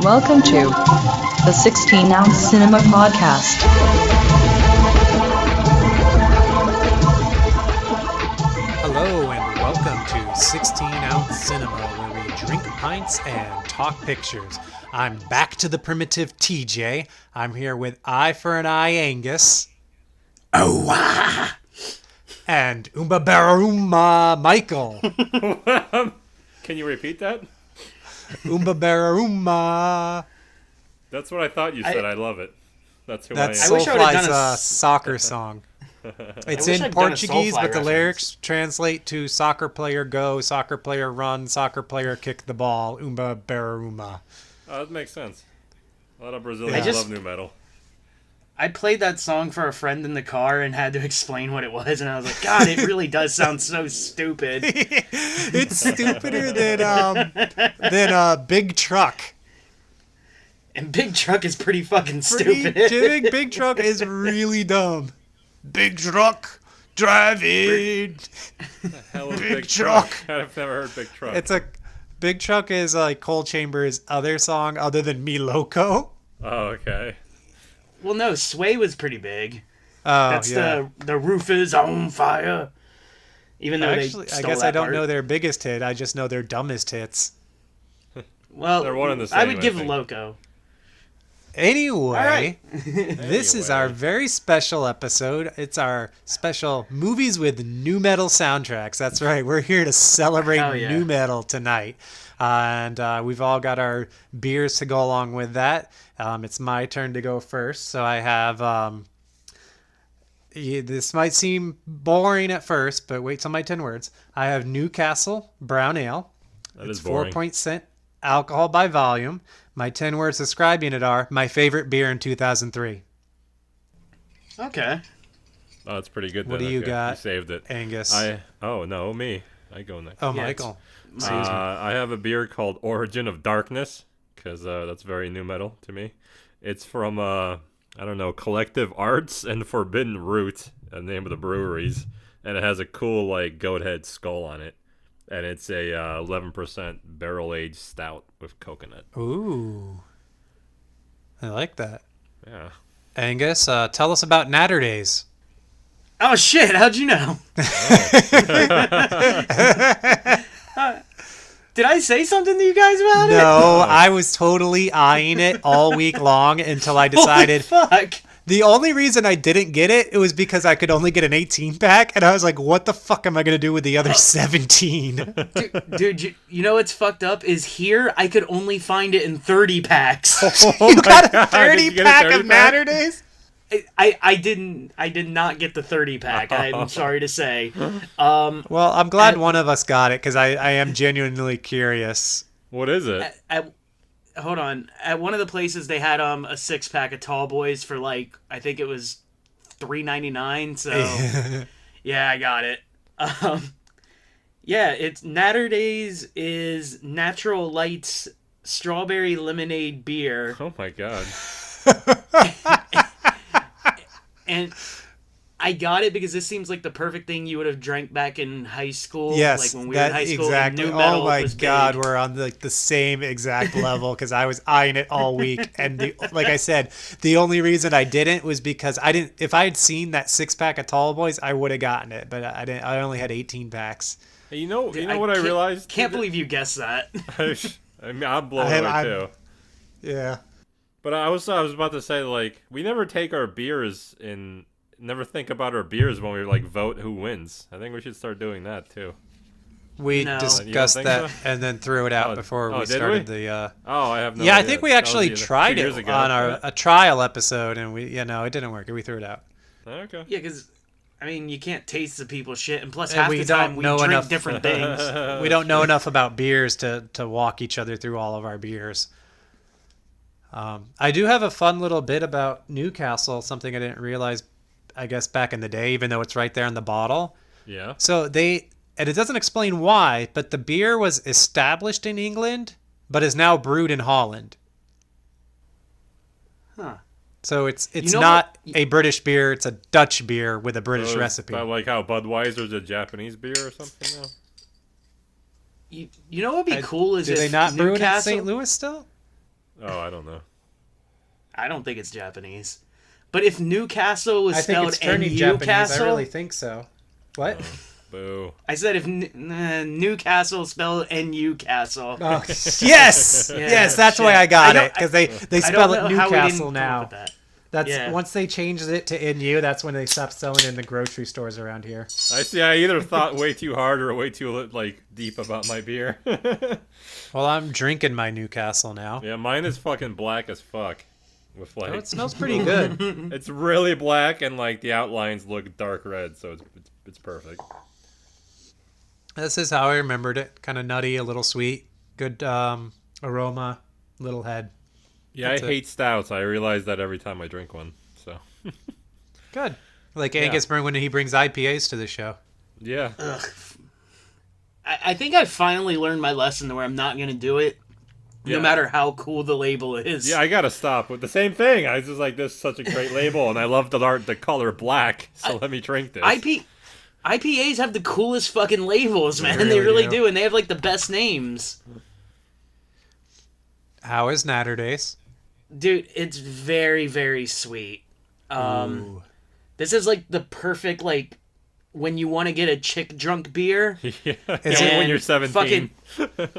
Welcome to the 16-ounce Cinema Podcast. Hello and welcome to 16-ounce Cinema, where we drink pints and talk pictures. I'm back to the primitive TJ. I'm here with Eye for an Eye Angus. Oh, wow. And Oomba Bararuma Michael. Can you repeat that? Oomba Bararuma. That's what I thought you said. I love it. That's who That's I am. I wish I would've Soulfly's done a soccer song. It's wish in I'd done a Portuguese, Soulfly but the reference. lyrics translate to soccer player go, soccer player run, soccer player kick the ball, Oomba Bararuma. Oh, that makes sense. A lot of Brazilians just- love NuMetal. I played that song for a friend in the car and had to explain what it was, and I was like, God, it really does sound so stupid. It's stupider than Big Truck. And Big Truck is pretty fucking Pretty stupid. Big Truck is really dumb. Big Truck, drive it. Hell of Big Truck. I've never heard Big Truck. It's a Big Truck is like Cold Chamber's other song other than Me Loco. Oh, okay. Well, no, Sway was pretty big. Oh, That's yeah. the roof is on fire. Even though Actually, they I stole guess that I don't part. know their biggest hit. I just know their dumbest hits. Well, They're one and the I same, would I give think. Loco. Anyway, right. this is our very special episode. It's our special movies with NuMetal soundtracks. That's right. We're here to celebrate Hell yeah. NuMetal tonight. And we've all got our beers to go along with that. It's my turn to go first. So I have... this might seem boring at first, but wait till my 10 words. I have Newcastle Brown Ale. That It's is boring. 4% alcohol by volume. My 10 words describing it are my favorite beer in 2003. Okay. Oh, that's pretty good. What then. do you Okay. got, You saved it. Angus? Oh, no, me. I go next. Oh, Yeah, Michael. I have a beer called Origin of Darkness, because that's very NuMetal to me. It's from, I don't know, Collective Arts and Forbidden Root, the name of the breweries. And it has a cool, like, goat head skull on it. And it's a 11% barrel-aged stout with coconut. Ooh. I like that. Yeah. Angus, tell us about Natter Days. Oh, shit, how'd you know? Did I say something to you guys about it? No, I was totally eyeing it all week long until I decided. Holy fuck. The only reason I didn't get it was because I could only get an 18 pack, and I was like, what the fuck am I going to do with the other 17? Dude, you know what's fucked up is here I could only find it in 30 packs. You got a God, 30 did you get a pack 30 of pack? Natter Days? I did not get the 30 pack. I'm sorry to say. Well, I'm glad one of us got it, because I am genuinely curious. What is it? Hold on. At one of the places they had a 6-pack of Tall Boys for like I think it was $3.99. So yeah, I got it. Yeah, it's Natter Days is Natural Lights strawberry lemonade beer. Oh my god. And I got it because this seems like the perfect thing you would have drank back in high school. Yes, like when we were in that high school. exactly. And NuMetal Oh my was god, big. we're on the same exact level because I was eyeing it all week, and like I said, the only reason I didn't was because I didn't. If I had seen that 6-pack of Tall Boys, I would have gotten it, but I didn't. I only had 18 packs. Hey, you know Dude, what I realized? Can't believe you guessed that. I mean, I'm blown away I'm- too. Yeah. But I was about to say, like, we never take our beers never think about our beers when we like vote who wins. I think we should start doing that too. We No. discussed You don't that think so? and then threw it out Oh, before we did started we? the. Oh, I have no Yeah, I idea. think we That actually was tried 2 years it ago. on Yeah. a trial episode, and it didn't work. We threw it out. Okay. Yeah, because I mean you can't taste the people's shit, and plus And half we the time don't we know drink enough- different things. We don't know enough about beers to walk each other through all of our beers. I do have a fun little bit about Newcastle, something I didn't realize, I guess, back in the day, even though it's right there on the bottle. Yeah. So and it doesn't explain why, but the beer was established in England, but is now brewed in Holland. Huh. So it's You know not what? a British beer, it's a Dutch beer with a British recipe. About like how Budweiser's a Japanese beer or something now. You know what would be cool is Do if they not brew it in Newcastle. St. Louis still? Oh, I don't know. I don't think it's Japanese. But if Newcastle was I think spelled it's turning Newcastle, Japanese. I really think so. What? Boo. I said if Newcastle spelled Newcastle. Oh, yes, Yeah, yes, that's shit. why I got I it, because they I spell don't it know how we didn't Newcastle come up now. with that. That's Yeah. once they changed it to NU. That's when they stopped selling it in the grocery stores around here. I see. I either thought way too hard or way too like deep about my beer. Well, I'm drinking my Newcastle now. Yeah, mine is fucking black as fuck. With like, Oh, it smells pretty good. it's really black and like the outlines look dark red, so it's perfect. This is how I remembered it. Kind of nutty, a little sweet, good aroma, little head. Yeah, That's I it. hate stouts. I realize that every time I drink one. So Good. Like Angus when he brings IPAs to the show. yeah, Ugh. I think I finally learned my lesson to where I'm not going to do it, Yeah. no matter how cool the label is. yeah, I gotta stop with the same thing. I was just like, this is such a great label, and I love the color black. So let me drink this. IPAs have the coolest fucking labels, man. They They really really do. do, and they have like the best names. How is Natterdays? Dude, it's very, very sweet. This is like the perfect, like, when you want to get a chick drunk beer. Yeah, Is when And you're 17.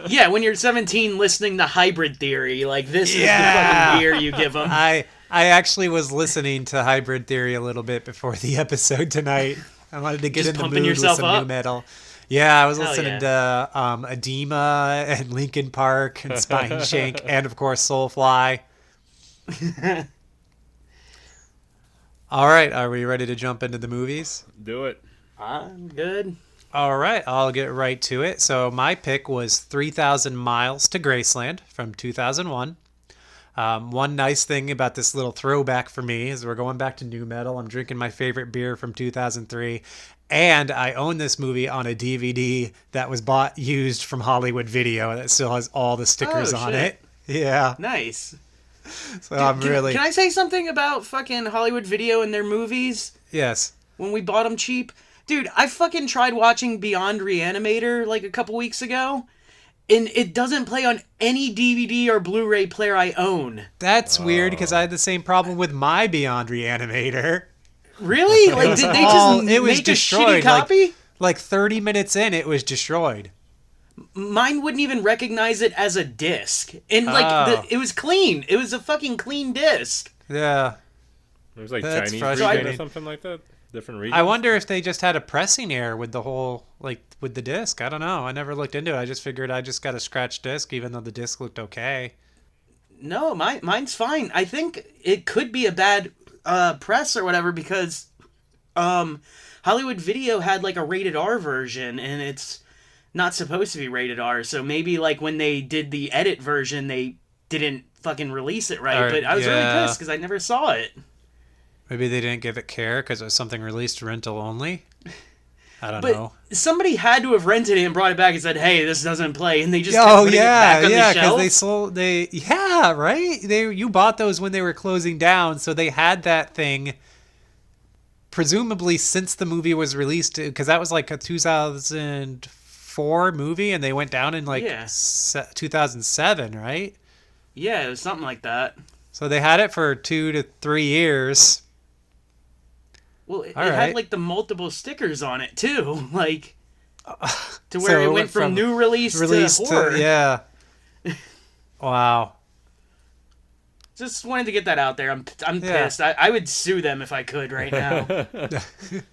Yeah, when you're 17 listening to Hybrid Theory, like, this is the Yeah. fucking beer you give them. I actually was listeling to Hybrid Theory a little bit before the episode tonight. I wanted to get Just in the pumping mood with yourself some up? new metal. Yeah, I was Hell listening to Edema and Linkin Park and Spine Shank and of course Soulfly. All right, are we ready to jump into the movies? Do it. I'm good. All right, I'll get right to it. So my pick was 3,000 Miles to Graceland from 2001. One nice thing about this little throwback for me is we're going back to NuMetal. I'm drinking my favorite beer from 2003. And I own this movie on a DVD that was bought used from Hollywood Video that still has all the stickers Oh, on shit. it. Yeah. Nice. So I'm really... Can I say something about fucking Hollywood Video and their movies? Yes. When we bought them cheap? Dude, I fucking tried watching Beyond Reanimator like a couple weeks ago, and it doesn't play on any DVD or Blu-ray player I own. That's weird because I had the same problem with my Beyond Reanimator. Really? Like, did they just It was make destroyed. a shitty copy? Like 30 minutes in, it was destroyed. Mine wouldn't even recognize it as a disc. And, like, Oh. it was clean. It was a fucking clean disc. Yeah. It was like That's Chinese frustrating. region or something like that. Different region. I wonder if they just had a pressing error with the whole, like, with the disc. I don't know. I never looked into it. I just figured I just got a scratch disc, even though the disc looked okay. No, mine's fine. I think it could be a bad press or whatever because Hollywood Video had like a rated R version and it's not supposed to be rated R. So maybe like when they did the edit version, they didn't fucking release it right. Or- But I was yeah. really pissed because I never saw it. Maybe they didn't give it care because it was something released rental only. I don't But know. somebody had to have rented it and brought it back and said, "Hey, this doesn't play," and they just Oh kept putting it yeah, back on yeah, the because shelf. they sold yeah, right. You bought those when they were closing down, so they had that thing. Presumably since the movie was released, because that was like a 2004 movie, and they went down in like Yeah. 2007, right? Yeah, it was something like that. So they had it for 2 to 3 years. Well, it All had right. like the multiple stickers on it too, like to So where it it went went from from new release to horror. yeah. Wow. Just wanted to get that out there. I'm Yeah. pissed. I would sue them if I could right now.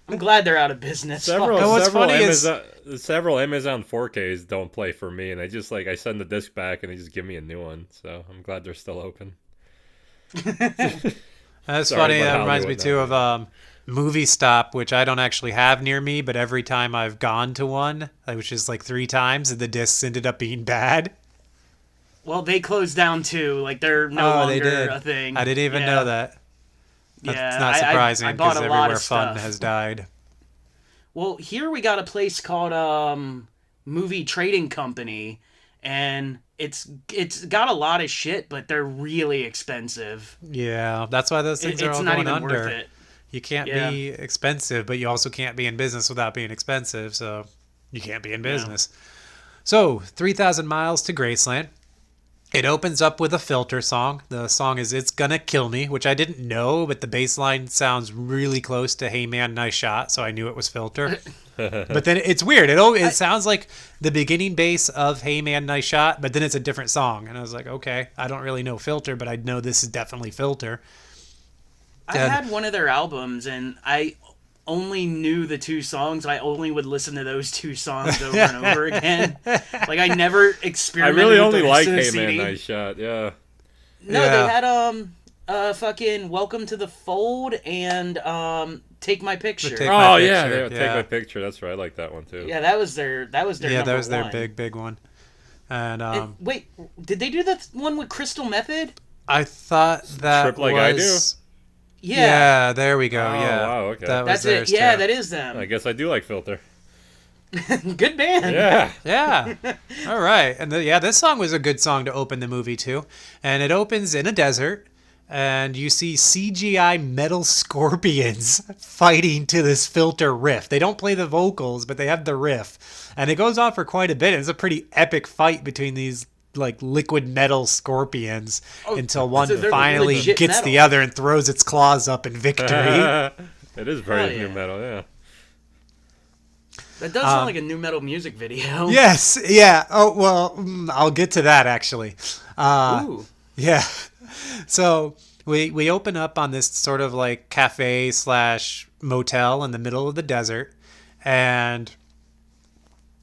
I'm glad they're out of business. Several, And what's several funny is- Amazon, several Amazon 4Ks don't play for me, and I just like I send the disc back and they just give me a new one. So I'm glad they're still open. That's Sorry funny. about That reminds me Hollywood too now. of Movie Stop, which I don't actually have near me, but every time I've gone to one, which is like 3 times, the discs ended up being bad. Well, they closed down too. Like they're no Oh, longer they did. a thing. I didn't even Yeah. know that. That's Yeah, not I surprising bought because a lot everywhere of fun stuff. has died. Well, here we got a place called Movie Trading Company, and it's got a lot of shit, but they're really expensive. Yeah, that's why those things are It's all not going even under. worth it. You can't Yeah. be expensive, but you also can't be in business without being expensive, so you can't be in business. So, 3,000 Miles to Graceland. It opens up with a Filter song. The song is "It's Gonna Kill Me," which I didn't know, but the bass line sounds really close to "Hey Man, Nice Shot," so I knew it was Filter. But then it's weird. It sounds like the beginning bass of "Hey Man, Nice Shot," but then it's a different song, and I was like, okay, I don't really know Filter, but I know this is definitely Filter. I had one of their albums, and I only knew the two songs. I only would listen to those two songs over and over again. Like, I never I experimented really with only the like rest of the Hey Man, CD. Nice Shot. Yeah. No, Yeah. they had fucking Welcome to the Fold and Take My Picture. Take My Oh yeah, Picture, Take yeah. My Picture. That's right. I like that one too. Yeah, that was their Yeah, number that was their one. big one. And And wait, did they do that one with Crystal Method? I thought that Trip Like I Do? Yeah, there we go. Oh, yeah, wow, okay. that was that's it. theirs Yeah, too. that is them. I guess I do like Filter. Good band. Yeah. Yeah. All right. And this song was a good song to open the movie too. And it opens in a desert, and you see CGI metal scorpions fighting to this Filter riff. They don't play the vocals, but they have the riff. And it goes on for quite a bit. It's a pretty epic fight between these like liquid metal scorpions until one so they're finally legit gets metal. the other and throws its claws up in victory. It is very Hell yeah. new metal. Yeah. That does sound like a new metal music video. Yes. Yeah. Oh, well, I'll get to that actually. Ooh. Yeah. So we open up on this sort of like cafe / motel in the middle of the desert, and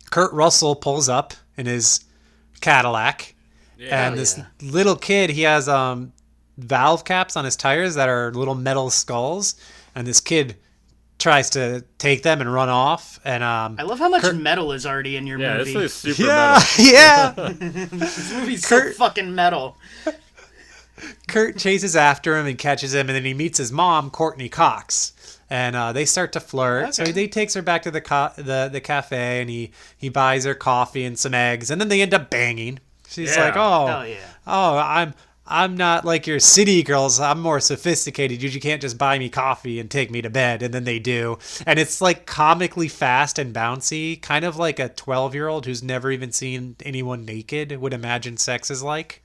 Kurt Russell pulls up in his Cadillac, and Oh, this yeah. little kid, he has valve caps on his tires that are little metal skulls, and this kid tries to take them and run off, and I love how much metal is already in your Yeah, movie. this is super yeah, metal. yeah. This movie's so Kurt- fucking metal. Kurt chases after him and catches him, and then he meets his mom, Courtney Cox, and they start to flirt. So Okay. he takes her back to the cafe, and he buys her coffee and some eggs, and then they end up banging. She's Yeah. like, "Oh, Hell yeah. I'm not like your city girls. I'm more sophisticated. You can't just buy me coffee and take me to bed." And then they do, and it's like comically fast and bouncy, kind of like a 12-year-old who's never even seen anyone naked would imagine sex is like.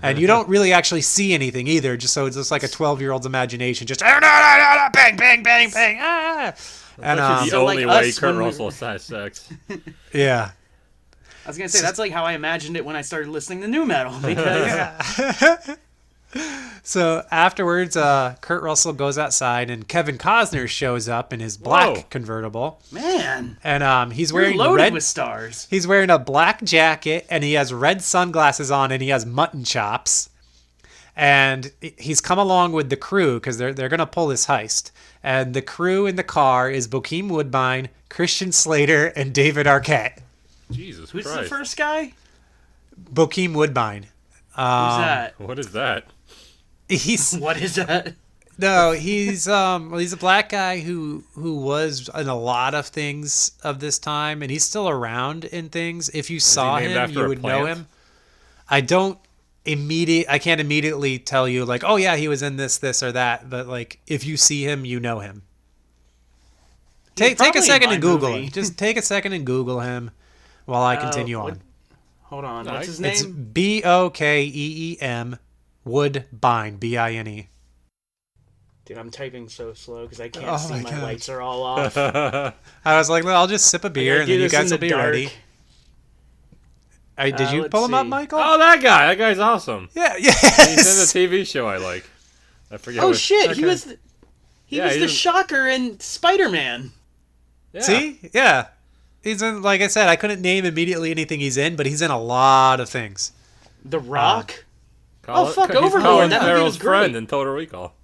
And you don't really actually see anything either, just so it's just like a 12-year-old's imagination, just bang, bang, bang, bang, ah. And That's the So, only like way us Kurt when we- Russell has sex. yeah. I was gonna say that's like how I imagined it when I started listening to new metal because So afterwards, Kurt Russell goes outside, and Kevin Costner shows up in his black Whoa. convertible, man, and he's you're wearing loaded red. with stars. He's wearing a black jacket, and he has red sunglasses on, and he has mutton chops. And he's come along with the crew because they're gonna pull this heist. And the crew in the car is Bokeem Woodbine, Christian Slater, and David Arquette. Jesus Who's Christ. the first guy? Bokeem Woodbine. Who's that? What is that? He's What is that? no, he's a black guy who was in a lot of things of this time, and he's still around in things. If you saw named him, after you a would know plant? him. I can't immediately tell you like, oh yeah, he was in this or that, but like if you see him, you know him. Take a probably in second my and Google movie. him. Just take a second and Google him while I continue what- on. Hold on. No, What's his It's name? Bokeem Woodbine, Bine. Dude, I'm typing so slow because I can't Oh see. my My God. lights are all off. I was like, well, I'll just sip a beer and then you guys will be ready. Did you let's pull him up, see. Michael? Oh, that guy. That guy's awesome. Yeah, He's yes. in the TV show I like. I forget. Oh what- shit! Okay. He was the Yeah, he's- Shocker in Spider-Man. Yeah. See? Yeah. He's in, like I said, I couldn't name immediately anything he's in, but he's in a lot of things. The Rock. Colin- Oh, fuck, he's Overlord, Colin that movie Farrell's was great. friend in Total Recall.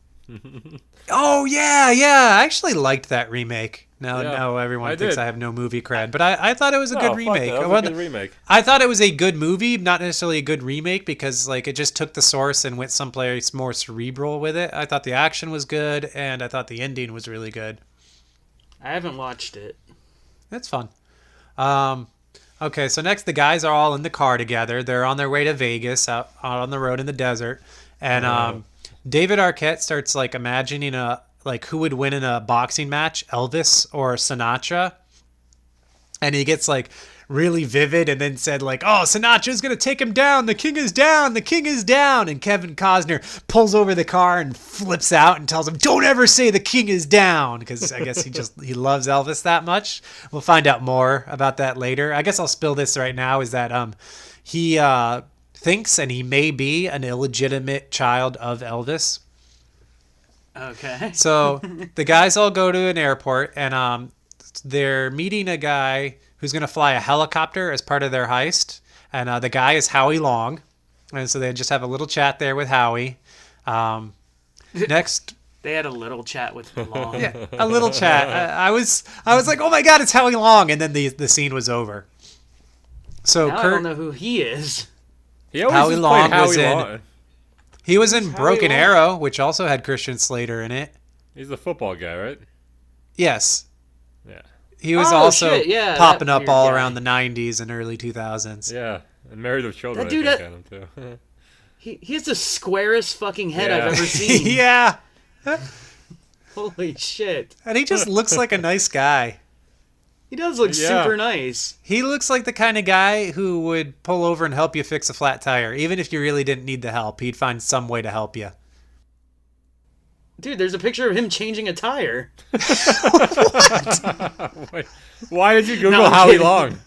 Oh, yeah. I actually liked that remake. Now Yeah, everyone I thinks did. I have no movie cred, but I thought it was a good Oh, fuck remake. that was a good remake. I thought it was a good movie, not necessarily a good remake, because like it just took the source and went someplace more cerebral with it. I thought the action was good, and I thought the ending was really good. I haven't watched it. It's fun. Okay, so next the guys are all in the car together. They're on their way to Vegas, out on the road in the desert, and David Arquette starts like imagining who would win in a boxing match, Elvis or Sinatra, and he gets like really vivid and then said like, oh, Sinatra's going to take him down. The king is down. The king is down. And Kevin Costner pulls over the car and flips out and tells him, don't ever say the king is down. Because I guess he loves Elvis that much. We'll find out more about that later. I guess I'll spill this right now is that he thinks and he may be an illegitimate child of Elvis. Okay. So the guys all go to an airport and they're meeting a guy who's going to fly a helicopter as part of their heist. And the guy is Howie Long. And so they just have a little chat there with Howie. Next. They had a little chat with Long. Yeah, a little chat. I was like, oh my God, it's Howie Long. And then the scene was over. So now Kurt, I don't know who he is. He always Howie just Long played was Howie in- Long. he was in Broken Long? Arrow, which also had Christian Slater in it. He's the football guy, right? Yes. Yeah. He was Oh, also shit, yeah, popping that up weird all guy. around the 90s and early 2000s. Yeah. And Married with Children, That dude, I think, had him too. He has the squarest fucking head Yeah. I've ever seen. Yeah. Holy shit. And he just looks like a nice guy. He does look Yeah. super nice. He looks like the kind of guy who would pull over and help you fix a flat tire. Even if you really didn't need the help, he'd find some way to help you. Dude, there's a picture of him changing a tire. Wait, why did you Google No, I'm Howie kidding. Long?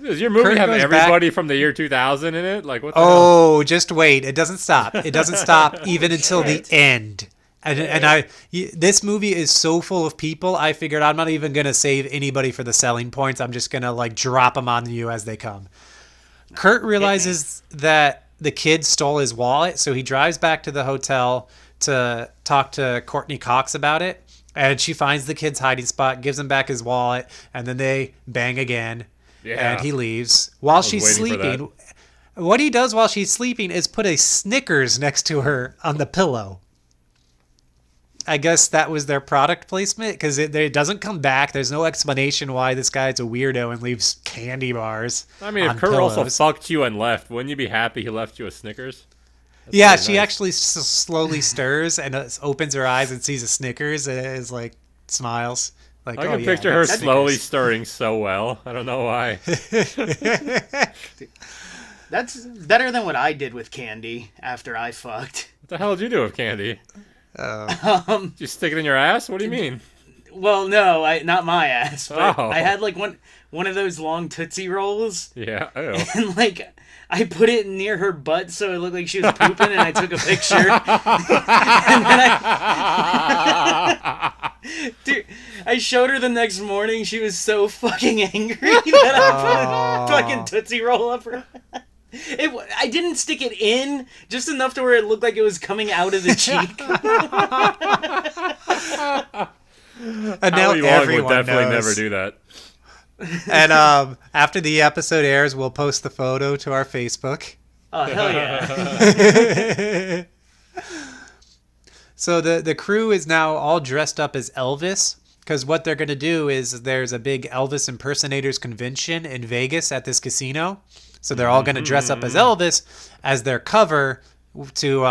Does your movie Kurt have goes everybody from the year 2000 in it? Like, what the hell? Oh, just wait. It doesn't stop. It doesn't stop even until the end. This movie is so full of people, I figured I'm not even going to save anybody for the selling points. I'm just going to like drop them on you as they come. Kurt realizes that the kid stole his wallet, so he drives back to the hotel to talk to Courtney Cox about it. And she finds the kid's hiding spot, gives him back his wallet, and then they bang again. Yeah. And he leaves. While she's waiting for sleeping, what he does while she's sleeping is put a Snickers next to her on the pillow. I guess that was their product placement because it doesn't come back. There's no explanation why this guy's a weirdo and leaves candy bars. I mean, on if Kurt Russell pillows. fucked you and left, wouldn't you be happy he left you a Snickers? That's Yeah, very she nice. actually slowly stirs and opens her eyes and sees a Snickers and is like smiles. Like, I oh, can yeah, picture her that's slowly Snickers. stirring so well. I don't know why. That's better than what I did with candy after I fucked. What the hell did you do with candy? Um, Did you stick it in your ass? What do you mean? well, no, not my ass, but Oh. I had like one of those long Tootsie Rolls, Yeah. Ew. and like I put it near her butt so it looked like she was pooping, and I took a picture. And then dude, I showed her the next morning. She was so fucking angry that I put a fucking Tootsie Roll up her. I didn't stick it in, just enough to where it looked like it was coming out of the cheek. And now Howie Long everyone would definitely knows. never do that. And after the episode airs, we'll post the photo to our Facebook. Oh, hell yeah. So the crew is now all dressed up as Elvis because what they're going to do is there's a big Elvis impersonators convention in Vegas at this casino. So they're all going to dress up as Elvis as their cover to,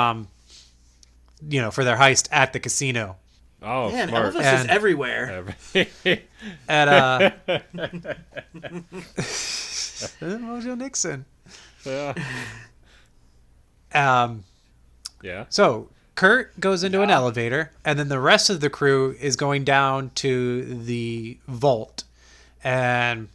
for their heist at the casino. Oh, Man, smart. Elvis is And- everywhere. At Mojo Nixon. yeah. Yeah. So Kurt goes into an elevator, and then the rest of the crew is going down to the vault. And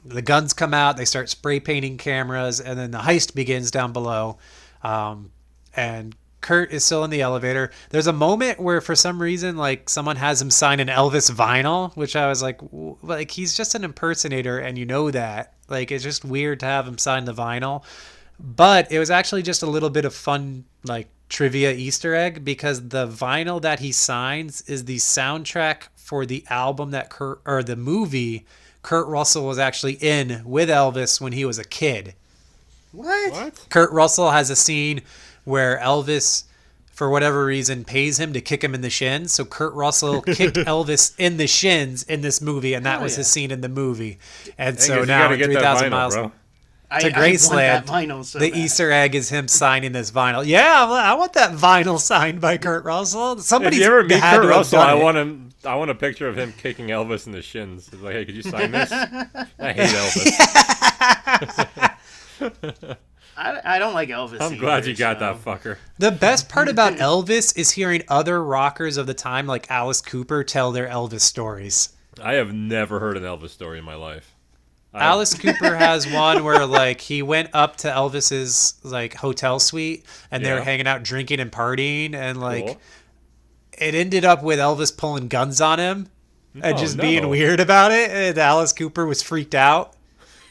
the guns come out, they start spray painting cameras, and then the heist begins down below. And Kurt is still in the elevator. There's a moment where, for some reason, like someone has him sign an Elvis vinyl, which I was like he's just an impersonator, and you know that. Like, it's just weird to have him sign the vinyl. But it was actually just a little bit of fun, like, trivia Easter egg, because the vinyl that he signs is the soundtrack for the album that the movie Kurt Russell was actually in with Elvis when he was a kid. What? Kurt Russell has a scene where Elvis, for whatever reason, pays him to kick him in the shins. So Kurt Russell kicked Elvis in the shins in this movie, and that Oh, was yeah. his scene in the movie. And Dang so it, now you gotta in get that 3,000 vinyl, miles bro. to I want Graceland, that vinyl so the bad. Easter egg is him signing this vinyl. Yeah, I want that vinyl signed by Kurt Russell. If Somebody's you ever meet had Kurt to have Russell, done I it. want him. I want a picture of him kicking Elvis in the shins. It's like, hey, could you sign this? I hate Elvis. I don't like Elvis. I'm glad you got that fucker. The best part about Elvis is hearing other rockers of the time, like Alice Cooper, tell their Elvis stories. I have never heard an Elvis story in my life. Alice Cooper has one where like he went up to Elvis's like hotel suite and they were hanging out drinking and partying, and like it ended up with Elvis pulling guns on him and just being weird about it, and Alice Cooper was freaked out.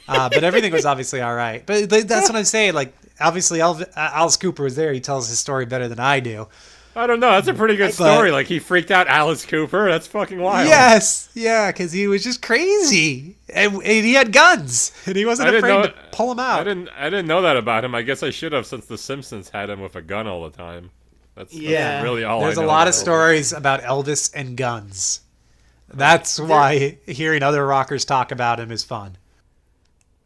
But everything was obviously all right. But that's what I'm saying. Like, obviously, Alice Cooper was there. He tells his story better than I do. I don't know. That's a pretty good story. Like, he freaked out Alice Cooper. That's fucking wild. Yes. Yeah, because he was just crazy. And he had guns. And he wasn't afraid to pull them out. I didn't know that about him. I guess I should have, since The Simpsons had him with a gun all the time. That's really all There's I know. A lot of stories about Elvis and guns. That's why hearing other rockers talk about him is fun.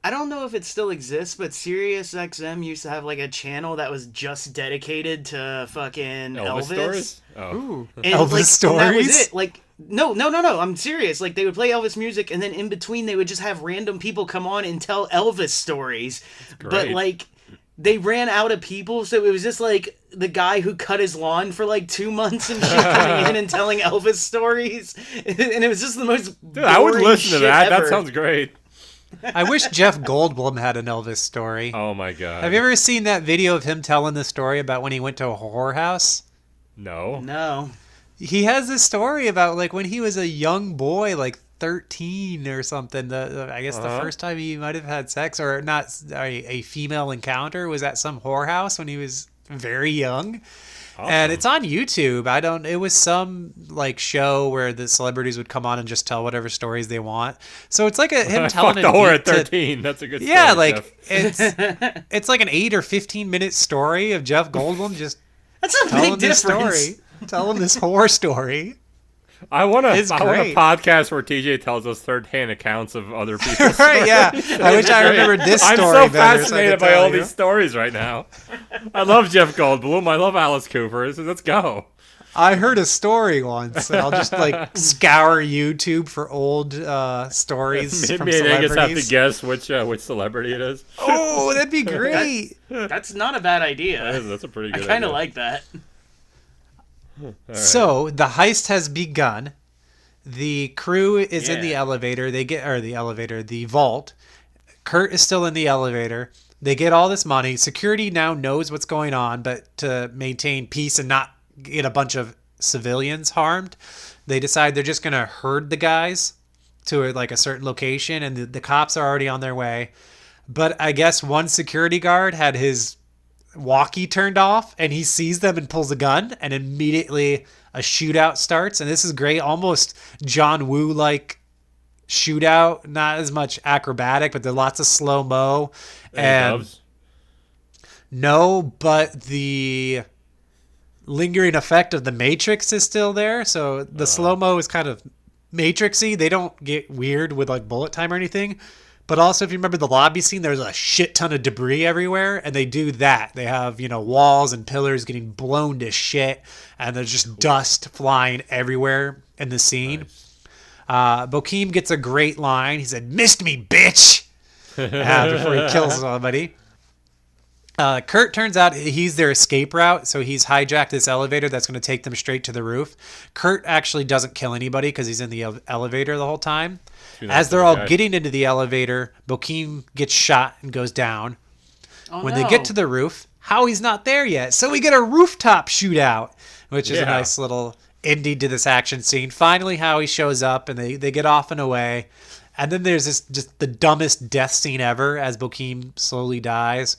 I don't know if it still exists, but SiriusXM used to have like a channel that was just dedicated to fucking Elvis. Stories? Oh. Ooh. And, Elvis stories? And that was it. Like, no. I'm serious. Like, they would play Elvis music, and then in between, they would just have random people come on and tell Elvis stories. But like, they ran out of people, so it was just like the guy who cut his lawn for like 2 months and shit coming in and telling Elvis stories, and it was just the most. Dude, I would listen to that. Ever. That sounds great. I wish Jeff Goldblum had an Elvis story. Oh my god. Have you ever seen that video of him telling the story about when he went to a horror house? No. He has this story about like when he was a young boy, like 13 or something. I guess the first time he might have had sex, or not, a female encounter was at some whorehouse when he was very young. Awesome. And it's on YouTube. It was some like show where the celebrities would come on and just tell whatever stories they want. So it's like him telling the whore at 13. That's a good story. Yeah, like Jeff. it's like an 8 or 15 minute story of Jeff Goldblum just That's a big difference. Telling this horror story. I want a podcast where TJ tells us third-hand accounts of other people's right, yeah. I wish I remembered this story I'm so better, fascinated by all these stories right now. I love Jeff Goldblum. I love Alice Cooper. So let's go. I heard a story once, and I'll just like scour YouTube for old stories from Maybe celebrities. I just have to guess which celebrity it is. Oh, that'd be great. That's not a bad idea. That's a pretty good I kind of idea. like that. Right. So the heist has begun. The crew is in the elevator. The vault. Kurt is still in the elevator. They get all this money. Security now knows what's going on, but to maintain peace and not get a bunch of civilians harmed, they decide they're just going to herd the guys to like a certain location, and the cops are already on their way. But I guess one security guard had his walkie turned off, and he sees them and pulls a gun, and immediately a shootout starts. And this is great, almost John Woo like shootout, not as much acrobatic, but there's lots of slow-mo. And no, but the lingering effect of the Matrix is still there, so the slow-mo is kind of Matrixy. They don't get weird with like bullet time or anything. But also, if you remember the lobby scene, there's a shit ton of debris everywhere, and they do that. They have, walls and pillars getting blown to shit, and there's just dust flying everywhere in the scene. Nice. Bokeem gets a great line. He said, "Missed me, bitch!" Before he kills somebody. Kurt turns out he's their escape route, so he's hijacked this elevator that's going to take them straight to the roof. Kurt actually doesn't kill anybody because he's in the elevator the whole time. As they're all getting into the elevator, Bokeem gets shot and goes down. When they get to the roof, Howie's not there yet, so we get a rooftop shootout, which is a nice little ending to this action scene. Finally, Howie shows up, and they get off and away. And then there's this just the dumbest death scene ever as Bokeem slowly dies.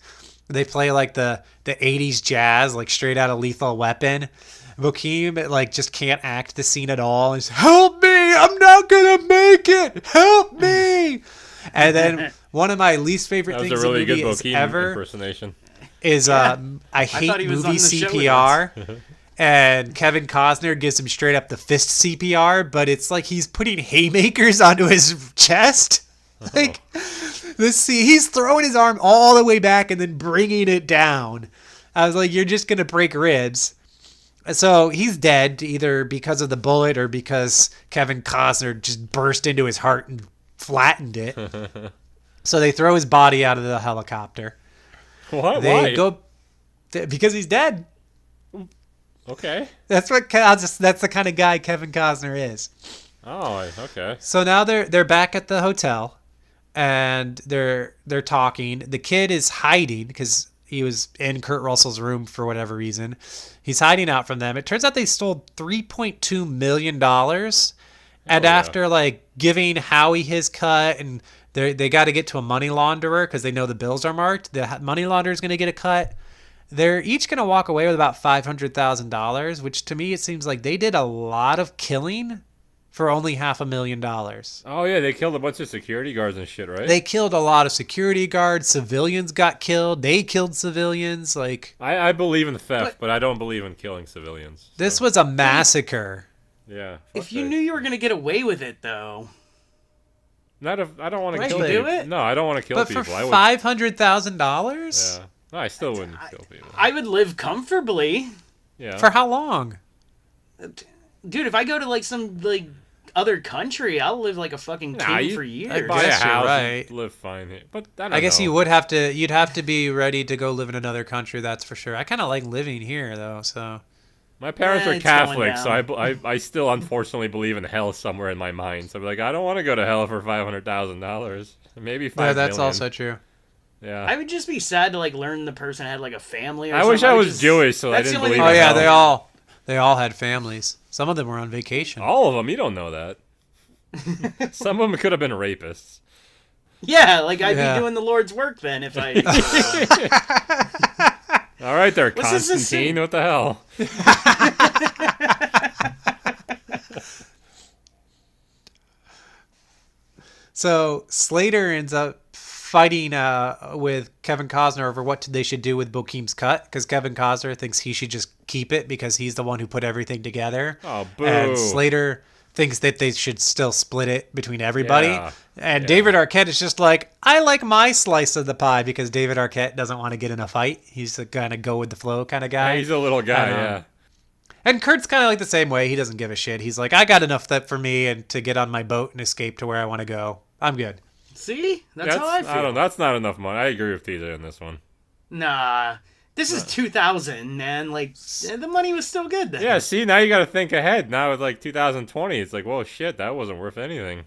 They play like the 80s jazz, like straight out of Lethal Weapon. Bokeem like just can't act the scene at all. He's, "Help me! I'm not gonna make it! Help me!" And then one of my least favorite things a really in movie good is Bokeem ever impersonation. Is I hate movie CPR. And Kevin Costner gives him straight up the fist CPR, but it's like he's putting haymakers onto his chest. Like he's throwing his arm all the way back and then bringing it down. I was like, you're just gonna break ribs. So he's dead either because of the bullet or because Kevin Costner just burst into his heart and flattened it. So they throw his body out of the helicopter. What? They Why? go because he's dead. Okay. That's the kind of guy Kevin Costner is. Oh, okay. So now they're back at the hotel, and they're talking. The kid is hiding because he was in Kurt Russell's room for whatever reason. He's hiding out from them. It turns out they stole $3.2 million. And yeah. after like giving Howie his cut, and they got to get to a money launderer because they know the bills are marked. The money launderer is going to get a cut. They're each going to walk away with about $500,000, which to me it seems like they did a lot of killing for only $500,000. Oh yeah, they killed a bunch of security guards and shit, right? They killed a lot of security guards. Civilians got killed. They killed civilians. Like I believe in theft, but I don't believe in killing civilians. this so. was a massacre. Yeah. If you knew you were gonna get away with it, though. Not if I don't want to Right, kill but- people. Do it? No, I don't want to kill But people. for I would. $500,000? Yeah. No, I still wouldn't kill people. I would live comfortably. Yeah. For how long? Dude, if I go to like some like other country, I'll live like a fucking king for years. I'd buy a Guess you're house right. and live fine here. But I don't I guess know. you'd have to be ready to go live in another country, that's for sure. I kind of like living here though, so My parents are it's going Catholic, so down. I still unfortunately believe in hell somewhere in my mind. So I'm like, I don't want to go to hell for $500,000. Maybe $5 yeah, that's million. also true. Yeah. I would just be sad to like learn the person had like a family. Or I wish something. I would was just- Jewish, so I that's the didn't only believe thing Oh in I yeah, know. they all had families. Some of them were on vacation. All of them. You don't know that. Some of them could have been rapists. Yeah, like I'd Yeah. be doing the Lord's work then if I. All right, there, What's this Constantine. What the hell? So Slater ends up fighting with Kevin Costner over what they should do with Bokeem's cut, because Kevin Costner thinks he should just keep it because he's the one who put everything together. Oh, boo. And Slater thinks that they should still split it between everybody. Yeah. And Yeah. David Arquette is just like, I like my slice of the pie, because David Arquette doesn't want to get in a fight. He's the kind of go with the flow kind of guy. He's a little guy, And, yeah. And Kurt's kind of like the same way. He doesn't give a shit. He's like, I got enough that for me and to get on my boat and escape to where I want to go. I'm good. See, that's how I feel. don't. That's not enough money. I agree with TJ in this one. Nah, this is 2000, man. Like the money was still good then. Yeah, see, now you got to think ahead. Now with like 2020, it's like, well, shit, that wasn't worth anything.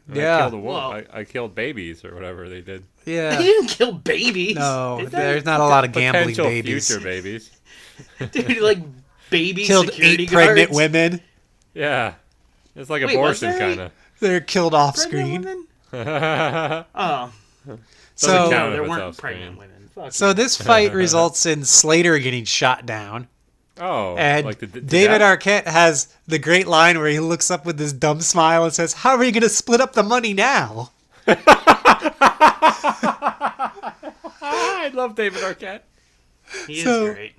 And Yeah. I killed, Well- I killed babies or whatever they did. Yeah. They didn't kill babies. No, did they? there's not a lot of gambling Potential babies. future babies. Dude, like baby Killed security 8 pregnant guards. women. Yeah, it's like Wait, was abortion there kind They're killed off Pregnant screen. women? of. Oh, So, Doesn't no, count. there if it's weren't off pregnant screen. women. Fuck so you. this fight results in Slater getting shot down. Oh, And like David Arquette has the great line where he looks up with this dumb smile and says, how are you going to split up the money now? I love David Arquette. He is so- great.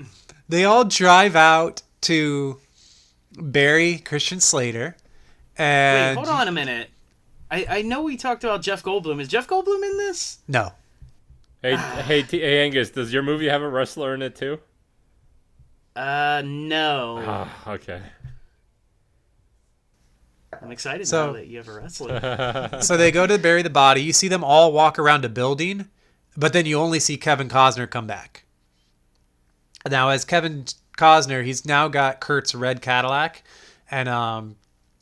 They all drive out to bury Christian Slater. Wait, And hold on a minute. I know we talked about Jeff Goldblum. Is Jeff Goldblum in this? No. Hey, Angus, does your movie have a wrestler in it too? No. Ah, okay. I'm excited So- now that you have a wrestler. So they go to bury the body. You see them all walk around a building, but then you only see Kevin Costner come back. Now, as Kevin Costner, he's now got Kurt's red Cadillac, and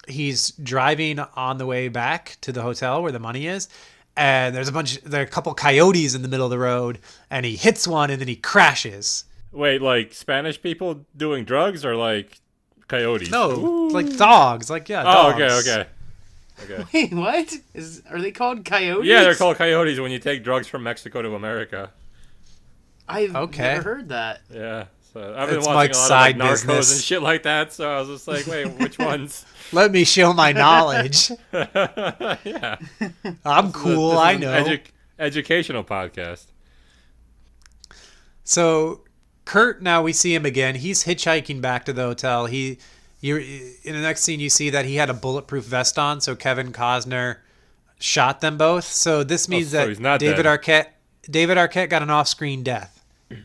he's driving on the way back to the hotel where the money is. And there are a couple coyotes in the middle of the road, and he hits one, and then he crashes. Wait, like Spanish people doing drugs or like coyotes? No, Ooh. like dogs. Like, yeah, Oh, dogs. okay. Wait, what? Are they called coyotes? Yeah, they're called coyotes when you take drugs from Mexico to America. I've Okay. never heard that. Yeah. So I've been It's watching Mike's a lot side of like Narcos business. and shit like that, so I was just like, wait, which ones? Let me show my knowledge. Yeah. I'm cool, This is I an know. educational podcast. So Kurt, now we see him again. He's hitchhiking back to the hotel. In the next scene, you see that he had a bulletproof vest on. So Kevin Costner shot them both. So this means so that he's not David dead. Arquette got an off-screen death.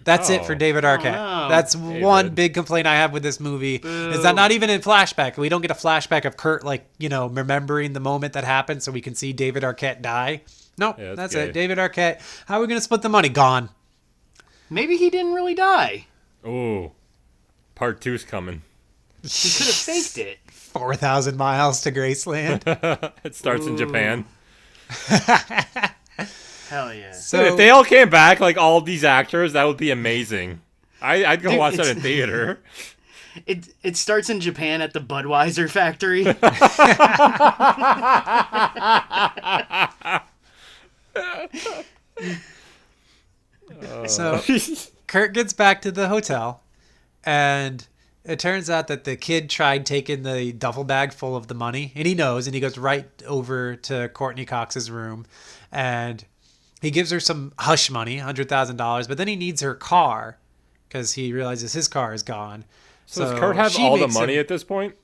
That's it for Oh. David Arquette. no. That's David. one big complaint I have with this movie. Is that not even in flashback? We don't get a flashback of Kurt, like, remembering the moment that happened so we can see David Arquette die. Nope, Yeah, that's gay. it. David Arquette. How are we going to split the money? Gone. Maybe he didn't really die. Ooh. Part 2's coming. He could have faked it. 4,000 miles to Graceland. It starts in Japan. Hell yeah. So Dude, if they all came back, like all these actors, that would be amazing. I'd go watch that in theater. It starts in Japan at the Budweiser factory. So Kurt gets back to the hotel, and it turns out that the kid tried taking the duffel bag full of the money, and he knows, and he goes right over to Courtney Cox's room, and he gives her some hush money, $100,000, but then he needs her car because he realizes his car is gone. So does Kurt have she all the makes money him- at this point?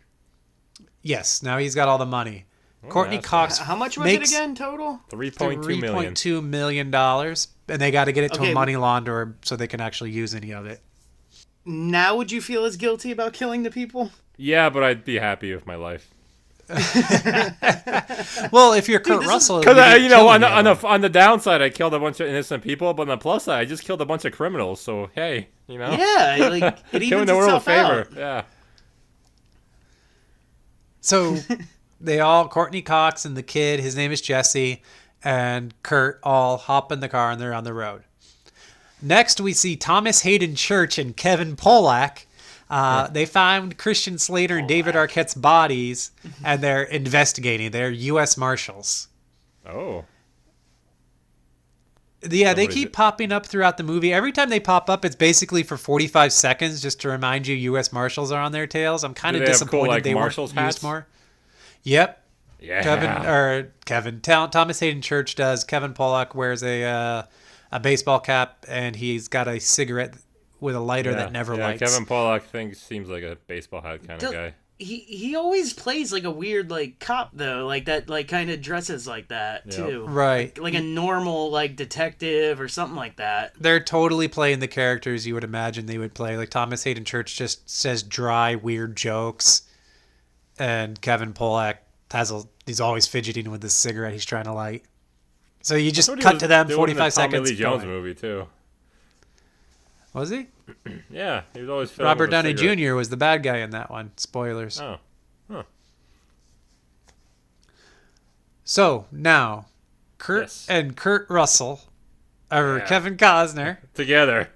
Yes, now he's got all the money. Courtney that's Cox How much was makes it again total? $3.2 million. $3.2 million, and they got to get it to Okay. a money launderer so they can actually use any of it. Now would you feel as guilty about killing the people? Yeah, but I'd be happy with my life. Well, if you're Kurt this is- Russell, Because you didn't kill any of them. on the downside, I killed a bunch of innocent people, but on the plus side, I just killed a bunch of criminals. So hey, Yeah, like it doing evens the world a itself favor. out. Yeah. So Courtney Cox and the kid, his name is Jesse, and Kurt all hop in the car and they're on the road. Next, we see Thomas Hayden Church and Kevin Pollack. They found Christian Slater and David Arquette's bodies, and they're investigating. They're U.S. Marshals. Oh. Yeah, they Somebody keep did- popping up throughout the movie. Every time they pop up, it's basically for 45 seconds just to remind you U.S. Marshals are on their tails. I'm kind Do of they have cool, disappointed like, they weren't Marshals used hats? more. Yep. Yeah. Thomas Hayden Church does. Kevin Pollack wears a baseball cap, and he's got a cigarette with a lighter that never lights. Kevin Pollack seems like a baseball hat kind of Does- guy. He always plays like a weird like cop though, like that, like kind of dresses like that Yep. too. Right. Like a normal like detective or something like that. They're totally playing the characters you would imagine they would play. Like Thomas Hayden Church just says dry, weird jokes, and Kevin Pollack he's always fidgeting with the cigarette he's trying to light. So you just That's what he cut was to them, doing in 45 the Tommy seconds. Lee Jones going. movie too. Was he? Yeah, he was always filming Robert with a Downey cigarette. Jr. was the bad guy in that one. Spoilers. Oh. Huh. So now, Yes. Kurt Russell, or Yeah. Kevin Costner. Together.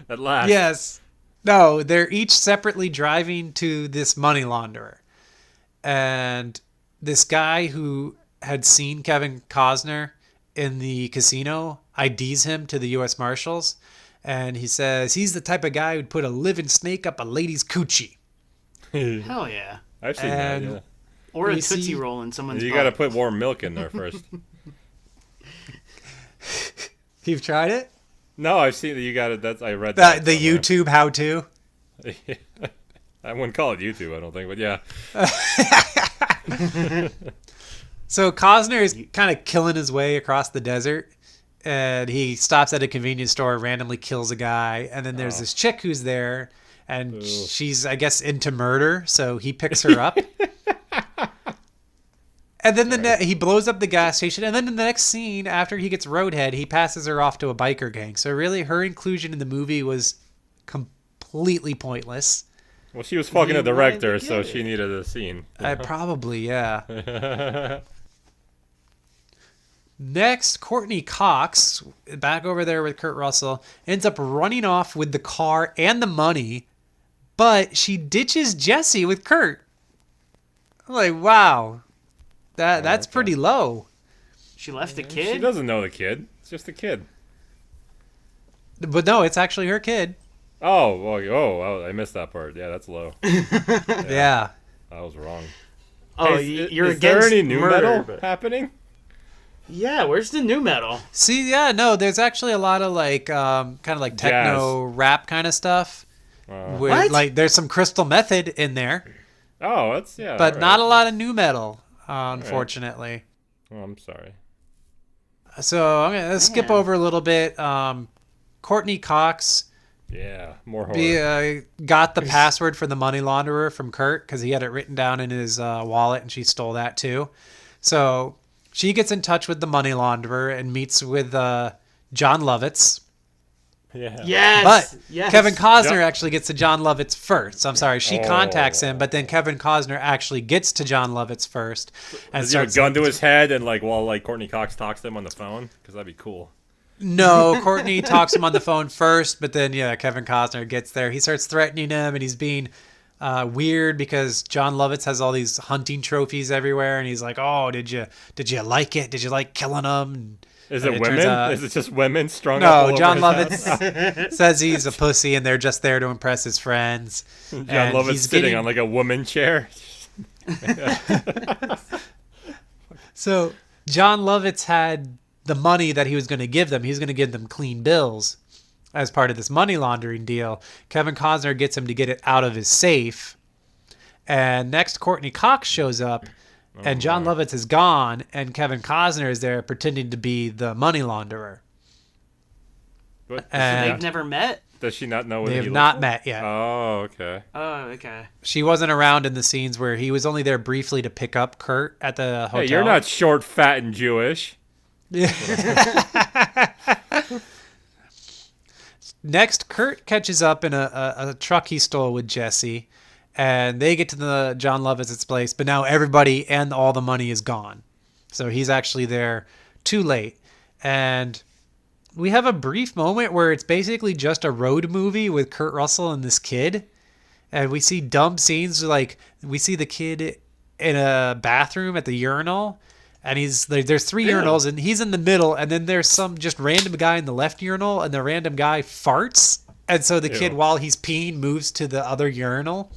At last. Yes. No, they're each separately driving to this money launderer. And this guy who had seen Kevin Costner in the casino IDs him to the U.S. Marshals. And he says he's the type of guy who'd put a living snake up a lady's coochie. Hell yeah. I've seen And- that, yeah. Or a We Tootsie see- Roll in someone's You butt. gotta put warm milk in there first. You've tried it? No, I've seen that. You got it. I read that. The somewhere. YouTube how-to? I wouldn't call it YouTube, I don't think, but yeah. So Costner is kind of killing his way across the desert, and he stops at a convenience store, randomly kills a guy, and then there's this chick who's there, and she's, I guess, into murder, so he picks her up. And then he blows up the gas station, and then in the next scene, after he gets roadhead, he passes her off to a biker gang. So really, her inclusion in the movie was completely pointless. Well, she was fucking a You director, wanted to so get she it. needed a scene. Probably, yeah. Next, Courtney Cox, back over there with Kurt Russell, ends up running off with the car and the money, but she ditches Jesse with Kurt. I'm like, wow, that's okay. pretty low. She left the She kid. doesn't know the kid. It's just a kid. But no, it's actually her kid. Oh, I missed that part. Yeah, that's low. Yeah. I was wrong. Oh, Hey, you're is there against any new murder, metal but- happening? Yeah, where's the new metal? See, yeah, no, there's actually a lot of like, kind of like techno rap kind of stuff. With, What? Like, there's some Crystal Method in there, Oh, that's yeah. but alright. not a lot of new metal, unfortunately. Oh, I'm sorry. So I'm gonna skip Man. over a little bit. Courtney Cox Yeah, more horror. He got the password for the money launderer from Kurt because he had it written down in his wallet, and she stole that too. So she gets in touch with the money launderer and meets with John Lovitz. Yeah. Yes. But yes. Kevin Costner Yep. actually gets to John Lovitz first. I'm sorry, she contacts him, but then Kevin Costner actually gets to John Lovitz first. And Does he have a starts gun to his head and while Courtney Cox talks to him on the phone? Because that'd be cool. No, Courtney talks him on the phone first, but then Kevin Costner gets there. He starts threatening him, and he's being weird because John Lovitz has all these hunting trophies everywhere, and he's like, "Oh, did you like it? Did you like killing them?" And, Is and it turns women? out- Is it just women strung up all No, over John his Lovitz says he's a pussy, and they're just there to impress his friends. John And Lovitz he's sitting getting- on like a woman chair. So John Lovitz had the money that he was going to give them. He was going to give them clean bills as part of this money laundering deal. Kevin Costner gets him to get it out of his safe. And next, Courtney Cox shows up, and John Lovitz is gone, and Kevin Costner is there pretending to be the money launderer. What? And They've never met? Does she not know what they he have not met yet. Oh, okay. Oh, okay. She wasn't around in the scenes where he was only there briefly to pick up Kurt at the hotel. Hey, you're not short, fat, and Jewish. Next, Kurt catches up in a truck he stole with Jesse, and they get to the John Lovitz's place, but now everybody and all the money is gone. So he's actually there too late. And we have a brief moment where it's basically just a road movie with Kurt Russell and this kid. And we see dumb scenes, like we see the kid in a bathroom at the urinal, and there's three urinals, and he's in the middle, and then there's some just random guy in the left urinal, and the random guy farts, and so the kid, while he's peeing, moves to the other urinal.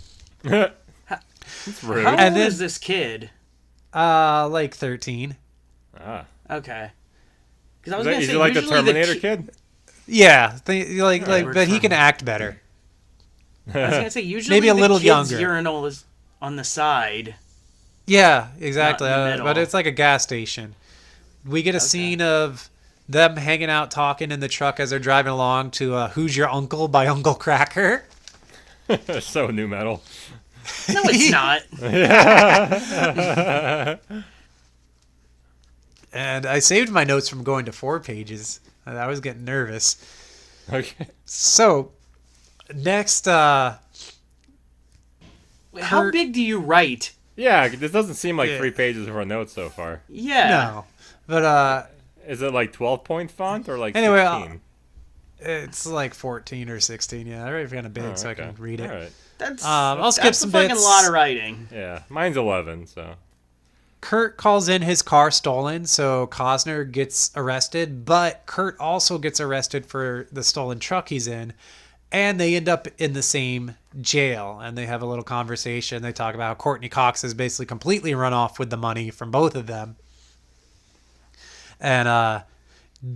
It's rude. How And old then- is this kid? Like 13. Ah. Okay. Because I was Is going to he say, like the usually Terminator kid? Yeah, Alright. but he can act better. I was going to say, usually Maybe a the little kid's younger. urinal is on the side. Yeah, exactly. Not in the middle. But it's like a gas station. We get a scene of them hanging out, talking in the truck as they're driving along to "Who's Your Uncle" by Uncle Cracker. So new metal. No, it's not. And I saved my notes from going to 4 pages. I was getting nervous. Okay. So, next, How Kurt- big do you write? Yeah, this doesn't seem like Yeah. 3 pages of our notes so far. Yeah. no. But Is it like 12-point font or like Anyway, 16? it's like 14 or 16. Yeah, I already kind of big, Oh, so I okay. can read it. All right. I'll skip that's some a fucking bits. lot of writing. Yeah, mine's 11, so. Kurt calls in his car stolen, so Costner gets arrested, but Kurt also gets arrested for the stolen truck he's in, and they end up in the same jail, and they have a little conversation. They talk about how Courtney Cox has basically completely run off with the money from both of them. And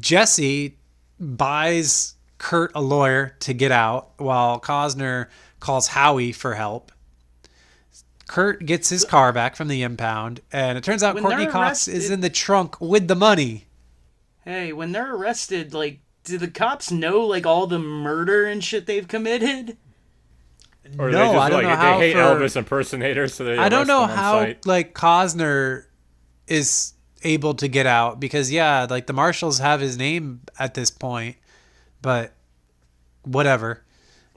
Jesse buys Kurt a lawyer to get out, while Costner calls Howie for help. Kurt gets his car back from the impound, and it turns out When Courtney they're Cox is arrested- in the trunk with the money. Hey, when they're arrested, like, do the cops know, like, all the murder and shit they've committed? Or No, they just I don't like, know how they hate for- Elvis impersonators, so they I don't arrest know them on how site. like Costner is able to get out because like the marshals have his name at this point, but whatever.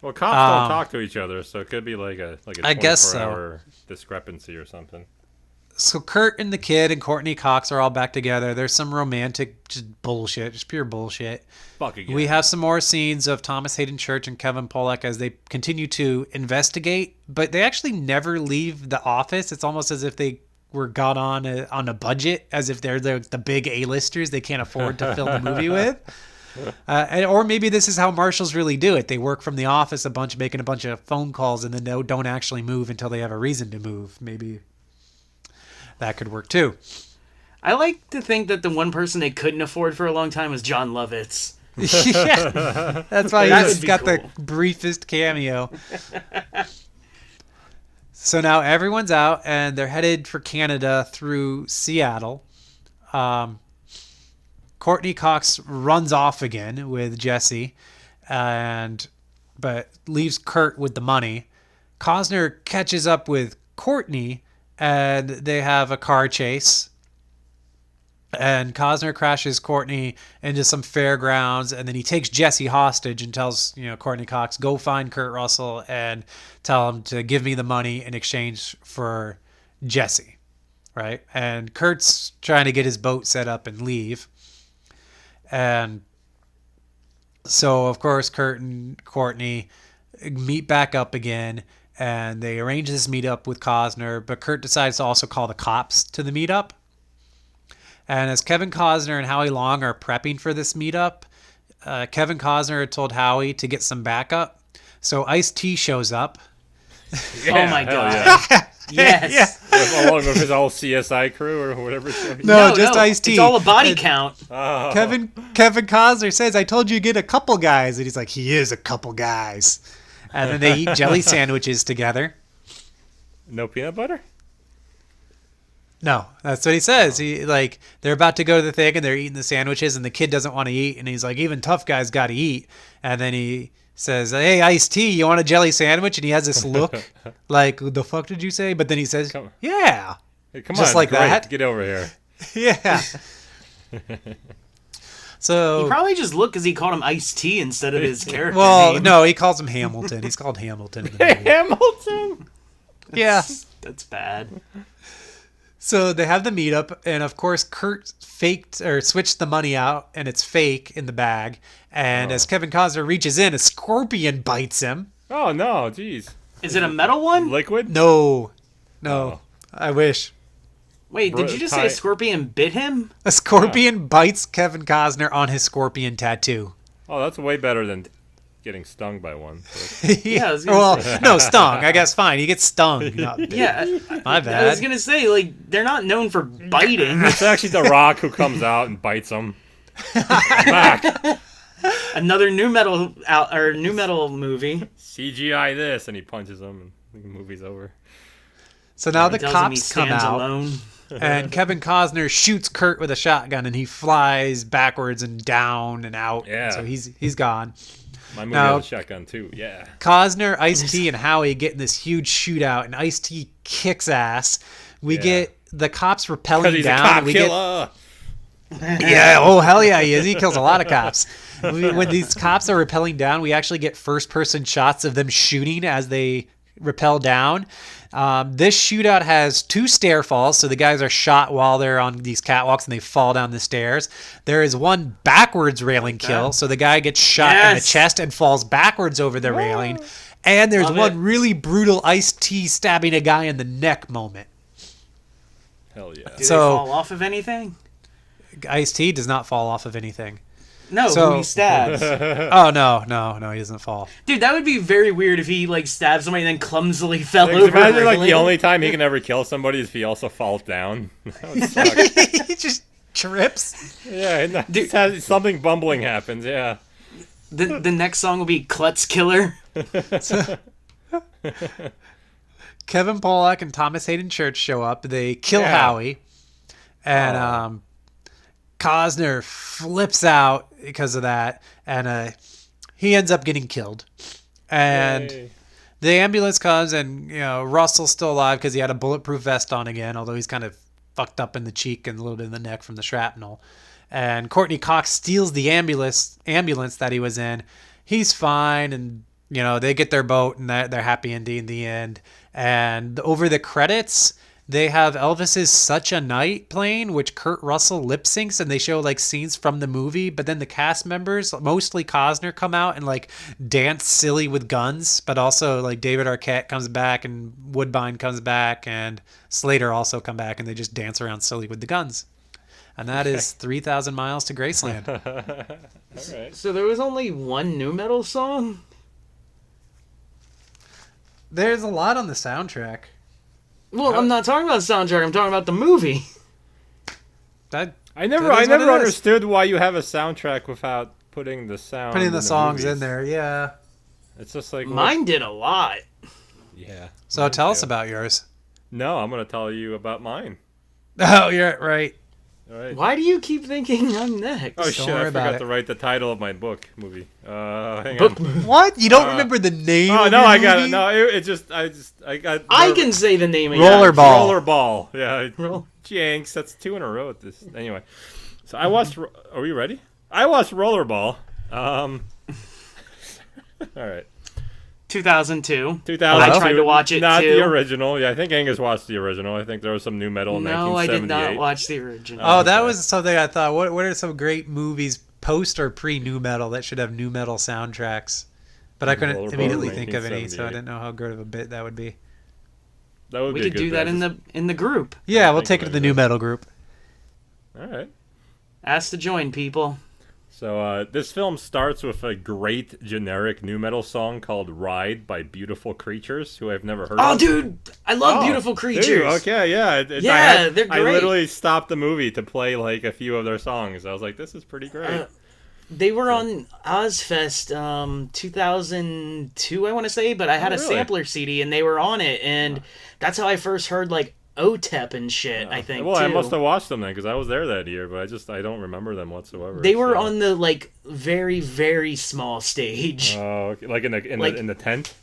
Well, cops don't talk to each other, so it could be like a I guess so. 24-hour discrepancy or something. So Kurt and the kid and Courtney Cox are all back together. There's some romantic just bullshit, just pure bullshit. Fuck again. We have some more scenes of Thomas Hayden Church and Kevin Pollak as they continue to investigate, but they actually never leave the office. It's almost as if they were got on a budget, as if they're the big A-listers they can't afford to film the movie with. Or maybe this is how marshals really do it. They work from the office a bunch, making a bunch of phone calls, and then they don't actually move until they have a reason to move. Maybe that could work too. I like to think that the one person they couldn't afford for a long time was John Lovitz. Yeah, that's why That he's would be got cool. the briefest cameo. So now everyone's out and they're headed for Canada through Seattle. Courtney Cox runs off again with Jesse, and but leaves Kurt with the money. Costner catches up with Courtney, and they have a car chase. And Costner crashes Courtney into some fairgrounds, and then he takes Jesse hostage and tells, Courtney Cox, go find Kurt Russell and tell him to give me the money in exchange for Jesse, right? And Kurt's trying to get his boat set up and leave. And so, of course, Kurt and Courtney meet back up again, and they arrange this meetup with Costner, but Kurt decides to also call the cops to the meetup. And as Kevin Costner and Howie Long are prepping for this meetup, Kevin Costner had told Howie to get some backup. So Ice-T shows up. Oh my god. Yeah. Yes. Along with his all CSI crew or whatever. No, just Ice-T. It's all a body count. Oh. Kevin Costner says, I told you to get a couple guys. And he's like, he is a couple guys. And then they eat jelly sandwiches together. No peanut butter? No, that's what he says. They're about to go to the thing and they're eating the sandwiches and the kid doesn't want to eat. And he's like, even tough guys got to eat. And then he says, hey, Ice-T, you want a jelly sandwich? And he has this look like, the fuck did you say? But then he says, yeah. Hey, come just on, like great. that. Get over here. Yeah. So he probably just looked because he called him Ice-T instead of his character name. No, he calls him Hamilton. He's called Hamilton in the movie. Hamilton? Yeah. That's bad. So they have the meetup, and of course Kurt faked or switched the money out, and it's fake in the bag. And as Kevin Costner reaches in, a scorpion bites him. Oh no, jeez. Is it a metal one? Liquid? No. Oh. I wish. Wait, did you just say a scorpion bit him? A scorpion bites Kevin Costner on his scorpion tattoo. Oh, that's way better than getting stung by one. Yeah, I was gonna say. No, stung. I guess fine. He gets stung. Not bit. Yeah, My bad. I was gonna say, they're not known for biting. It's actually The Rock who comes out and bites him. Back. Another NuMetal movie. CGI this, and he punches him, and the movie's over. So now the He tells him he cops come stands out, alone. and Kevin Costner shoots Kurt with a shotgun, and he flies backwards and down and out. Yeah. So he's gone. My movie Now- has a shotgun too. Yeah. Costner, Ice-T, and Howie get in this huge shootout, and Ice-T kicks ass. We get the cops Because repelling he's down. a cop and we killer. Yeah, oh hell yeah, he is. He kills a lot of cops. When these cops are rappelling down, we actually get first-person shots of them shooting as they rappel down. This shootout has 2 stair falls, so the guys are shot while they're on these catwalks and they fall down the stairs. There is one backwards railing kill, so the guy gets shot in the chest and falls backwards over the railing. And there's one really brutal Ice-T stabbing a guy in the neck moment. Hell yeah. Do they fall off of anything? Ice-T does not fall off of anything. No, So- who he stabs. Oh, no, he doesn't fall. Dude, that would be very weird if he, stabs somebody and then clumsily fell Like, over. imagine, the railing. only time he can ever kill somebody is if he also falls down. That would suck. He just trips. Yeah, and something bumbling happens, yeah. The next song will be Klutz Killer. Kevin Pollak and Thomas Hayden Church show up. They kill Howie. And Costner flips out because of that. And he ends up getting killed. And Yay. the ambulance comes, and Russell's still alive because he had a bulletproof vest on again, although he's kind of fucked up in the cheek and a little bit in the neck from the shrapnel. And Courtney Cox steals the ambulance that he was in. He's fine, and they get their boat, and they're happy ending in the end. And over the credits, they have Elvis's "Such a Night" playing, which Kurt Russell lip syncs, and they show scenes from the movie. But then the cast members, mostly Costner, come out and dance silly with guns. But also David Arquette comes back, and Woodbine comes back, and Slater also come back, and they just dance around silly with the guns. And that is 3,000 Miles to Graceland. All right. So there was only one NuMetal song? There's a lot on the soundtrack. Well, I'm not talking about the soundtrack. I'm talking about the movie. I never That is what it is. understood why you have a soundtrack without putting the sound. Putting the songs movies. in there, yeah. It's just like Mine did a lot. Yeah. So tell us about yours. No, I'm gonna tell you about mine. Oh, you're right. All right. Why do you keep thinking I'm next? Oh Don't shit! worry I about forgot it. to write the title of my movie. Hang Book on. What? You don't remember the name? Oh of no, your I got it. movie? No, I got. I can say the name of your Rollerball. Rollerball. Yeah. Roll- Jinx. That's 2 in a row at this. Anyway, so I watched. Are we ready? I watched Rollerball. All right. 2002. 2002. I tried to watch it Not too. the original. Yeah, I think Angus watched the original. I think there was some new metal in No, I 1978. did not watch the original. Oh, that Okay. was something I thought. What are some great movies post or pre new metal that should have new metal soundtracks? But I couldn't Rollerball, immediately think of any, so I 1978. didn't know how good of a bit that would be. That would We be a could good do that bet. in the group. Yeah, we'll think take it to about the it. new metal group. All right. Ask to join, people. So this film starts with a great generic nu metal song called "Ride" by Beautiful Creatures, who I've never heard Oh, of. dude, I love Oh, Beautiful Creatures. Dude, okay, yeah. Yeah, they're I great. literally stopped the movie to play like a few of their songs. I was like, this is pretty great. They were on Ozfest 2002, I want to say, but I had Oh, a really? sampler CD and they were on it, and that's how I first heard like OTEP and shit. I think. Well, I too. must have watched them then because I was there that year, but I don't remember them whatsoever. They were so. on the like very very small stage. Oh, okay. Like in the tent.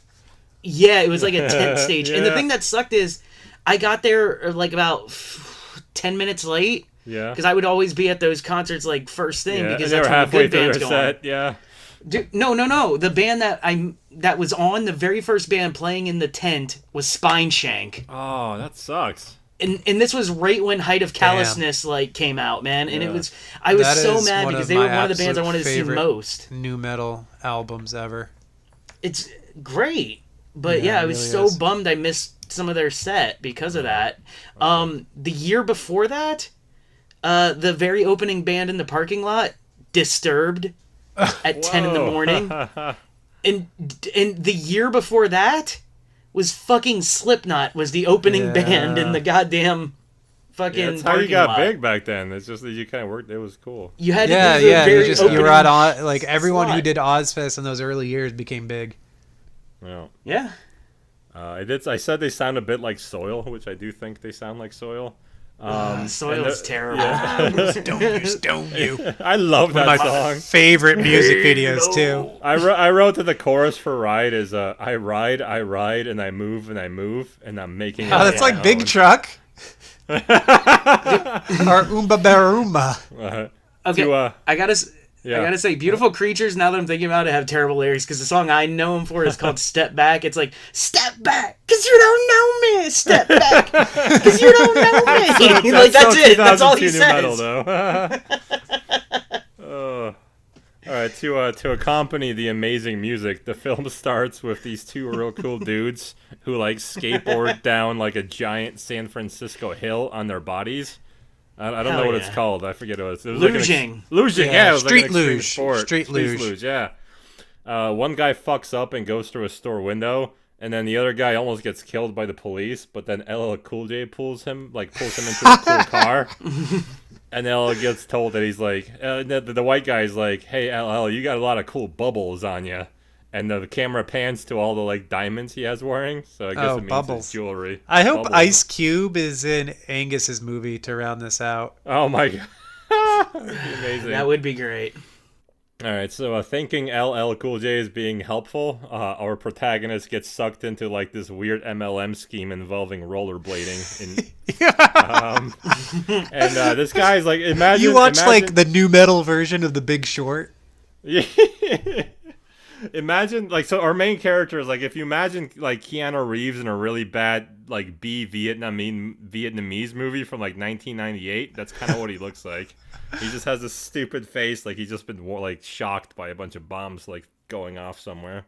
Yeah, it was like a tent stage, and the Yeah. thing that sucked is I got there like about 10 minutes late. Yeah. Because I would always be at those concerts like first thing Yeah, because and they that's were when the halfway good through bands their go on. set. Yeah. Dude, no. The band that was on the very first band playing in the tent was Spine Shank, Oh, that sucks. and this was right when Height of Callousness like came out, man. And Yeah. I was That so is mad one because of they were my one of the bands I absolute wanted to see favorite most. New metal albums ever. It's great, but Yeah, yeah, it I was really so is. bummed I missed some of their set because of that. The year before that, the very opening band in the parking lot, Disturbed, at 10 in the morning. And the year before that was fucking Slipknot was the opening Yeah. band in the goddamn fucking Yeah, that's how you parking got lot. big back then. It's just that you kind of worked. It was cool. You had Yeah, to do the yeah. very You opening were at like everyone who slot. did Ozfest in those early years became big. Yeah. Yeah. I said they sound a bit like Soil, which I do think they sound like Soil. Soil's terrible. Don't you? I love One that of my song. favorite music videos too. I wrote that the chorus for "Ride" is I ride, and I move, and I'm making. Oh, that's like Big Truck or Oomba Baruma. Okay, To, I gotta yeah. say, Beautiful Creatures, now that I'm thinking about it, have terrible lyrics, because the song I know them for is called Step Back. It's like, step back, because you don't know me. Step back, because you don't know me. Like, that's it. That's all he 2002 says. Metal, though. All right, to accompany the amazing music, the film starts with these two real cool dudes who like skateboard down like a giant San Francisco hill on their bodies. I don't Hell know what yeah. it's called. I forget what it was. Luging. Luging, Yeah, it was like street an extreme luge. sport. Street luge. Yeah. One guy fucks up and goes through a store window, and then the other guy almost gets killed by the police. But then LL Cool J pulls him into a cool car, and LL gets told that he's like, the white guy's like, "Hey LL, you got a lot of cool bubbles on you." And the camera pans to all the like diamonds he has wearing, so I guess Oh, it means bubbles. it's jewelry. I hope Bubbles. Ice Cube is in Angus's movie to round this out. Oh my god, that'd be amazing. That would be great. All right, so thinking LL Cool J is being helpful, our protagonist gets sucked into like this weird MLM scheme involving rollerblading. And this guy's like, imagine You watch like the new metal version of The Big Short? Yeah. Imagine like so our main character is like if you imagine like Keanu Reeves in a really bad like Vietnamese movie from like 1998. That's kind of what he looks like. He just has this stupid face like he's just been like shocked by a bunch of bombs like going off somewhere.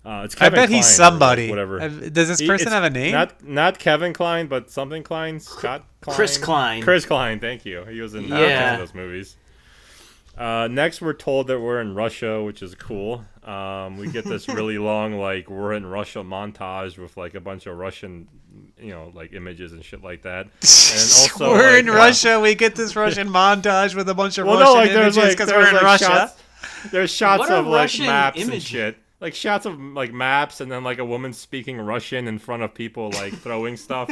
It's I Kevin bet Kline, he's or, somebody. like, whatever. Does this person It's have a name? Not Kevin Kline, but something Kline. Scott Kline. Chris Klein. Chris Klein. Thank you. He was in Yeah. those movies. Next, we're told that we're in Russia, which is cool. We get this really long, like, we're in Russia montage with, like, a bunch of Russian, like, images and shit like that. And also, we're like, in Russia. We get this Russian montage with a bunch of Well, Russian no, like, images because we're in like, Russia. There's shots What are of, like, Russian maps and images? shit. like shots of like maps and then like a woman speaking Russian in front of people like throwing stuff.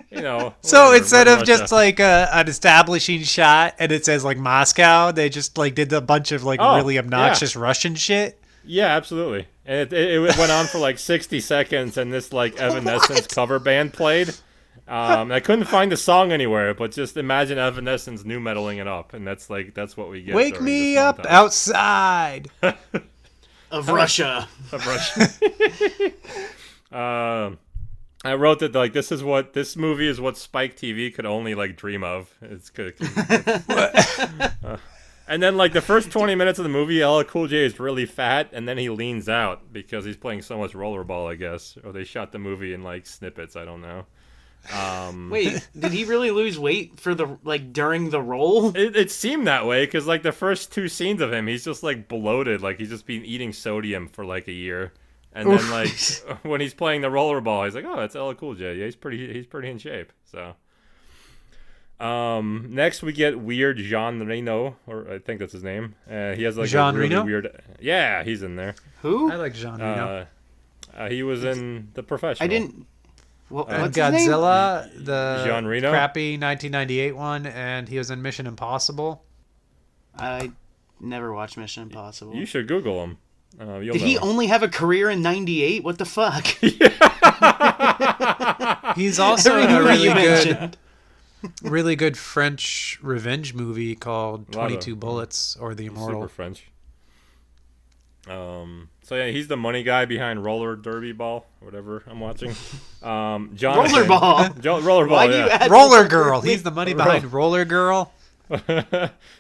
You know. So whatever, instead we're of in just Russia. like an establishing shot and it says like Moscow, they just like did a bunch of like Oh, really obnoxious Russian shit. Yeah, absolutely. And it went on for like 60 seconds, and this like Evanescence cover band played. I couldn't find the song anywhere, but just imagine Evanescence new metaling it up, and that's what we get. Wake during me this up montage. outside. Of Russia. Of Russia. I wrote that like this movie is what Spike TV could only like dream of. It's good. And then like the first 20 minutes of the movie, LL Cool J is really fat, and then he leans out because he's playing so much rollerball, I guess, or they shot the movie in like snippets. I don't know. Wait, did he really lose weight for the during the role? It seemed that way because like the first two scenes of him, he's just like bloated, like he's just been eating sodium for like a year, and then like when he's playing the rollerball, he's like, oh, that's LL Cool J. Yeah, he's pretty in shape. So, next we get weird Jean Reno, or I think that's his name. He has like Jean a really Reno? weird. Yeah, he's in there. Who? I like Jean Reno. He was in The Professional. I didn't. What's his name? Godzilla, the Jean Reno? crappy 1998 one, and he was in Mission Impossible. I never watched Mission Impossible. You should Google him. You'll Did he know. only have a career in '98? What the fuck? He's also in Every a movie really you good, mentioned. really good French revenge movie called A lot of- 22 Bullets or The Immortal. Super French. So yeah, he's the money guy behind Roller Derby Ball, or whatever I'm watching. Jonathan, Rollerball. Rollerball. Why do yeah. you add Roller Girl. He's the money behind Roller Girl.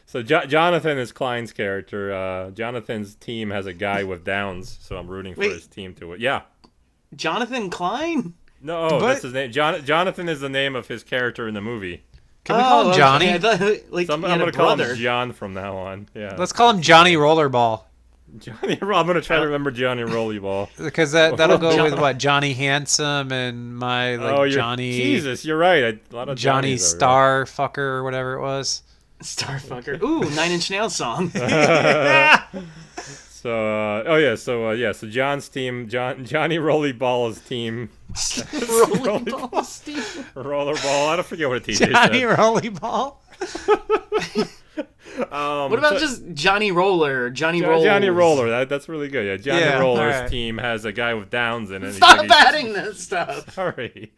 So Jonathan is Klein's character. Jonathan's team has a guy with Downs, so I'm rooting for Wait. his team to win. Yeah. Jonathan Klein? No, But- that's his name. Jonathan is the name of his character in the movie. Can we call him Johnny? Okay. I thought, like, So I'm he had going a to call brother. him John from now on. Yeah. Let's call him Johnny Rollerball. Johnny. I'm going to try to remember Johnny Rollyball. Because that'll go John- with what Johnny Handsome and my Johnny Jesus, you're right. A lot of Johnny Johnnies over Star fucker or whatever it was. Starfucker. Ooh, Nine Inch Nails song. So John's team, Johnny Rollyball's team, Rollerball, Steve. Rollerball. I don't forget what it teaches. Johnny Rollerball. What about just Johnny Roller? Johnny Roll. Johnny Roller. That's really good. Yeah, Johnny Yeah, Roller's alright. team has a guy with Downs in it. Stop adding this stuff. Sorry.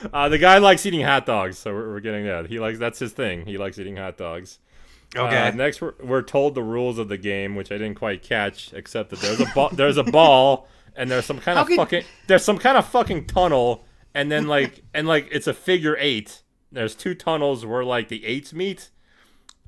The guy likes eating hot dogs, so we're getting that. That's his thing. He likes eating hot dogs. Okay. Next, we're told the rules of the game, which I didn't quite catch, except that there's a ball, and there's some kind of fucking tunnel, and then it's a figure eight. There's two tunnels where like the eights meet,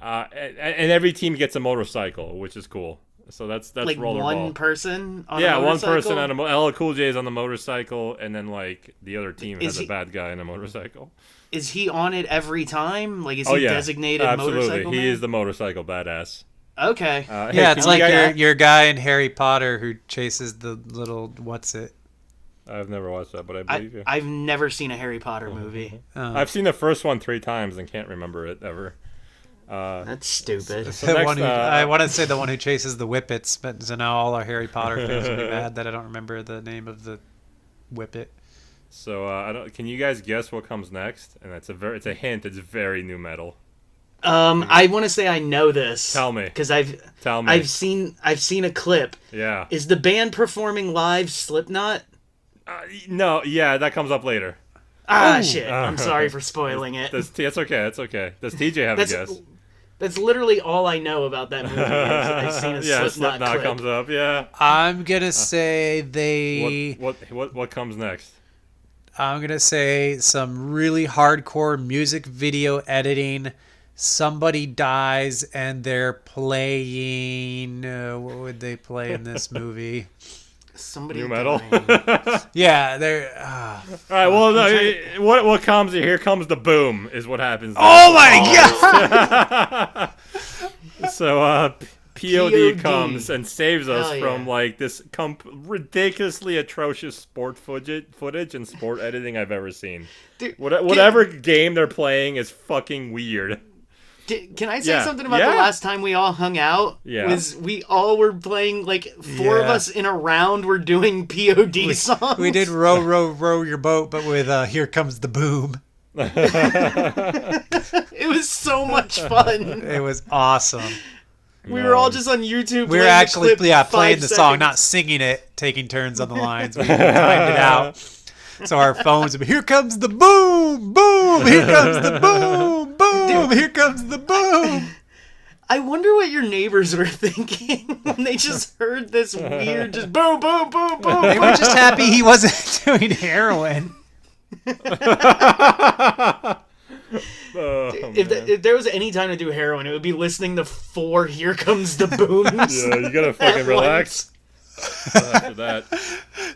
and every team gets a motorcycle, which is cool. So that's Like Rollerball. one person on a Yeah, one motorcycle? person on LL Cool J is on the motorcycle, and then like the other team Is has a he- bad guy on a motorcycle. Is he on it every time? Like, is Oh he yeah, designated absolutely. motorcycle He man? is the motorcycle badass. Okay. Hey, Yeah, can it's you like guys- your guy in Harry Potter who chases the little what's it? I've never watched that, but I believe you. I've never seen a Harry Potter movie. I've seen the first one 3 times and can't remember it ever. That's stupid. So The next, one who, I want to say the one who chases the whippets, but so now all our Harry Potter fans will be mad that I don't remember the name of the whippet. So can you guys guess what comes next? And it's a hint. It's very new metal. I want to say I know this. Tell me. Because Tell me. I've seen a clip. Yeah. Is the band performing live Slipknot? No. Yeah, that comes up later. Shit. I'm sorry for spoiling it. That's okay. That's okay. Does TJ have a guess? That's literally all I know about that movie. I've seen a Yeah, Slipknot clip. comes up. Yeah. I'm gonna say they. What comes next? I'm gonna say some really hardcore music video editing. Somebody dies and they're playing. What would they play in this movie? Somebody New metal. dying. Yeah, they're. All right. Well, what comes? Here comes the boom. Is what happens. Oh my god! So POD POD. comes and saves us Hell from yeah. like this ridiculously atrocious sport footage and sport editing I've ever seen. Dude, Whatever game they're playing is fucking weird. Can I say Yeah. something about Yeah. the last time we all hung out? Yeah. Was we all were playing, like, four of Yeah. us in a round were doing POD songs. We did row, row, row your boat, but with Here Comes the Boom. It was so much fun. It was awesome. We were all just on YouTube. We were playing the actually clip playing 5 the song, seconds. not singing it, taking turns on the lines. We timed it out. So our phones would be, here comes the boom, boom, here comes the boom, boom, here comes the boom. I wonder what your neighbors were thinking when they just heard this weird, just boom, boom, boom, boom. They were just happy he wasn't doing heroin. If there was any time to do heroin, it would be listening to 4 Here Comes the Booms. Yeah, you gotta fucking At relax. After that.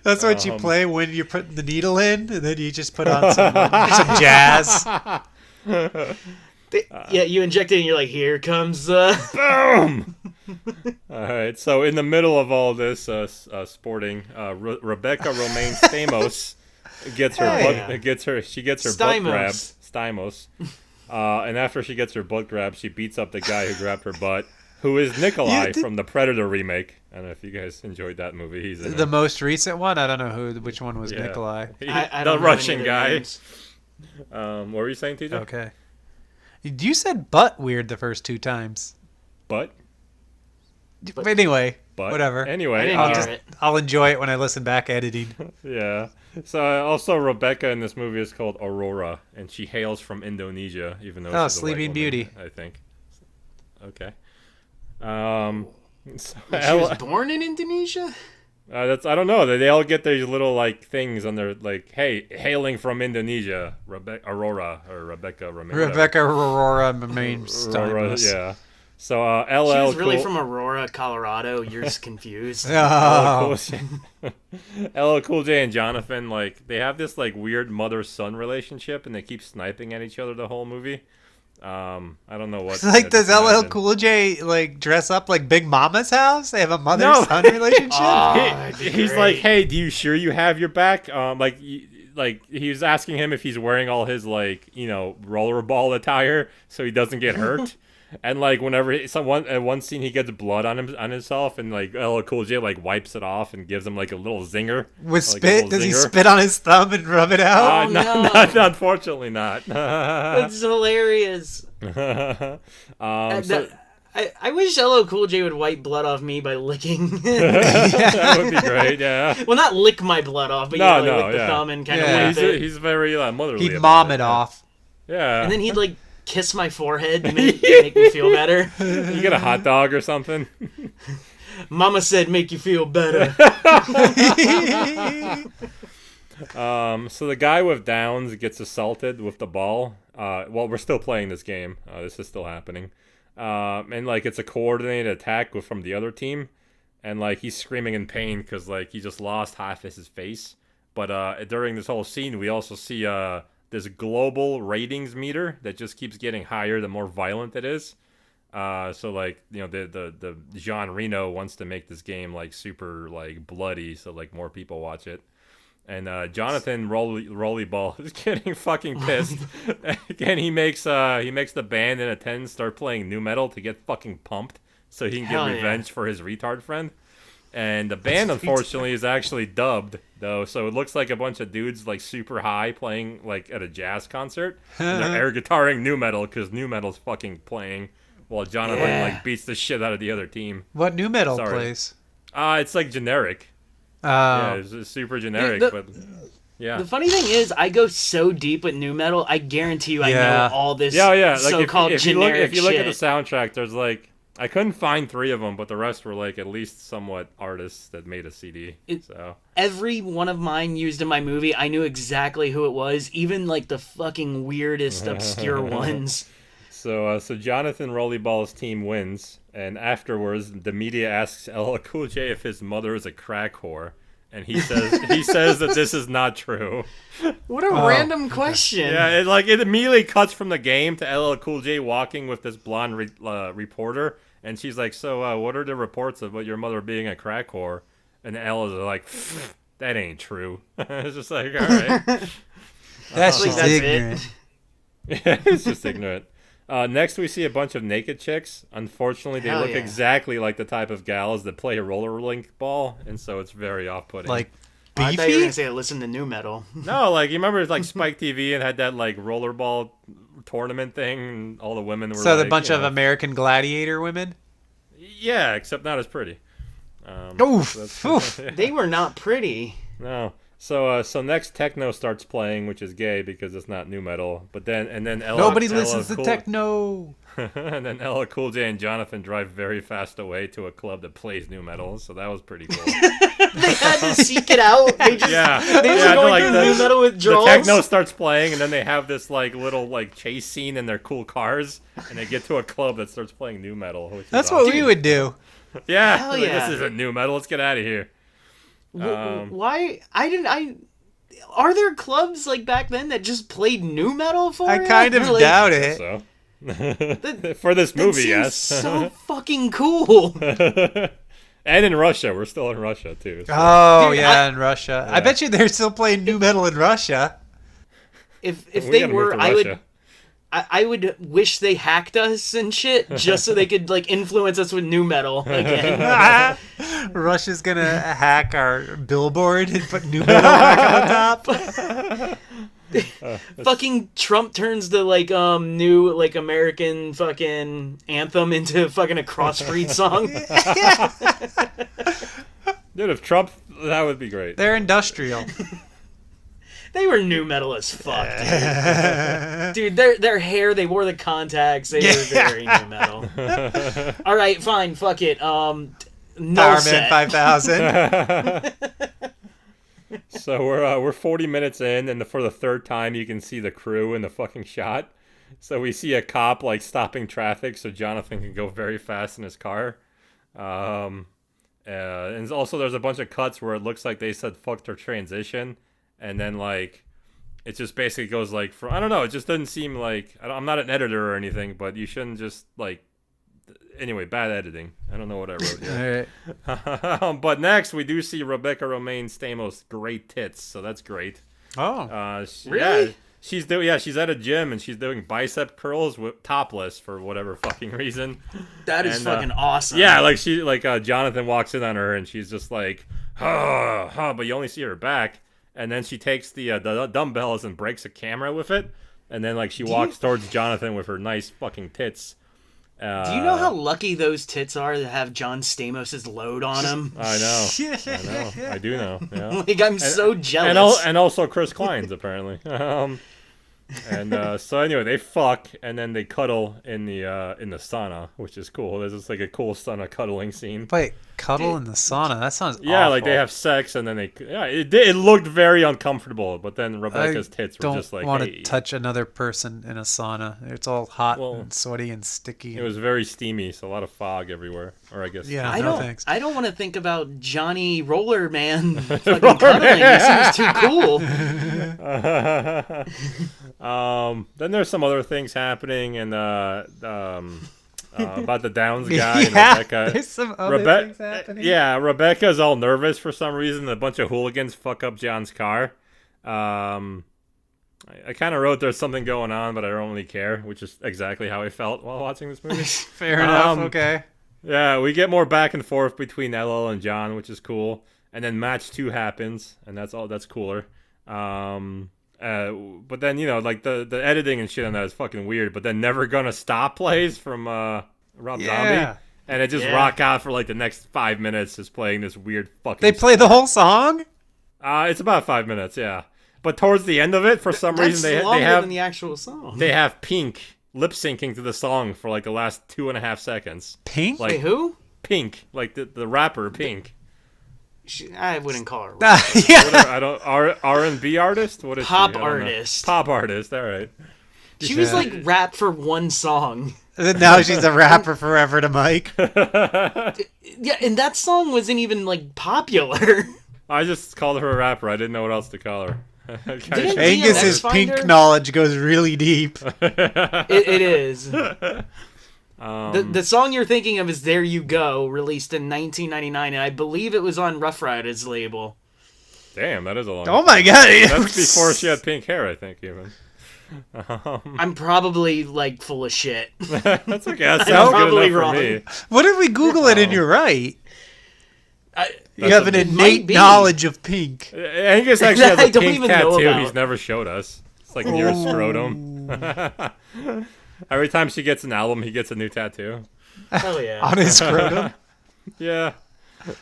That's what you play when you're putting the needle in, and then you just put on some jazz. Yeah, you inject it and you're like, here comes the... Boom! Alright, so in the middle of all this sporting, Rebecca Romaine Stamos gets her she gets her butt grabbed. Stamos. And after she gets her butt grabbed, she beats up the guy who grabbed her butt, who is Nikolai from the Predator remake. I don't know if you guys enjoyed that movie. He's in The most recent one? I don't know which one was Nikolai. I the don't know Russian any of their guy. names. What were you saying, TJ? Okay. You said butt weird the first 2 times. But Anyway, But whatever. I Anyway, didn't hear it. I'll enjoy it when I listen back editing. yeah. So also Rebecca in this movie is called Aurora, and she hails from Indonesia, even though she's a white Sleeping woman, Beauty. I think. Okay. So She was born in Indonesia? that's I don't know. They all get these little like things on their like, hey, hailing from Indonesia, Aurora or Rebecca. Rebecca Aurora remains Aurora, Stamos. yeah. So She LL was really Cool- from Aurora, Colorado. You're just confused. Oh. LL Cool J and Jonathan, like, they have this like weird mother-son relationship, and they keep sniping at each other the whole movie. I don't know what. Like, does LL imagine. Cool J like dress up like Big Mama's house? They have a mother-son relationship. Oh, that'd be He's great. like, hey, do you sure you have your back? Like he was asking him if he's wearing all his like, rollerball attire so he doesn't get hurt. And like whenever at one scene he gets blood on himself, and like LL Cool J like wipes it off and gives him like a little zinger. With like a spit? little Does he zinger. spit on his thumb and rub it out? Oh, not, unfortunately not. That's hilarious. So- I wish LL Cool J would wipe blood off me by licking. that would be great. Yeah. Well, not lick my blood off, but No, lick the yeah. thumb and kind Yeah. of wipe it. He's very motherly. He'd about mom it yeah. off. Yeah. And then he'd like kiss my forehead to make me feel better. You get a hot dog or something. Mama said make you feel better. So the guy with Downs gets assaulted with the ball. Well, we're still playing this game. This is still happening. And like it's a coordinated attack from the other team, and like he's screaming in pain because like he just lost half his face. But during this whole scene, we also see this global ratings meter that just keeps getting higher the more violent it is. So like the Jean Reno wants to make this game like super like bloody, so like more people watch it. And Jonathan Rollerball is getting fucking pissed. And he makes the band in attendance start playing NuMetal to get fucking pumped so he can Hell get yeah. revenge for his retard friend. And the band, unfortunately, is actually dubbed, though, so it looks like a bunch of dudes, like, super high playing, like, at a jazz concert. And they're air guitaring NuMetal, because NuMetal's fucking playing, while Jonathan, Yeah. like, beats the shit out of the other team. What new metal Sorry. plays? It's, like, generic. Yeah, Oh. it's super generic, the- but... Yeah. The funny thing is, I go so deep with new metal. I guarantee you, I Yeah. know all this Yeah, like, so-called if you look, generic if you look shit. at the soundtrack, there's, like... I couldn't find 3 of them, but the rest were, like, at least somewhat artists that made a CD, so... Every one of mine used in my movie, I knew exactly who it was, even like the fucking weirdest, obscure ones. So Jonathan Rollerball's team wins, and afterwards, the media asks LL Cool J if his mother is a crack whore, and he says that this is not true. What a random question. Yeah, it immediately cuts from the game to LL Cool J walking with this blonde reporter, and she's like, "So, what are the reports about your mother being a crack whore?" And L is like, "That ain't true." It's just like, all right. That's Like, just that's ignorant. it. Yeah, it's just ignorant. Next, we see a bunch of naked chicks. Unfortunately, they Hell look yeah. exactly like the type of gals that play a roller rink ball, and so it's very off-putting. Like Oh, I thought you were beefy. gonna say listen to NuMetal. no, like you remember like Spike TV and had that like rollerball tournament thing, and all the women were So the like, bunch you of know, American Gladiator women. yeah, except not as pretty. Oof. That's- Oof. They were not pretty. No. So next techno starts playing, which is gay because it's not new metal. But then Ella, Nobody Ella listens to Cool, techno. and then Ella Cool J and Jonathan drive very fast away to a club that plays new metal. So that was pretty cool. They had to seek it out. They just Yeah, they were yeah, going like through the- NuMetal the withdrawals. techno starts playing, and then they have this like little like chase scene in their cool cars, and they get to a club that starts playing new metal. Which is That's what we awesome. would do. Yeah, Hell like, yeah. this isn't new metal. Let's get out of here. Why? Are there clubs like back then that just played NuMetal for I it? kind of Or, like, doubt it. So for this that movie, seems yes. so fucking cool. And in Russia, we're still in Russia too. So. Oh Dude, yeah, in Russia. I bet you they're still playing new metal in Russia. If We they gotta move were, to I would. Russia. I would wish they hacked us and shit just so they could like influence us with NuMetal again. Russia's gonna hack our billboard and put new metal back on top. Fucking Trump turns the like new like American fucking anthem into fucking a cross street song. Dude, if Trump, that would be great. They're industrial. They were NuMetal as fuck, dude. Their hair, they wore the contacts. They were very NuMetal. All right, fine, fuck it. Null Powerman set. 5000. So we're 40 minutes in, and for the third time, you can see the crew in the fucking shot. So we see a cop like stopping traffic, so Jonathan can go very fast in his car. And also there's a bunch of cuts where it looks like they said "fuck their transition," and then like it just basically goes like from, I don't know. It just doesn't seem like I'm not an editor or anything, but you shouldn't just like. Anyway, bad editing. I don't know what I wrote here. All right. But next, we do see Rebecca Romaine Stamos' great tits, so that's great. Oh. Really? Yeah, she's at a gym and she's doing bicep curls with topless for whatever fucking reason. That is And, fucking awesome. Yeah, like Jonathan walks in on her and she's just like, but you only see her back, and then she takes the dumbbells and breaks a camera with it, and then like she walks towards Jonathan with her nice fucking tits. Do you know how lucky those tits are to have John Stamos' load on them? I know. I do know. Yeah. Like, I'm so jealous. And also Chris Klein's apparently. So anyway, they fuck and then they cuddle in the sauna, which is cool. There's just like a cool sauna cuddling scene. Wait, cuddle in the sauna? That sounds Yeah, awful. like they have sex and then it looked very uncomfortable. But then Rebecca's tits were don't just like, want hey. to touch another person in a sauna. It's all hot Well, and sweaty and sticky. It was very steamy, so a lot of fog everywhere. Or I guess Yeah. I No don't. thanks. I don't want to think about Johnny Roller Man fucking cuddling. It seems too cool. Then there's some other things happening, and about the Downs guy and Yeah, Rebecca. there's some other things happening. Yeah, Rebecca's all nervous for some reason. A bunch of hooligans fuck up John's car. I kind of wrote there's something going on, but I don't really care, which is exactly how I felt while watching this movie. Fair enough. Okay. Yeah, we get more back and forth between Ella and John, which is cool. And then match 2 happens, and that's cooler. But then, like the editing and shit on that is fucking weird. But then Never Gonna Stop plays from Rob Zombie. And it just rock out for like the next 5 minutes, just playing this weird fucking They play the whole song? It's about 5 minutes, yeah. But towards the end of it, for some reason, they longer have than the actual song. they have Pink lip syncing to the song for like the last 2.5 seconds. Pink? Like Wait, who? Pink, like the rapper Pink. I wouldn't call her. Yeah. Whatever, I don't R&B artist. What is Pop she? I don't know. artist. Pop artist. All right. She was like rap for one song. And now she's a rapper forever to Mike. Yeah, and that song wasn't even like popular. I just called her a rapper. I didn't know what else to call her. Didn't Angus's DMX pink find her? knowledge goes really deep. It is. The song you're thinking of is "There You Go," released in 1999, and I believe it was on Rough Riders' label. Damn, that is a long. Oh my god. That's before she had pink hair, I think. Even. I'm probably like full of shit. That's okay. That I'm sounds good probably enough wrong. for me. What if we Google it and you're right? You That's have an a- It might innate be. knowledge of pink. Angus actually has I a don't pink even know tattoo about. he's never showed us. It's like near his scrotum. Every time she gets an album, he gets a new tattoo. Hell yeah. On his scrotum. Yeah.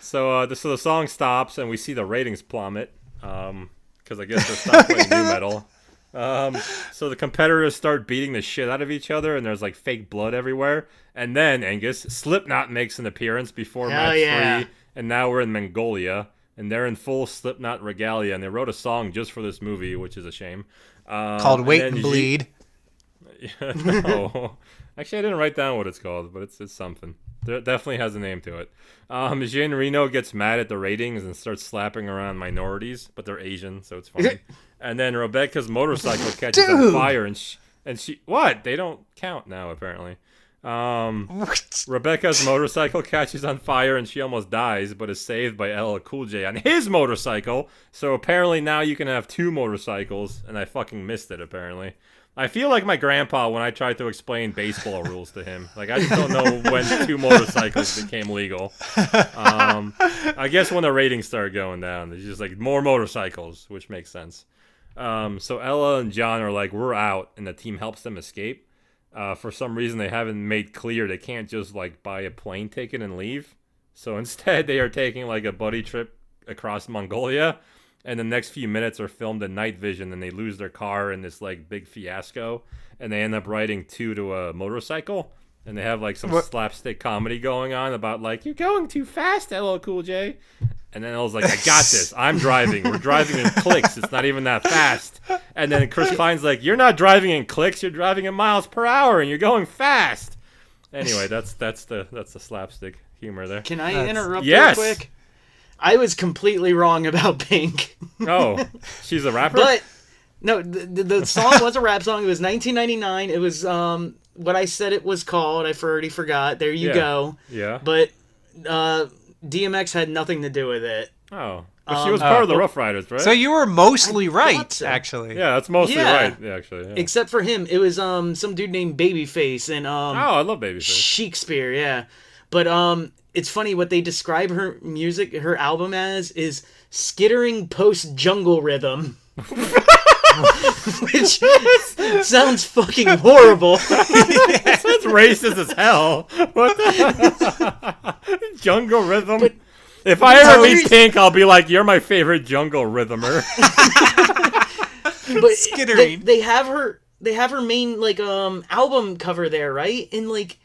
So so the song stops and we see the ratings plummet. Because I guess they're stopped playing new metal. So the competitors start beating the shit out of each other, and there's like fake blood everywhere. And then Angus, Slipknot makes an appearance before Hell match yeah. 3, and now we're in Mongolia, and they're in full Slipknot regalia, and they wrote a song just for this movie, which is a shame. Called Wait and Bleed. No. Actually, I didn't write down what it's called, but it's something. There definitely has a name to it. Jean Reno gets mad at the ratings and starts slapping around minorities, but they're Asian, so it's funny. And then Rebecca's motorcycle catches on Dude. fire, and she what? They don't count now, apparently. Rebecca's motorcycle catches on fire, and she almost dies, but is saved by LL Cool J on his motorcycle. So apparently now you can have 2 motorcycles, and I fucking missed it, apparently. I feel like my grandpa when I tried to explain baseball rules to him. Like, I just don't know when 2 motorcycles became legal. I guess when the ratings started going down, it's just like more motorcycles, which makes sense. So Ella and John are like, we're out, and the team helps them escape. For some reason, they haven't made clear they can't just like buy a plane ticket and leave. So instead, they are taking like a buddy trip across Mongolia. And the next few minutes are filmed in night vision, and they lose their car in this like big fiasco, and they end up riding 2 to a motorcycle, and they have like some slapstick comedy going on about like, you're going too fast, LL Cool J, and then L's like, I got this, I'm driving, we're driving in clicks, it's not even that fast, and then Chris Klein's like, you're not driving in clicks, you're driving in miles per hour, and you're going fast. Anyway, that's the slapstick humor there. Can I interrupt Yes. real quick? I was completely wrong about Pink. Oh, she's a rapper? But no, the song was a rap song. It was 1999. It was what I said it was called. I already forgot. There you Yeah. go. Yeah. But DMX had nothing to do with it. Oh. But she was part of the Rough Riders, right? So you were mostly right, so. actually. Yeah, that's mostly Yeah. right, actually. Yeah. Except for him, it was some dude named Babyface and Oh, I love Babyface. Shakespeare. Yeah, but it's funny what they describe her music, her album as is skittering post jungle rhythm. Which sounds fucking horrible. That's racist as hell. What the jungle rhythm? If I ever meet Pink, I'll be like, you're my favorite jungle rhythmer. But Skittering. they have her main like album cover there, right? And like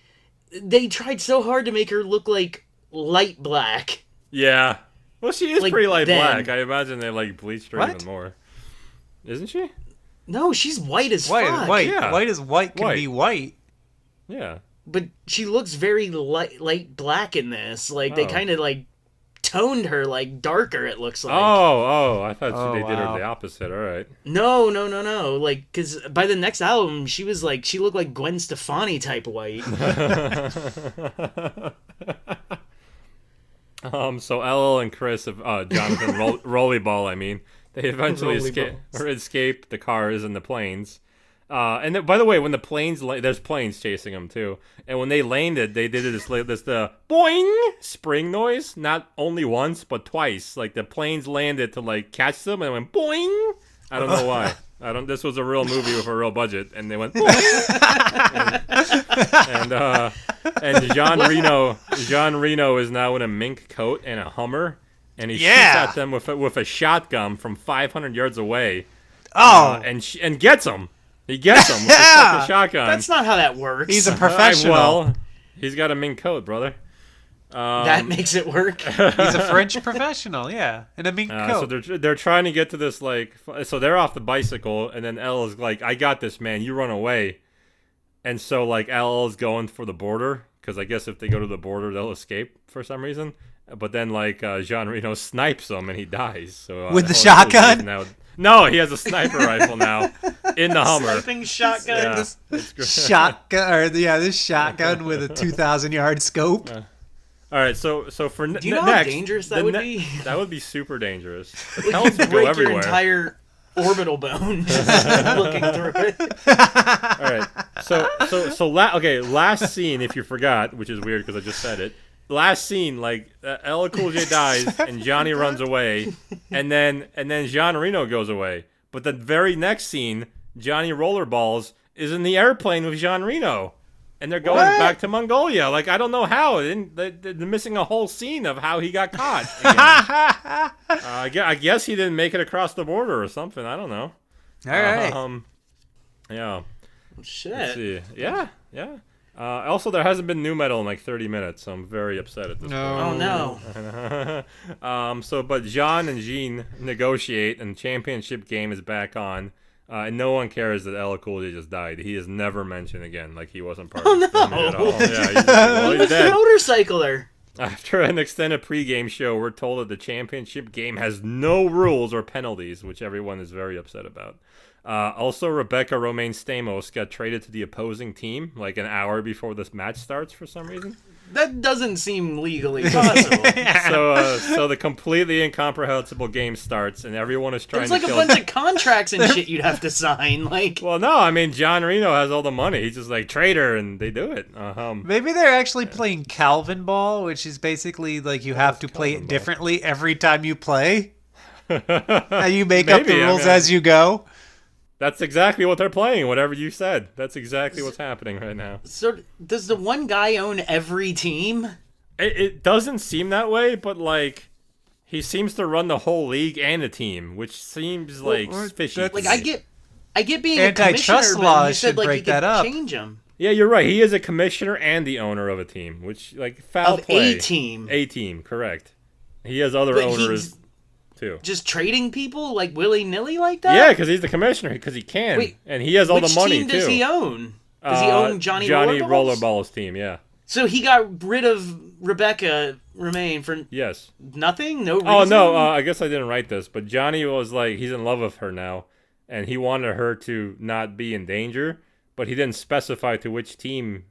they tried so hard to make her look like light black. Yeah. Well, she is Like pretty light then. black. I imagine they like bleached her What? even more. Isn't she? No, she's white as White, fuck. white, Yeah. white as white can White. be white. Yeah. But she looks very light black in this. Like they Oh. kind of like toned her like darker. It looks like. I thought Oh, they did her wow. the opposite. All right. No. Like, because by the next album, she looked like Gwen Stefani type white. So LL and Chris have Jonathan Rollerball, I mean, they eventually escape the cars and the planes. And then, by the way, when the planes there's planes chasing them too, and when they landed, they did this boing spring noise, not only once but twice. Like the planes landed to like catch them and it went boing. I don't know why. This was a real movie with a real budget, and they went boing. and Jean Reno is now in a mink coat and a Hummer, and he shoots at them with a shotgun from 500 yards away. And gets them. He gets them with the fucking shotgun. That's not how that works. He's a professional. Well, he's got a mink coat, brother. That makes it work. He's a French professional, yeah, in a mink So coat. they're trying to get to this like. So they're off the bicycle, and then L is like, "I got this, man. You run away." And so like L is going for the border because I guess if they go to the border, they'll escape for some reason. But then like Jean Reno snipes him and he dies. So With the L shotgun? now. No, he has a sniper rifle now in the Hummer. Sniping shotgun. Yeah, This- it's great. This shotgun with a 2,000-yard scope. All right, so for Do you know next, how dangerous that would be? That would be super dangerous. The Like, pellets you would go break your everywhere. entire orbital bone just looking through it. All right. Okay, last scene, if you forgot, which is weird because I just said it. Last scene, like LL Cool J dies and Johnny runs away, and then Jean Reno goes away. But the very next scene, Johnny Rollerballs is in the airplane with Jean Reno, and they're going back to Mongolia. Like, I don't know how. They're missing a whole scene of how he got caught. I guess he didn't make it across the border or something. I don't know. All right. Yeah. Shit. Let's see. Yeah. Also, there hasn't been NuMetal in like 30 minutes, so I'm very upset at this point. Oh, no. But Jean and Jean negotiate, and the championship game is back on. And no one cares that LL Cool J just died. He is never mentioned again, like he wasn't part of the tournament at all. Yeah, he's dead. Motorcycler. After an extended pregame show, we're told that the championship game has no rules or penalties, which everyone is very upset about. Also, Rebecca Romaine Stamos got traded to the opposing team like an hour before this match starts for some reason. That doesn't seem legally possible. So the completely incomprehensible game starts, and everyone is trying It's to like kill... a bunch of contracts and shit you'd have to sign. Like, Well, no, I mean, John Reno has all the money. He's just like, traitor, and they do it. Maybe they're actually playing Calvin Ball, which is basically like you have to play it differently every time you play. And you make up the rules as you go. That's exactly what they're playing, whatever you said. That's exactly what's happening right now. so does the one guy own every team? It doesn't seem that way, but, like, he seems to run the whole league and a team, which seems, like, fishy. Like, I get being Antitrust a commissioner, laws but you said, should like, break you could that up. change them. Yeah, you're right. He is a commissioner and the owner of a team, which, like, foul Of play. a team. A team, correct. He has other But owners, too. Just trading people, like, willy-nilly like that? Yeah, because he's the commissioner, because he can. Wait, and he has all the money, Which team does he own? Does he own Johnny Rollerball's? Rollerball's team, yeah. So he got rid of Rebecca Romaine for Yes. nothing? No reason? Oh, no, I guess I didn't write this, but Johnny was like, he's in love with her now, and he wanted her to not be in danger, but he didn't specify to which team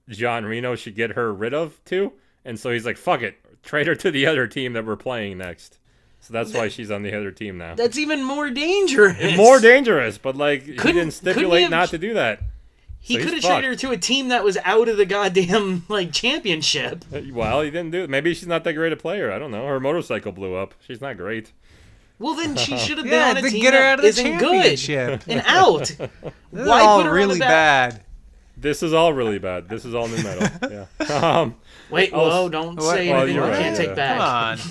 John Reno should get her rid of to, and so he's like, fuck it, trade her to the other team that we're playing next. So that's why she's on the other team now. That's even more dangerous. More dangerous, but like, he Couldn't didn't stipulate he have- not to do that. He So he's could have fucked. traded her to a team that was out of the goddamn, like, championship. Well, he didn't do it. Maybe she's not that great a player. I don't know. Her motorcycle blew up. She's not great. Well, then she should have been Yeah, on a to team get her that out of the isn't good championship. and out. This is Why all put her on really a bad. This is all really bad. This is all NuMetal. Yeah. Wait, whoa, don't say well, anything you're we right, can't yeah. take back. Come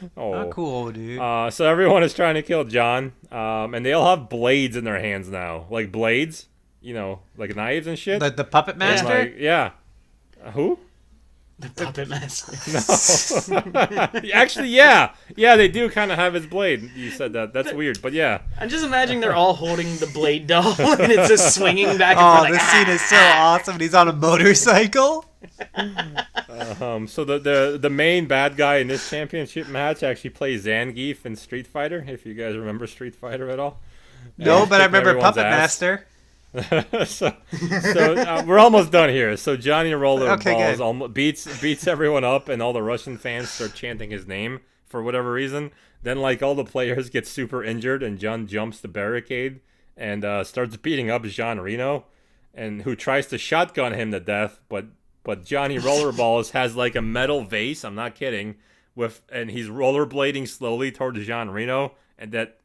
on. Oh. Not cool, dude. So everyone is trying to kill John, and they all have blades in their hands now, like blades, you know, like knives and shit. The puppet And, master? like, yeah. Who? The puppet master. No. Actually, yeah. Yeah, they do kind of have his blade. You said that. That's weird, but yeah. I'm just imagining they're all holding the blade doll and it's just swinging back and Oh, forth. this Like, scene is so awesome. And he's on a motorcycle. So the main bad guy in this championship match actually plays Zangief in Street Fighter. If you guys remember Street Fighter at all. No, And but I kicking remember everyone's Puppet ass. Master. so we're almost done here. So Johnny Rollerballs good. beats everyone up, and all the Russian fans start chanting his name for whatever reason. Then, like, all the players get super injured, and John jumps the barricade and starts beating up Jean Reno, and who tries to shotgun him to death. But Johnny Rollerballs has like a metal vase. I'm not kidding. And he's rollerblading slowly towards Jean Reno, and that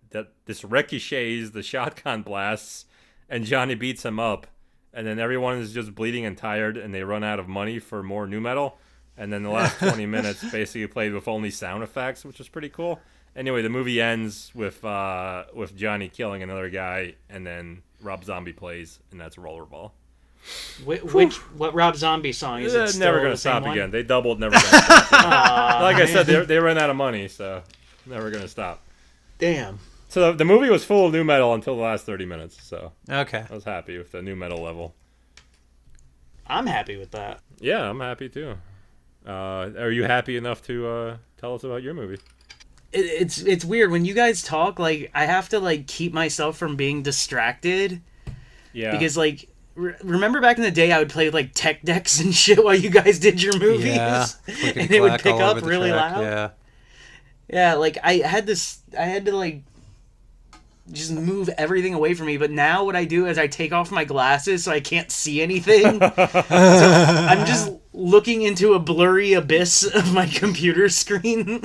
this ricochets the shotgun blasts. And Johnny beats him up, and then everyone is just bleeding and tired, and they run out of money for more NuMetal. And then the last 20 minutes basically played with only sound effects, which was pretty cool. Anyway, the movie ends with Johnny killing another guy, and then Rob Zombie plays, and that's Rollerball. What Rob Zombie song is it? Never Gonna gonna stop again. They doubled, never gonna stop. Like I said, they ran out of money, so never gonna stop. Damn. So the movie was full of NuMetal until the last 30 minutes. So Okay. I was happy with the NuMetal level. I'm happy with that. Yeah, I'm happy too. Are you happy enough to tell us about your movie? It's weird when you guys talk. Like, I have to like keep myself from being distracted. Yeah. Because like. Remember back in the day, I would play like tech decks and shit while you guys did your movies, Yeah. and it would pick up really loud. Yeah. Yeah, like I had to like just move everything away from me. But now what I do is I take off my glasses so I can't see anything. So I'm just looking into a blurry abyss of my computer screen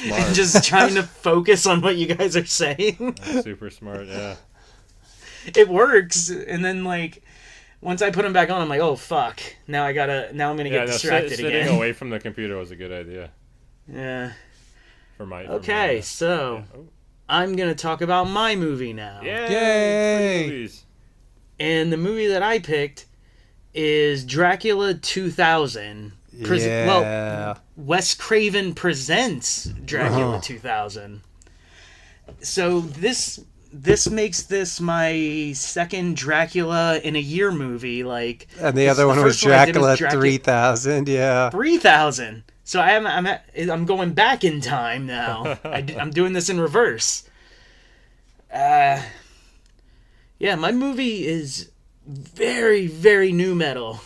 and just trying to focus on what you guys are saying. That's super smart, yeah. It works, and then like once I put them back on, I'm like, oh fuck! Now I'm gonna get distracted sitting again. Sitting away from the computer was a good idea. Yeah. For So I'm gonna talk about my movie now. Yay! Movies. And the movie that I picked is Dracula 2000. Yeah. Well, Wes Craven presents Dracula 2000. So this makes this my second Dracula in a year movie. Like, And the other one was Dracula 3000, yeah. 3000. So I'm going back in time now. I'm doing this in reverse. Yeah, my movie is very, very nu metal.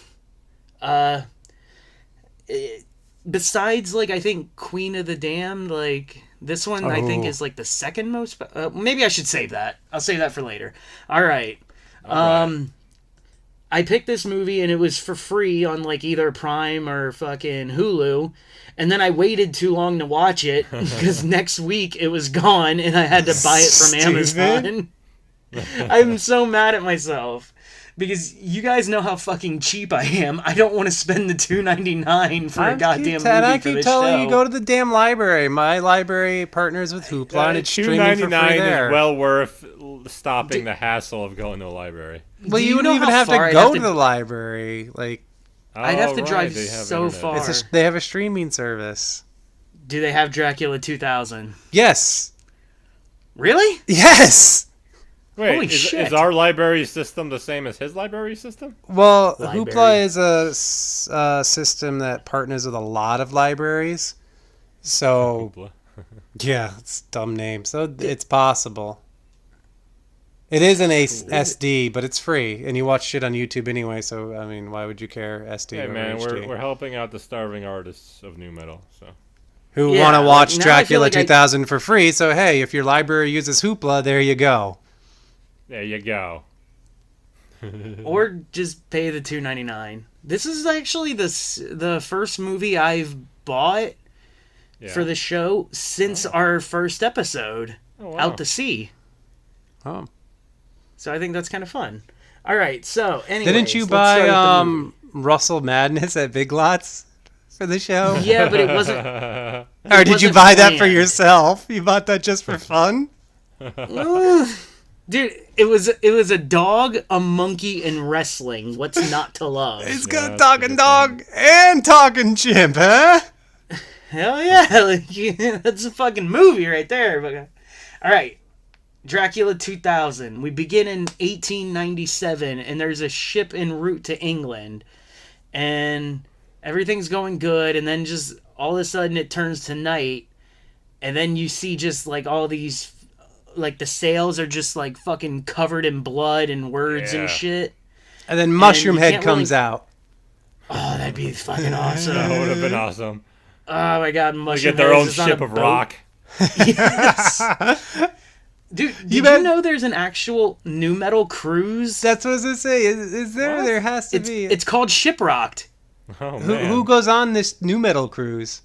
Besides, like, I think Queen of the Damned, like, this one I think is like the second most. Maybe I should save that. I'll save that for later. All right. I picked this movie and it was for free on like either Prime or fucking Hulu. And then I waited too long to watch it because next week it was gone and I had to buy it from Amazon. I'm so mad at myself because you guys know how fucking cheap I am. I don't want to spend the $2.99 for a goddamn movie for I keep this telling show. you, go to the damn library. My library partners with Hoopla and it's streaming for free there. Is well worth stopping the hassle of going to a library. Well, you wouldn't even have to go to the library. Like, I'd have to drive so far. They have a streaming service. Do they have Dracula 2000? Yes. Really? Yes. Wait, Holy shit. Is our library system the same as his library system? Well, Library. Hoopla is a system that partners with a lot of libraries. So, Hoopla. yeah, it's a dumb name. So it's possible. It is an SD, but it's free, and you watch shit on YouTube anyway. So I mean, why would you care? SD Hey or man, HD? we're helping out the starving artists of nu metal. So Who Yeah, want to watch like, now I feel Dracula like 2000 for free? So hey, if your library uses Hoopla, there you go. there you go. Or just pay the $2.99. This is actually the first movie I've bought for the show since our first episode, Out to Sea. Oh. So I think that's kind of fun. All right, so anyways, Didn't you let's start with the buy movie. Russell Madness at Big Lots for the show? Yeah, but it wasn't. Or did you wasn't buy that for planned. yourself? You bought that just for fun? Dude, it was a dog, a monkey, and wrestling. What's not to love? It's Yeah, got that's talking a good dog and talking chimp, huh? Hell yeah, like, that's a fucking movie right there. But, all right, Dracula 2000. We begin in 1897, and there's a ship en route to England, and everything's going good, and then just all of a sudden it turns to night, and then you see just like all these, like the sails are just like fucking covered in blood and words and shit. And then Mushroom you Head can't comes really- out. Oh, that'd be fucking awesome. That would have been awesome. Oh my god, They Mushroom get their Head own is on ship a of boat. rock. Yes. Dude, did you know there's an actual nu metal cruise? That's what I was going to say. Is there? What? There has to be. It's called Shipwrocked. Oh man. Who goes on this nu metal cruise?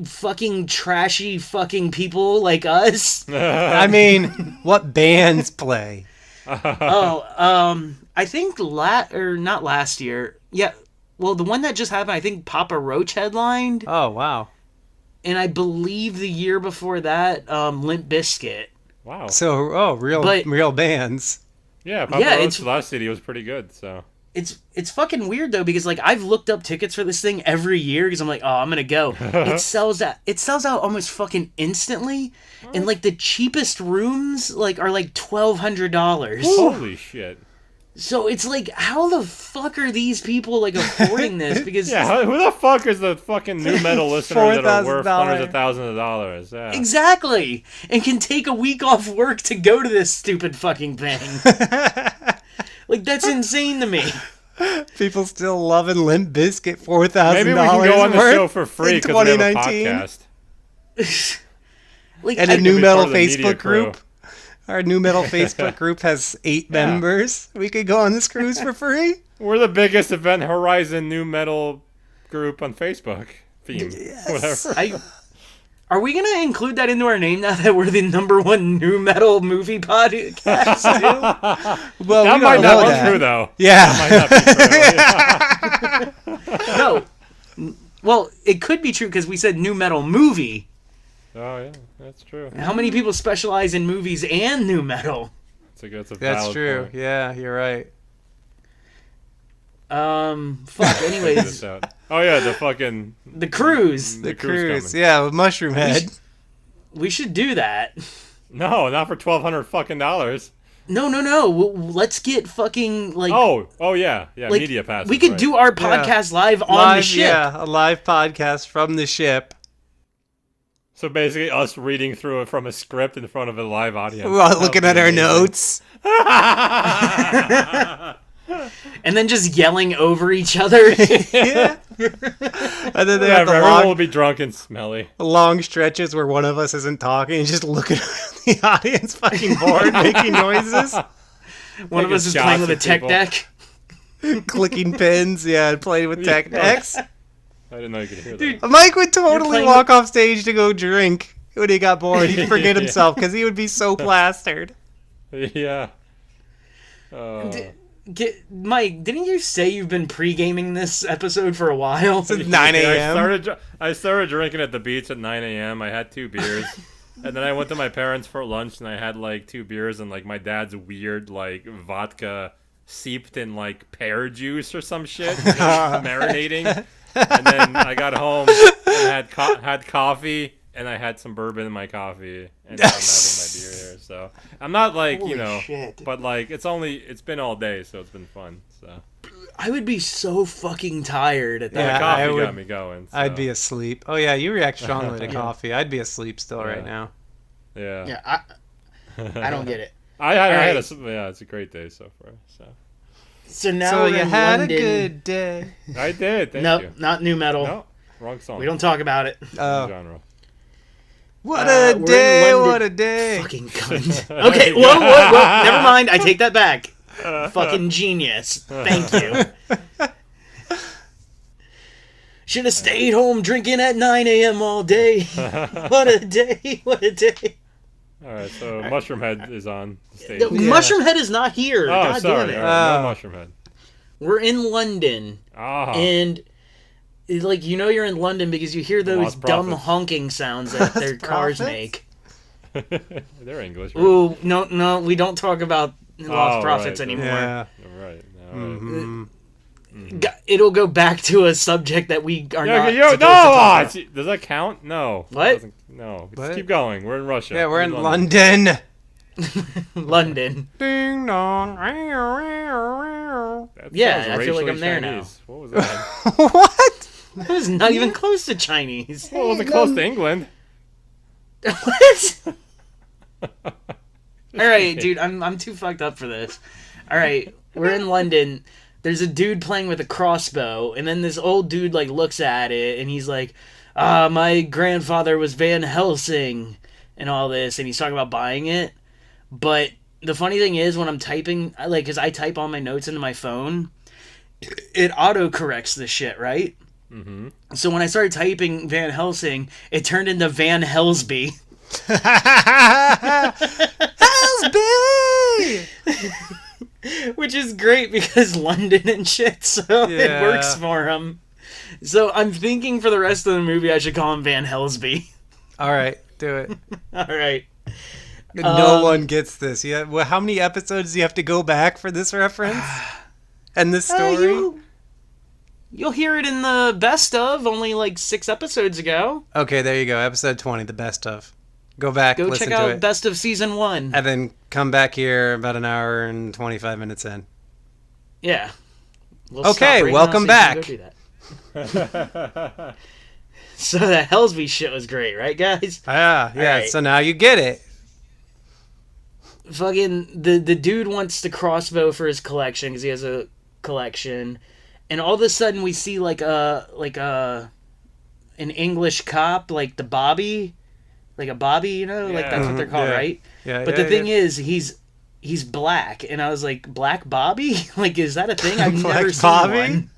Fucking trashy fucking people like us. I mean, what bands play? I think not last year. Yeah, well, the one that just happened, I think Papa Roach headlined, Oh, wow. and I believe the year before that, Limp Bizkit. Wow. So, real bands. Yeah, Papa Yeah, Roach's last CD was pretty good. So It's fucking weird though because like I've looked up tickets for this thing every year because I'm like, oh, I'm gonna go. It sells out almost fucking instantly, and like the cheapest rooms like are like $1,200. holy shit. So it's like, how the fuck are these people like affording this? Because Yeah, who the fuck is the fucking nu metal listeners that are worth $4,000. hundreds of thousands of dollars? Yeah. exactly, and can take a week off work to go to this stupid fucking thing. Like that's insane to me. People still loving Limp Bizkit, $4,000. Maybe we can go on the worth show for free in because we have a 2019. podcast. Like And I, a nu be metal part of the media Facebook crew. group. Our NuMetal Facebook group has 8 members. We could go on this cruise for free. We're the biggest Event Horizon NuMetal group on Facebook. Theme. Yes. Whatever. Are we gonna include that into our name now that we're the #1 NuMetal movie podcast? Well, That we might don't not know be that. true, though. Yeah. That might not be true. No. Well, it could be true because we said NuMetal movie. Oh, yeah. That's true. How many people specialize in movies and NuMetal? That's a That's valid true. point. Yeah, you're right. Fuck. Anyways, Oh, yeah, the fucking... the cruise. The cruise cruise. coming. Yeah, with Mushroom Head. We should do that. No, not for $1,200 fucking dollars. No. Let's get fucking like. Oh, yeah. Yeah, like, media passes. we could right. do our podcast live on the ship. Yeah, a live podcast from the ship. So basically us reading through it from a script in front of a live audience. While looking at our notes. And then just yelling over each other. Yeah. And then they have Whatever, the everyone will long, be drunk and smelly. long stretches where one of us isn't talking and just looking at the audience fucking bored, making noises, One of Taking us is playing shots with a at tech people. deck. clicking pins, yeah, and playing with tech decks. I didn't know you could hear Dude. that. Mike would totally playing walk off stage to go drink when he got bored. He'd forget himself because he would be so plastered. Yeah. Mike, didn't you say you've been pre-gaming this episode for a while? Since 9 a.m. I started drinking at the beach at 9 a.m. I had 2 beers. And then I went to my parents for lunch and I had like 2 beers and like my dad's weird like vodka seeped in like pear juice or some shit, just marinating. And then I got home and had coffee and I had some bourbon in my coffee and now I'm having my beer here. So I'm not like, Holy you know, shit. but like it's been all day, so it's been fun. So I would be so fucking tired at that. Yeah, the coffee I would- got me going. So. I'd be asleep. Oh yeah, you react strongly to coffee. I'd be asleep still right Yeah. now. Yeah. Yeah, I don't get it. I had Alright. yeah, it's a great day so far. So So now So we're you in had London. a good day. I did. Thank Nope, you. not NuMetal. No, wrong song. We don't talk about it. Oh, genre. what we're a in day! London. What a day! Fucking cunt. Okay, whoa. Never mind. I take that back. Fucking genius. Thank you. Should have stayed home drinking at 9 a.m. all day. What a day. What a day. All right, so Mushroom Head is on the stage. The Mushroom Head is not here. Oh, God sorry. damn it. All right, Oh. no Mushroom Head. We're in London. Ah, And like you know you're in London because you hear those Lost dumb Profits. honking sounds that their cars Profits? make. they're English. Right? Ooh, no, we don't talk about Lost Oh, Profits right. anymore. Yeah. All right. No. Mhm. It'll go back to a subject that we are not Yo, supposed no! to talk about. Does that count? No. What? It doesn't- No. What? Just keep going. We're in Russia. Yeah, we're in London. London. Ding dong. That Yeah, sounds I feel like racially I'm there now. Chinese. What was that? What? That was not even close to Chinese. Well, it wasn't close to England. What? All right, dude, I'm too fucked up for this. All right, we're in London. There's a dude playing with a crossbow, and then this old dude like looks at it, and he's like, my grandfather was Van Helsing, and all this, and he's talking about buying it. But the funny thing is, when I'm typing, like, cause I type all my notes into my phone, it auto corrects the shit, right? Mm-hmm. So when I started typing Van Helsing, it turned into Van Helsby. Hellsby! Which is great because London and shit, so it Yeah. works for him. So I'm thinking for the rest of the movie I should call him Van Helsby. All right, do it. Alright. No one gets this. Yeah. Well, how many episodes do you have to go back for this reference? And this story? You'll hear it in the best of, only like 6 episodes ago. Okay, there you go. Episode 20, the best of. Go back, Go listen check to out it. best of season 1. And then come back here about an hour and 25 minutes in. Yeah. We'll Okay, stop right welcome now so you back. can go do that. So the Helsby shit was great, right, guys? Yeah. Alright. So now you get it. Fucking the dude wants the crossbow for his collection because he has a collection, and all of a sudden we see like an English cop, like the Bobby, like a bobby, you know, like that's what they're called, Yeah. right? Yeah, But yeah, the thing yeah. is, he's black, and I was like, Black Bobby? Like, is that a thing? I've Black never seen Bobby? one.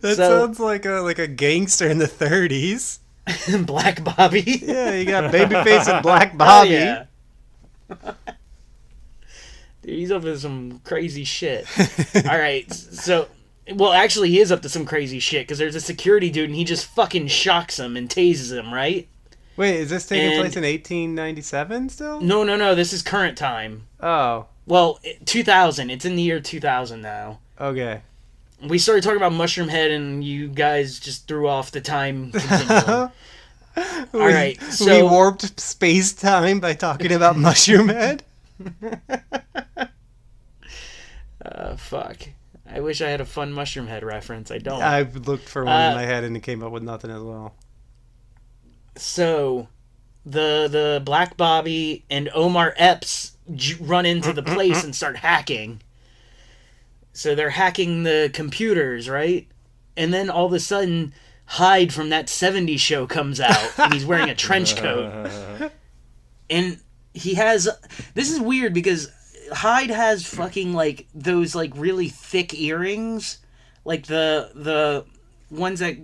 That So- sounds like a gangster in the 30s. Black Bobby. Yeah, you got Babyface and Black Hell Bobby. yeah. Dude, he's up to some crazy shit. All right, so, well, actually, he is up to some crazy shit because there's a security dude and he just fucking shocks him and tases him, right? Wait, is this taking And- place in 1897 still? No, this is current time. Oh, Well, 2000. It's in the year 2000 now. okay. We started talking about Mushroom Head and you guys just threw off the time continuum. All right, we so- warped space time by talking about Mushroom Head. Fuck. I wish I had a fun Mushroom Head reference. I don't. I looked for one in my head and it came up with nothing as well. So, the Black Bobby and Omar Epps run into the place and start hacking. So they're hacking the computers, right? And then all of a sudden, Hyde from that 70s show comes out, and he's wearing a trench coat. And he has... This is weird, because Hyde has fucking, like, those, like, really thick earrings. Like, the ones that,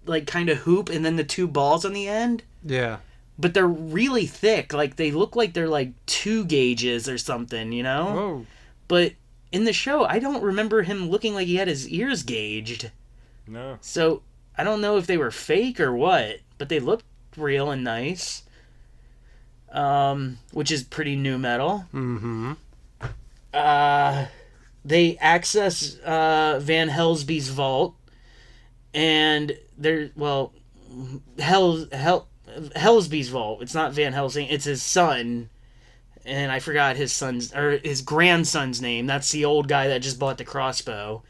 like, kind of hoop, and then the two balls on the end. Yeah. But they're really thick. Like, they look like they're, like, 2 gauges or something, you know? Whoa. But in the show, I don't remember him looking like he had his ears gauged. No. So, I don't know if they were fake or what, but they looked real and nice. Which is pretty new metal. Mm-hmm. They access Van Helsby's vault, and they're, well, Helsby's vault. It's not Van Helsing, it's his son. And I forgot his grandson's name. That's the old guy that just bought the crossbow.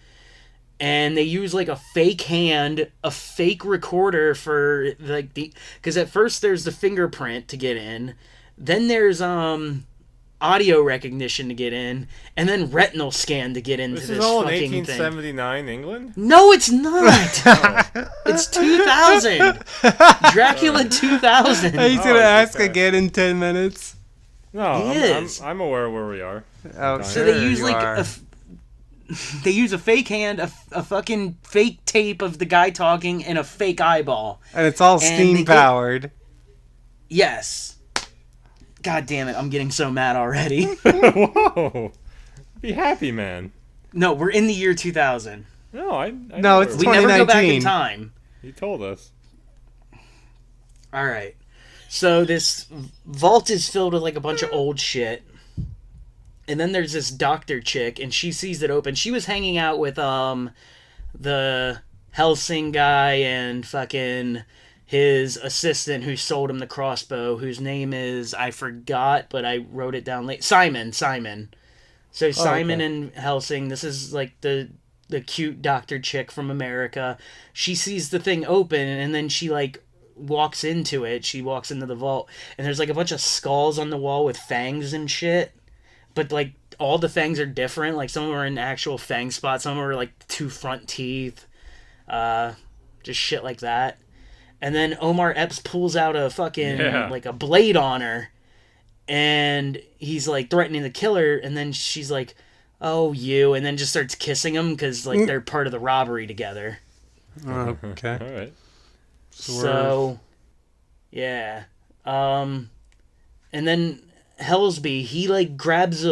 And they use like a fake hand, a fake recorder for like because at first there's the fingerprint to get in, then there's audio recognition to get in, and then retinal scan to get into This this is all in fucking thing. 1879 England? No, it's not. It's 2000. Dracula 2000. He's Oh, gonna ask okay. again in 10 minutes. No, He is. I'm aware where we are. Oh, So sure they use you like are. they use a fake hand, a fucking fake tape of the guy talking, and a fake eyeball. And it's all and they steam get- powered. Yes. God damn it! I'm getting so mad already. Whoa! Be happy, man. No, we're in the year 2000. No, I No, know it's We where never go back in 2019. time. You told us. All right. So this vault is filled with like a bunch of old shit. And then there's this doctor chick, and she sees it open. She was hanging out with the Helsing guy and fucking his assistant who sold him the crossbow, whose name is, I forgot, but I wrote it down late. Simon. So Simon okay. and Helsing, this is like the cute doctor chick from America. She sees the thing open, and then she like walks into it. She walks into the vault, and there's like a bunch of skulls on the wall with fangs and shit. But like all the fangs are different. Like some of them are in actual fang spots. Some of them are like 2 front teeth. Just shit like that. And then Omar Epps pulls out a fucking like a blade on her, and he's like threatening to kill her. And then she's like, "Oh, you," and then just starts kissing him because like they're part of the robbery together. Oh, okay. All right. So, yeah. And then Helsby, he like grabs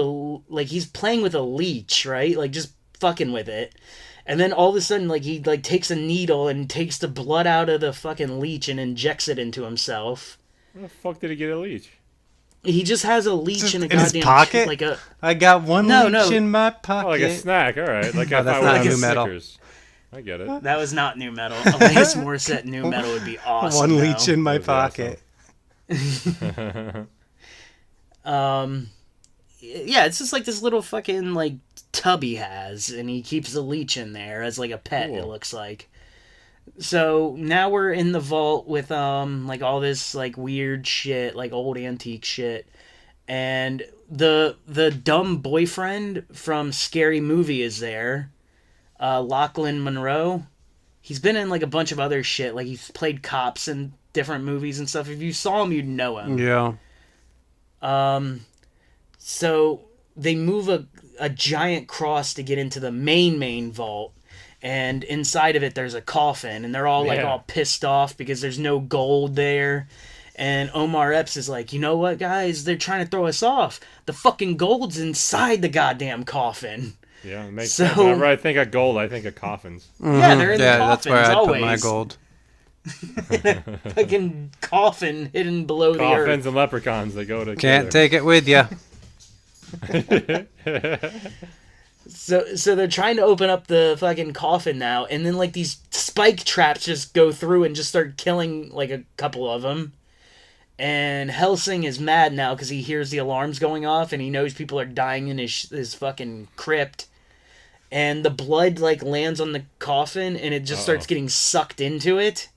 he's playing with a leech, right? Like just fucking with it. And then all of a sudden, like he like takes a needle and takes the blood out of the fucking leech and injects it into himself. Where the fuck did he get a leech? He just has a leech Just in a in his goddamn pocket? like a I got one No, leech no. in my pocket. Oh, like a snack. All right. Like No, if that's I not was new metal. Snickers. I get it. that was not new metal. Alanis Morissette new metal would be awesome. One though. leech in my That would be pocket. Yeah, it's just like this little fucking like tub he has, and he keeps the leech in there as like a pet. It Cool. looks like. So now we're in the vault with like all this like weird shit, like old antique shit, and the dumb boyfriend from Scary Movie is there, Lachlan Monroe. He's been in like a bunch of other shit, like he's played cops and different movies and stuff. If you saw him, you'd know him. Yeah. So they move a giant cross to get into the main vault, and inside of it there's a coffin, and they're all like all pissed off because there's no gold there. And Omar Epps is like, you know what, guys? They're trying to throw us off. The fucking gold's inside the goddamn coffin. Yeah, it makes sense. Whenever I think of gold, I think of coffins. Yeah, they're in the coffins that's where I always. put my gold. Fucking coffin hidden below the earth. Coffins and leprechauns, they go together. Can't take it with you. So they're trying to open up the fucking coffin now, and then like these spike traps just go through and just start killing like a couple of them. And Helsing is mad now because he hears the alarms going off and he knows people are dying in his fucking crypt. And the blood like lands on the coffin and it just starts getting sucked into it.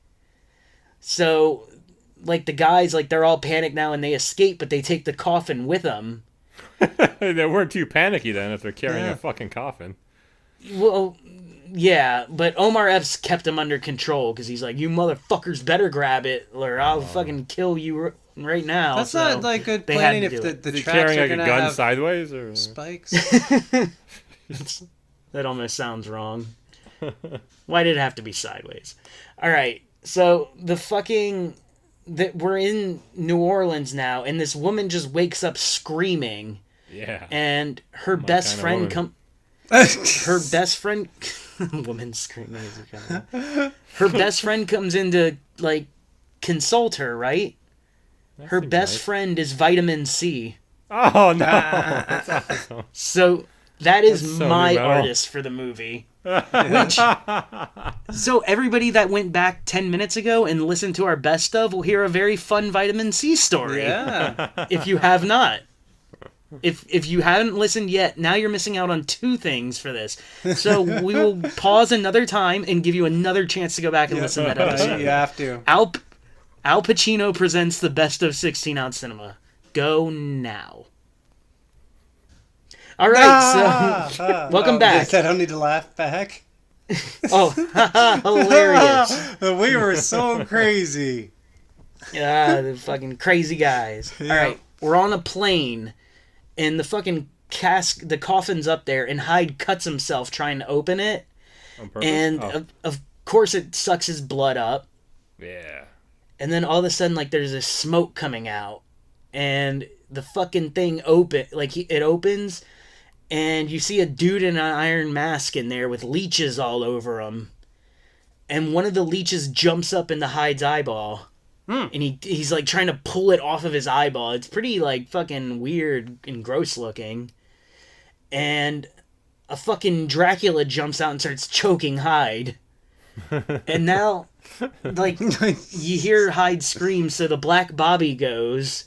So like the guys, like they're all panicked now and they escape, but they take the coffin with them. They weren't too panicky then if they're carrying a fucking coffin. Well, yeah, but Omar Epps kept him under control because he's like, you motherfuckers better grab it or I'll fucking kill you right now. That's so not like good they had planning to if do it. the Is he tracks carrying are like a gonna gun have sideways or spikes. That almost sounds wrong. Why did it have to be sideways? Alright, so we're in New Orleans now, and this woman just wakes up screaming. Yeah. And her best friend her best friend woman screaming is kind of... Her best friend comes in to like consult her, right? Her best friend is Vitamin C. Oh no. That's awesome. So that is so my NuMetal. artist for the movie. So everybody that went back 10 minutes ago and listened to our best of will hear a very fun Vitamin C story. Yeah. If you have not. If you haven't listened yet, now you're missing out on two things for this. So we will pause another time and give you another chance to go back and listen to that episode. You have to. Al Pacino presents the best of 16-ounce cinema. Go now. All right, so welcome back. I don't need to laugh back. Oh, hilarious. We were so crazy. The fucking crazy guys. Yeah. All right, we're on a plane, and the fucking the coffin's up there, and Hyde cuts himself trying to open it. On purpose? And of course it sucks his blood up. Yeah. And then all of a sudden, like, there's this smoke coming out, and the fucking thing it opens, and you see a dude in an iron mask in there with leeches all over him, and one of the leeches jumps up into Hyde's eyeball, and he's like trying to pull it off of his eyeball. It's pretty like fucking weird and gross looking, and a fucking Dracula jumps out and starts choking Hyde, and now. Like, you hear Hyde scream, so the Black Bobby goes,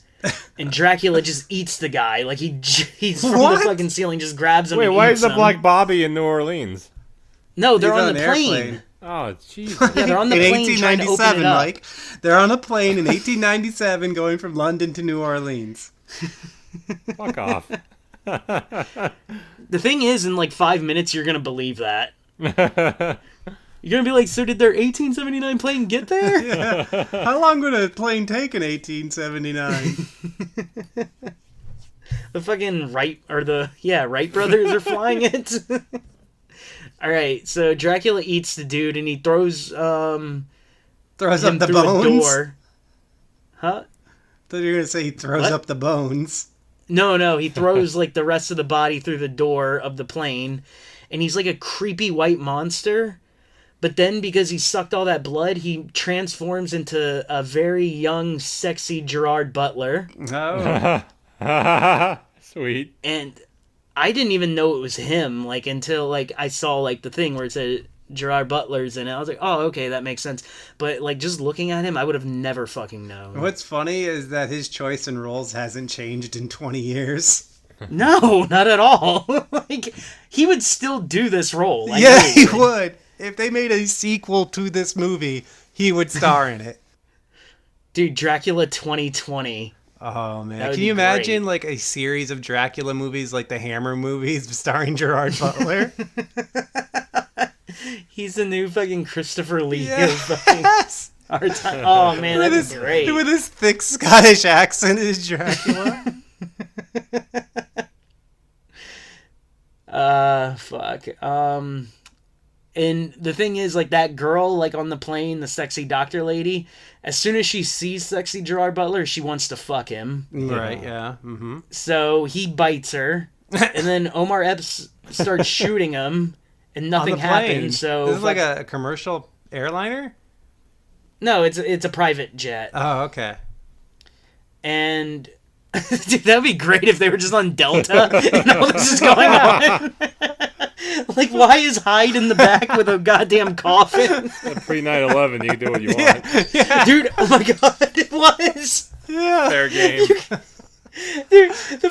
and Dracula just eats the guy. Like, he's from the fucking ceiling, just grabs him. Wait, and why eats is the him. Black Bobby in New Orleans? No, they're He's on on the an plane. airplane. Oh, jeez. Yeah, they're on the In plane trying to open it 1897, up. Mike. They're on a plane in 1897 going from London to New Orleans. Fuck off. The thing is, in like 5 minutes, you're gonna believe that. You're gonna be like, so did their 1879 plane get there? Yeah. How long would a plane take in 1879? The fucking Wright brothers are flying it. All right, so Dracula eats the dude and he throws Throws him up the through bones? a door. Huh? Thought you were going to say he throws What? up the bones. No, he throws like the rest of the body through the door of the plane, and he's like a creepy white monster. But then, because he sucked all that blood, he transforms into a very young, sexy Gerard Butler. Oh. Sweet. And I didn't even know it was him, like, until, like, I saw, like, the thing where it said Gerard Butler's in it. I was like, oh, okay, that makes sense. But, like, just looking at him, I would have never fucking known. What's funny is that his choice in roles hasn't changed in 20 years. No, not at all. Like, he would still do this role. I Yeah, know he would. If they made a sequel to this movie, he would star in it. Dude, Dracula 2020. Oh, man. That would Can you be imagine, like, a series of Dracula movies, like the Hammer movies, starring Gerard Butler? He's the new fucking Christopher Lee. Yes! Hard time. Oh man, that's great. With his thick Scottish accent is Dracula. Fuck. And the thing is, like, that girl, like, on the plane, the sexy doctor lady, as soon as she sees sexy Gerard Butler, she wants to fuck him. Right, yeah. Mm-hmm. So he bites her, and then Omar Epps starts shooting him, and nothing happens. So this is like a commercial airliner? No, it's a private jet. Oh, okay. And dude, that'd be great if they were just on Delta and all this is going on. Like, why is Hyde in the back with a goddamn coffin? Pre 9/11, you can do what you want. Yeah. Dude, oh my god, it was. Yeah. Fair game. Dude, the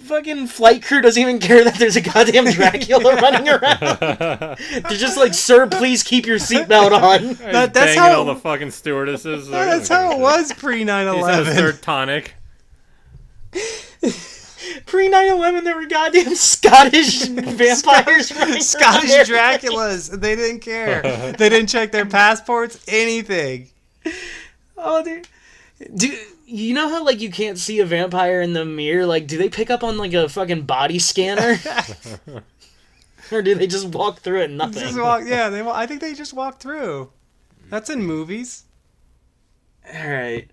fucking flight crew doesn't even care that there's a goddamn Dracula running around. They're just like, sir, please keep your seatbelt on. That's how all the fucking stewardesses. That's how it was pre 9/11. He's had a third tonic. Pre 9/11, there were goddamn Scottish vampires running Scottish around. Draculas. They didn't care. They didn't check their passports, anything. Oh, dude, you know how, like, you can't see a vampire in the mirror? Like, do they pick up on, like, a fucking body scanner? Or do they just walk through it and nothing? I think they just walk through. That's in movies. Alright.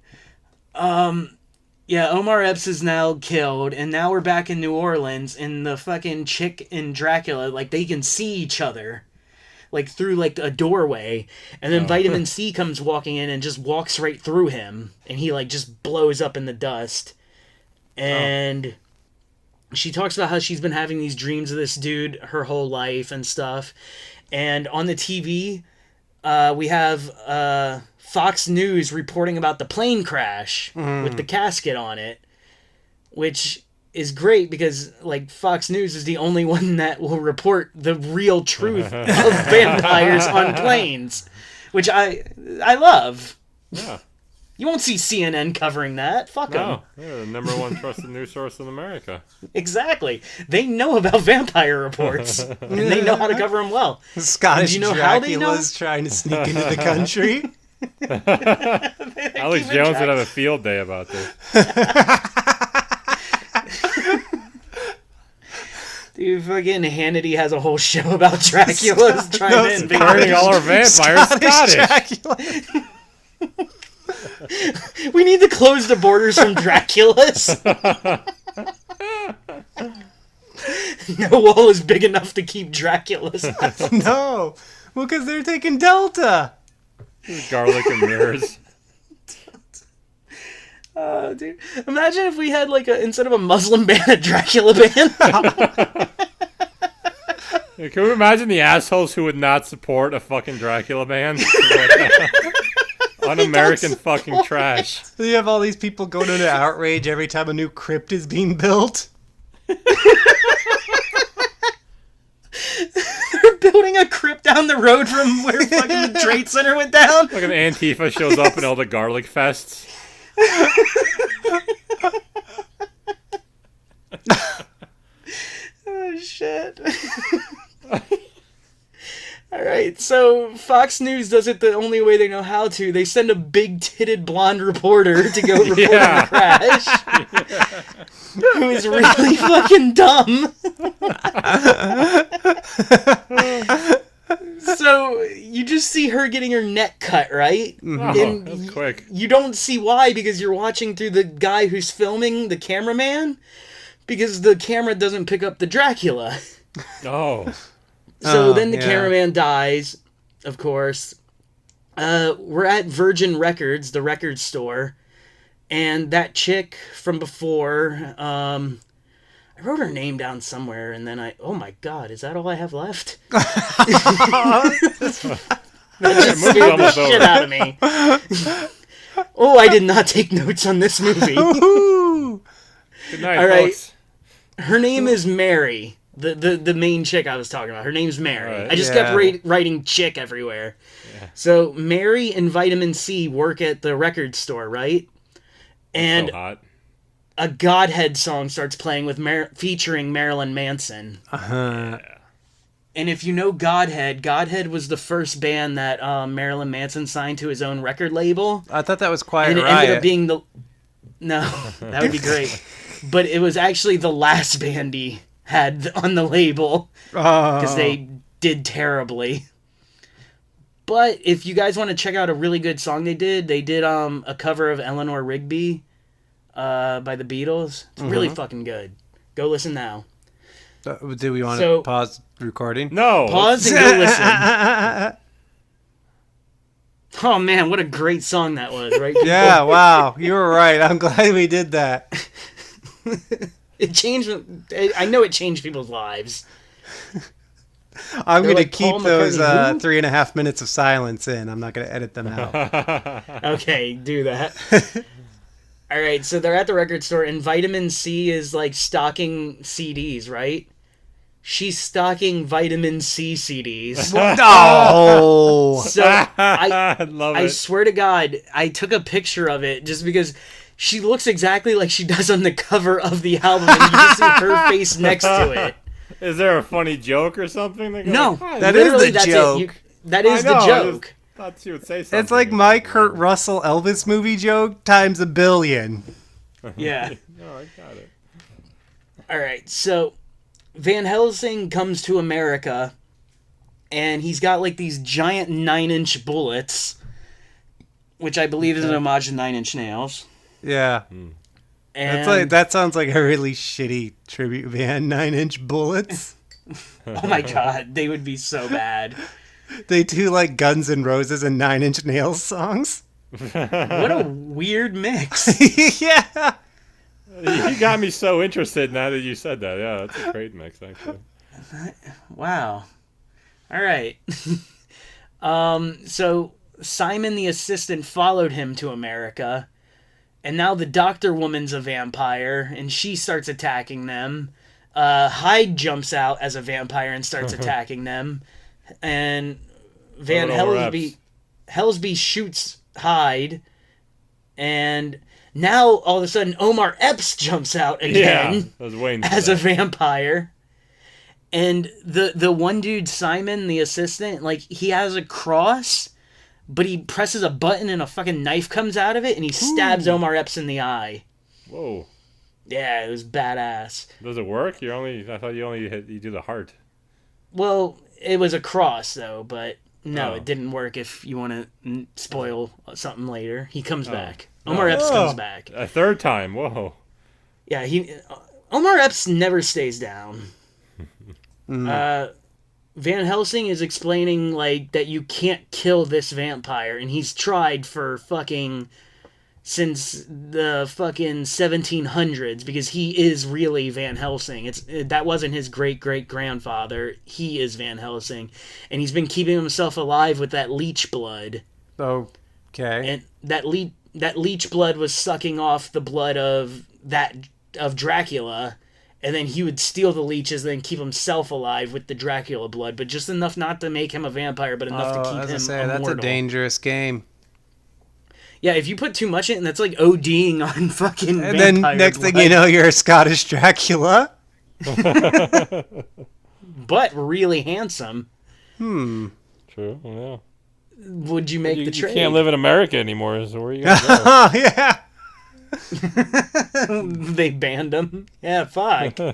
Yeah, Omar Epps is now killed, and now we're back in New Orleans, and the fucking chick in Dracula, like, they can see each other. Like, through, like, a doorway, and then Vitamin C comes walking in and just walks right through him, and he, like, just blows up in the dust. And she talks about how she's been having these dreams of this dude her whole life and stuff. And on the TV, we have Fox News reporting about the plane crash with the casket on it, which is great because, like, Fox News is the only one that will report the real truth of vampires on planes, which I love. Yeah. You won't see CNN covering that. Fuck them. No, they're the number one trusted news source in America. Exactly. They know about vampire reports, and they know how to cover them well. Scottish Dracula's how trying to sneak into the country. Alex Jones would have a field day about this. Dude, fucking Hannity has a whole show about Dracula's trying to invade. Turning all our vampires Scottish. We need to close the borders from Dracula's. No wall is big enough to keep Dracula's out. No. Well, because they're taking Delta. Garlic and mirrors. Dude, imagine if we had, like, instead of a Muslim ban, a Dracula ban. Can we imagine the assholes who would not support a fucking Dracula ban? Un-American fucking trash. So you have all these people going into outrage every time a new crypt is being built. They're building a crypt down the road from where fucking the Trade Center went down. Like an Antifa shows up in all the garlic fests. Oh, shit. Alright, so Fox News does it the only way they know how to. They send a big-titted blonde reporter to go report on the crash. Who is really fucking dumb. So, you just see her getting her neck cut, right? Oh, And that's quick. You don't see why, because you're watching through the guy who's filming, the cameraman, because the camera doesn't pick up the Dracula. Oh. So then the cameraman dies, of course. We're at Virgin Records, the record store, and that chick from before, I wrote her name down somewhere, and then oh my god, is that all I have left? That just scared the shit out of me. Oh, I did not take notes on this movie. Good night, All right. folks. Her name is Mary. The main chick I was talking about. Her name's Mary. Right. I just kept writing chick everywhere. Yeah. So Mary and Vitamin C work at the record store, right? And So hot. a Godhead song starts playing with featuring Marilyn Manson. Uh-huh. And if you know Godhead, Godhead was the first band that Marilyn Manson signed to his own record label. I thought that was Quiet And it Riot. ended up being the... No, that would be great. But it was actually the last band he had on the label. Because they did terribly. But if you guys want to check out a really good song they did a cover of Eleanor Rigby by the Beatles. It's really fucking good. Go listen now. Do we want to pause recording? No. Pause and go listen. Oh man, what a great song that was, right? Yeah, wow. You were right. I'm glad we did that. It changed. I know it changed people's lives. I'm going to like, keep Paul those McCartney who? 3.5 minutes of silence in. I'm not going to edit them out. Okay, do that. All right, so they're at the record store, and Vitamin C is like stocking CDs, right? She's stocking Vitamin C CDs. No! So I love I it. swear to God, I took a picture of it just because she looks exactly like she does on the cover of the album, and you just see her face next to it. Is there a funny joke or something? No, That is literally, the that's joke. It. That is I know, the I joke. thought you would say something. It's like my Kurt Russell Elvis movie joke times a billion. Yeah. No, I got it. All right, so Van Helsing comes to America, and he's got like these giant 9-inch bullets, which I believe is an homage to Nine Inch Nails. Yeah. And That sounds like a really shitty tribute band, 9-inch bullets. oh my god, they would be so bad. They do like Guns N' Roses and 9-Inch Nails songs. What a weird mix. Yeah. You got me so interested now that you said that. Yeah, that's a great mix, actually. Wow. All right. So Simon the assistant followed him to America, and now the doctor woman's a vampire, and she starts attacking them. Hyde jumps out as a vampire and starts attacking them, and Van Helsby shoots Hyde, and now all of a sudden Omar Epps jumps out again Yeah, I was waiting for as a that. vampire. And the one dude, Simon, the assistant, like, he has a cross, but he presses a button and a fucking knife comes out of it, and he stabs Omar Epps in the eye. Whoa. Yeah, it was badass. Does it work? I thought you do the heart. Well, it was a cross, though, but no, Oh. it didn't work if you want to spoil something later. He comes back. Omar Epps comes back. A third time. Whoa. Yeah, Omar Epps never stays down. Van Helsing is explaining, like, that you can't kill this vampire, and he's tried for fucking since the fucking 1700s, because he is really Van Helsing. That wasn't his great-great-grandfather. He is Van Helsing, and he's been keeping himself alive with that leech blood. Okay. And that leech blood was sucking off the blood of Dracula, and then he would steal the leeches and then keep himself alive with the Dracula blood, but just enough not to make him a vampire, but enough to keep him immortal. That's a dangerous game. Yeah, if you put too much in, that's like ODing on fucking And vampire then next blood. thing you know, you're a Scottish Dracula. But really handsome. True. Yeah. Would you make the You trade? can't live in America anymore, so where are you gonna go? Oh, yeah. They banned him. Yeah, fuck. I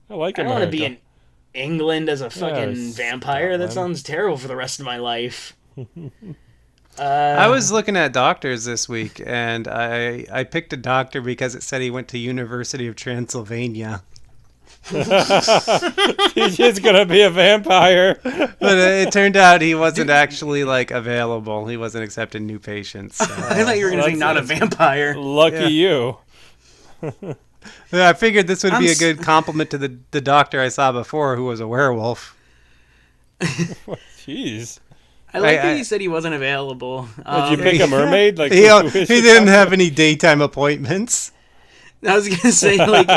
like I don't America. want to be in England as a fucking it's vampire. That Scotland. sounds terrible for the rest of my life. I was looking at doctors this week, and I picked a doctor because it said he went to University of Transylvania. He's just gonna be a vampire. But it turned out he wasn't actually, like, available. He wasn't accepting new patients. So. I thought you were going to say not a vampire. Lucky you. Yeah, I figured this would be a s- good compliment to the doctor I saw before, who was a werewolf. Jeez. I like I- that he said he wasn't available. Did you pick a mermaid? Like He, who is he this didn't guy? have any daytime appointments. I was gonna say, like,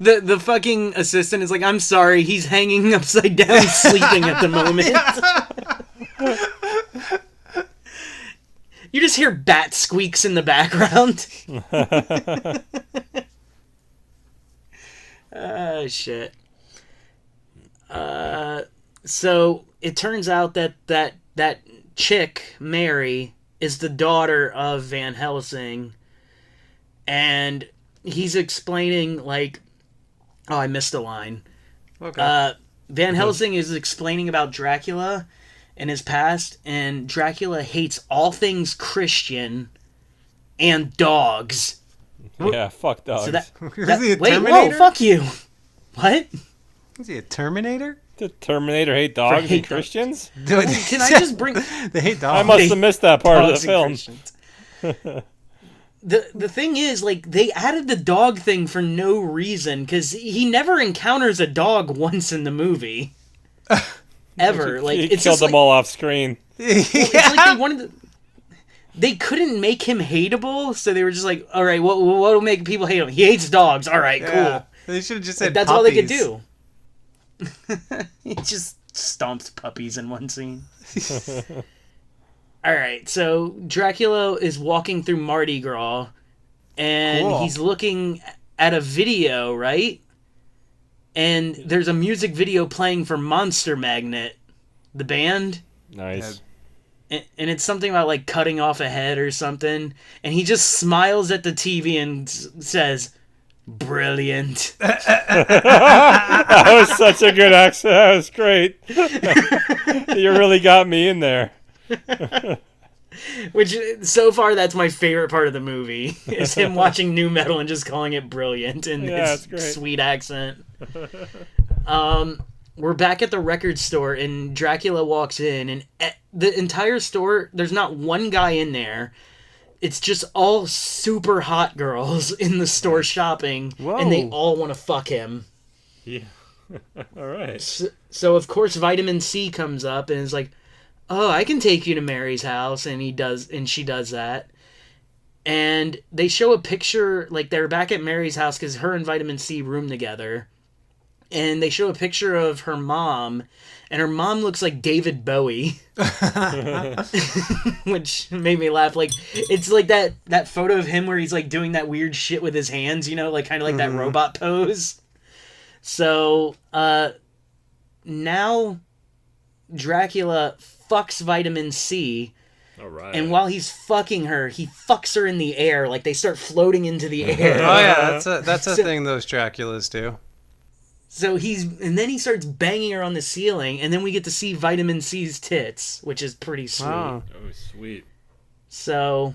the fucking assistant is like, I'm sorry, he's hanging upside down, sleeping at the moment. You just hear bat squeaks in the background. Oh shit. So it turns out that chick, Mary, is the daughter of Van Helsing, and he's explaining like, oh, I missed a line. Okay. Van Helsing is explaining about Dracula and his past, and Dracula hates all things Christian and dogs. Yeah, fuck dogs. So that, Is he a wait, Terminator? whoa, fuck you. What? Is he a Terminator? Did Terminator hate dogs hate and dogs. Christians? Can I just bring They hate dogs. I must have missed that part of the dogs and film. Christians? The thing is, like, they added the dog thing for no reason, because he never encounters a dog once in the movie. Ever. Like, He it's killed just them like, all off screen. it's like they wanted to, they couldn't make him hateable, so they were just like, all right, what will make people hate him? He hates dogs. All right, Yeah. cool. They should have just Like, said that's puppies. all they could do. He just stomps puppies in one scene. All right, so Dracula is walking through Mardi Gras, and Cool. he's looking at a video, right? And there's a music video playing for Monster Magnet, the band. Nice. And it's something about like cutting off a head or something, and he just smiles at the TV and says, "Brilliant." That was such a good accent. That was great. You really got me in there. Which, so far, that's my favorite part of the movie, is him watching NuMetal and just calling it brilliant in Yeah, his that's great. sweet accent. We're back at the record store, and Dracula walks in, and the entire store, there's not one guy in there. It's just all super hot girls in the store shopping, and they Whoa. all want to fuck him. Yeah. All right. So of course Vitamin C comes up and is like, "Oh, I can take you to Mary's house," and she does that. And they show a picture, like they're back at Mary's house because her and Vitamin C room together. And they show a picture of her mom, and her mom looks like David Bowie, which made me laugh. Like, it's like that photo of him where he's like doing that weird shit with his hands, you know, like kind of like that robot pose. So now Dracula fucks Vitamin C, All right. and while he's fucking her, he fucks her in the air. Like, they start floating into the air. Oh yeah, that's a thing those Draculas do. So and then he starts banging her on the ceiling, and then we get to see Vitamin C's tits, which is pretty sweet. Wow. Oh, sweet. So,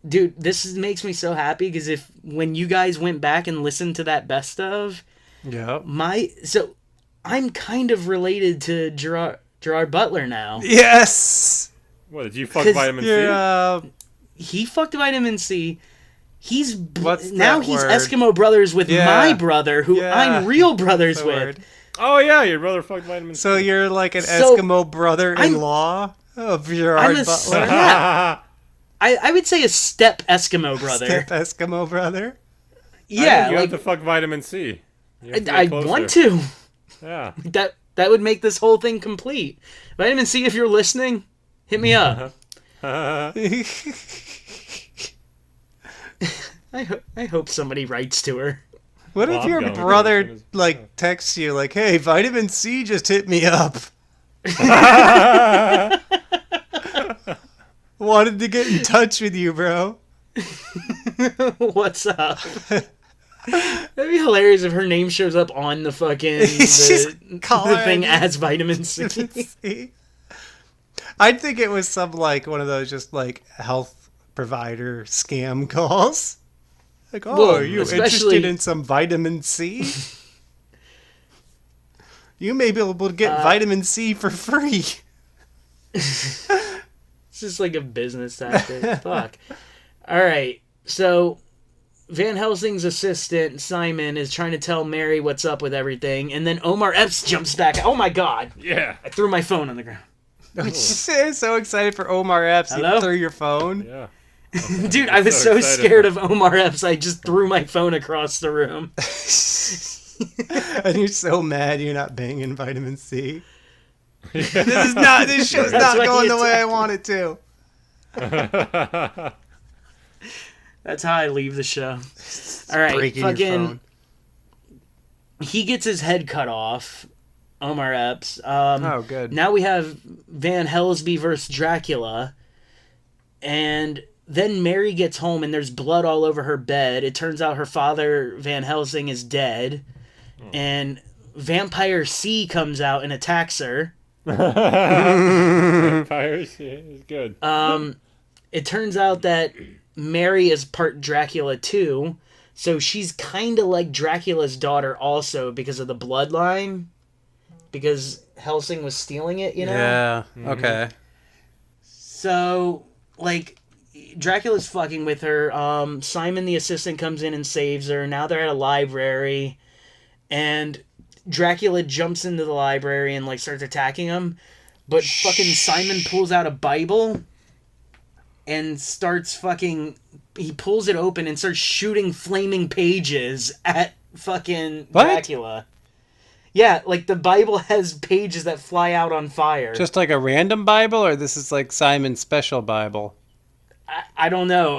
dude, makes me so happy, because when you guys went back and listened to that best of, Yep. so I'm kind of related to Gerard Butler now. Yes. What, did you fuck 'Cause Vitamin C? Yeah. He fucked Vitamin C. He's What's now that he's word? Eskimo brothers with Yeah. my brother, who Yeah. I'm real brothers The with. word. Oh, yeah, your brother fucked Vitamin C. So you're like an So, Eskimo brother-in-law of Gerard I'm a Butler. yeah. I would say a step Eskimo brother. Step Eskimo brother. Yeah, you like have to fuck Vitamin C. You have to get I closer. want to. Yeah. That would make this whole thing complete. Vitamin C, if you're listening, hit me up. I hope somebody writes to her. What Well, if I'm your going to brother as soon as- like texts you like, "Hey, Vitamin C just hit me up. Wanted to get in touch with you, bro." What's up? That'd be hilarious if her name shows up on the fucking Just call the her thing and- as Vitamin C. I'd think it was some like one of those just like health provider scam calls. Like, oh, Well, are you especially- interested in some vitamin C? You may be able to get vitamin C for free. It's just like a business tactic. Fuck. All right. So Van Helsing's assistant, Simon, is trying to tell Mary what's up with everything. And then Omar Epps jumps back. Oh my God. Yeah. I threw my phone on the ground. I'm so excited for Omar Epps. Hello? You threw your phone. Yeah. Dude, I was so so excited. scared of Omar Epps, I just threw my phone across the room. And you're so mad you're not banging vitamin C. This show's That's not why going he the way I attacked want it to. That's how I leave the show. All right, Breaking your fucking. phone. He gets his head cut off. Omar Epps. Oh, good. Now we have Van Helsby versus Dracula. And then Mary gets home and there's blood all over her bed. It turns out her father, Van Helsing, is dead. And Vampire C comes out and attacks her. Vampire C is good. It turns out that Mary is part Dracula too. So she's kind of like Dracula's daughter also because of the bloodline. Because Helsing was stealing it, you know? Yeah. Okay. So, like, Dracula's fucking with her. Simon the assistant comes in and saves her. Now they're at a library. And Dracula jumps into the library and, like, starts attacking him. But fucking Simon pulls out a Bible and starts fucking... He pulls it open and starts shooting flaming pages at fucking What? Dracula. Yeah, like the Bible has pages that fly out on fire. Just like a random Bible, or this is like Simon's special Bible? I don't know.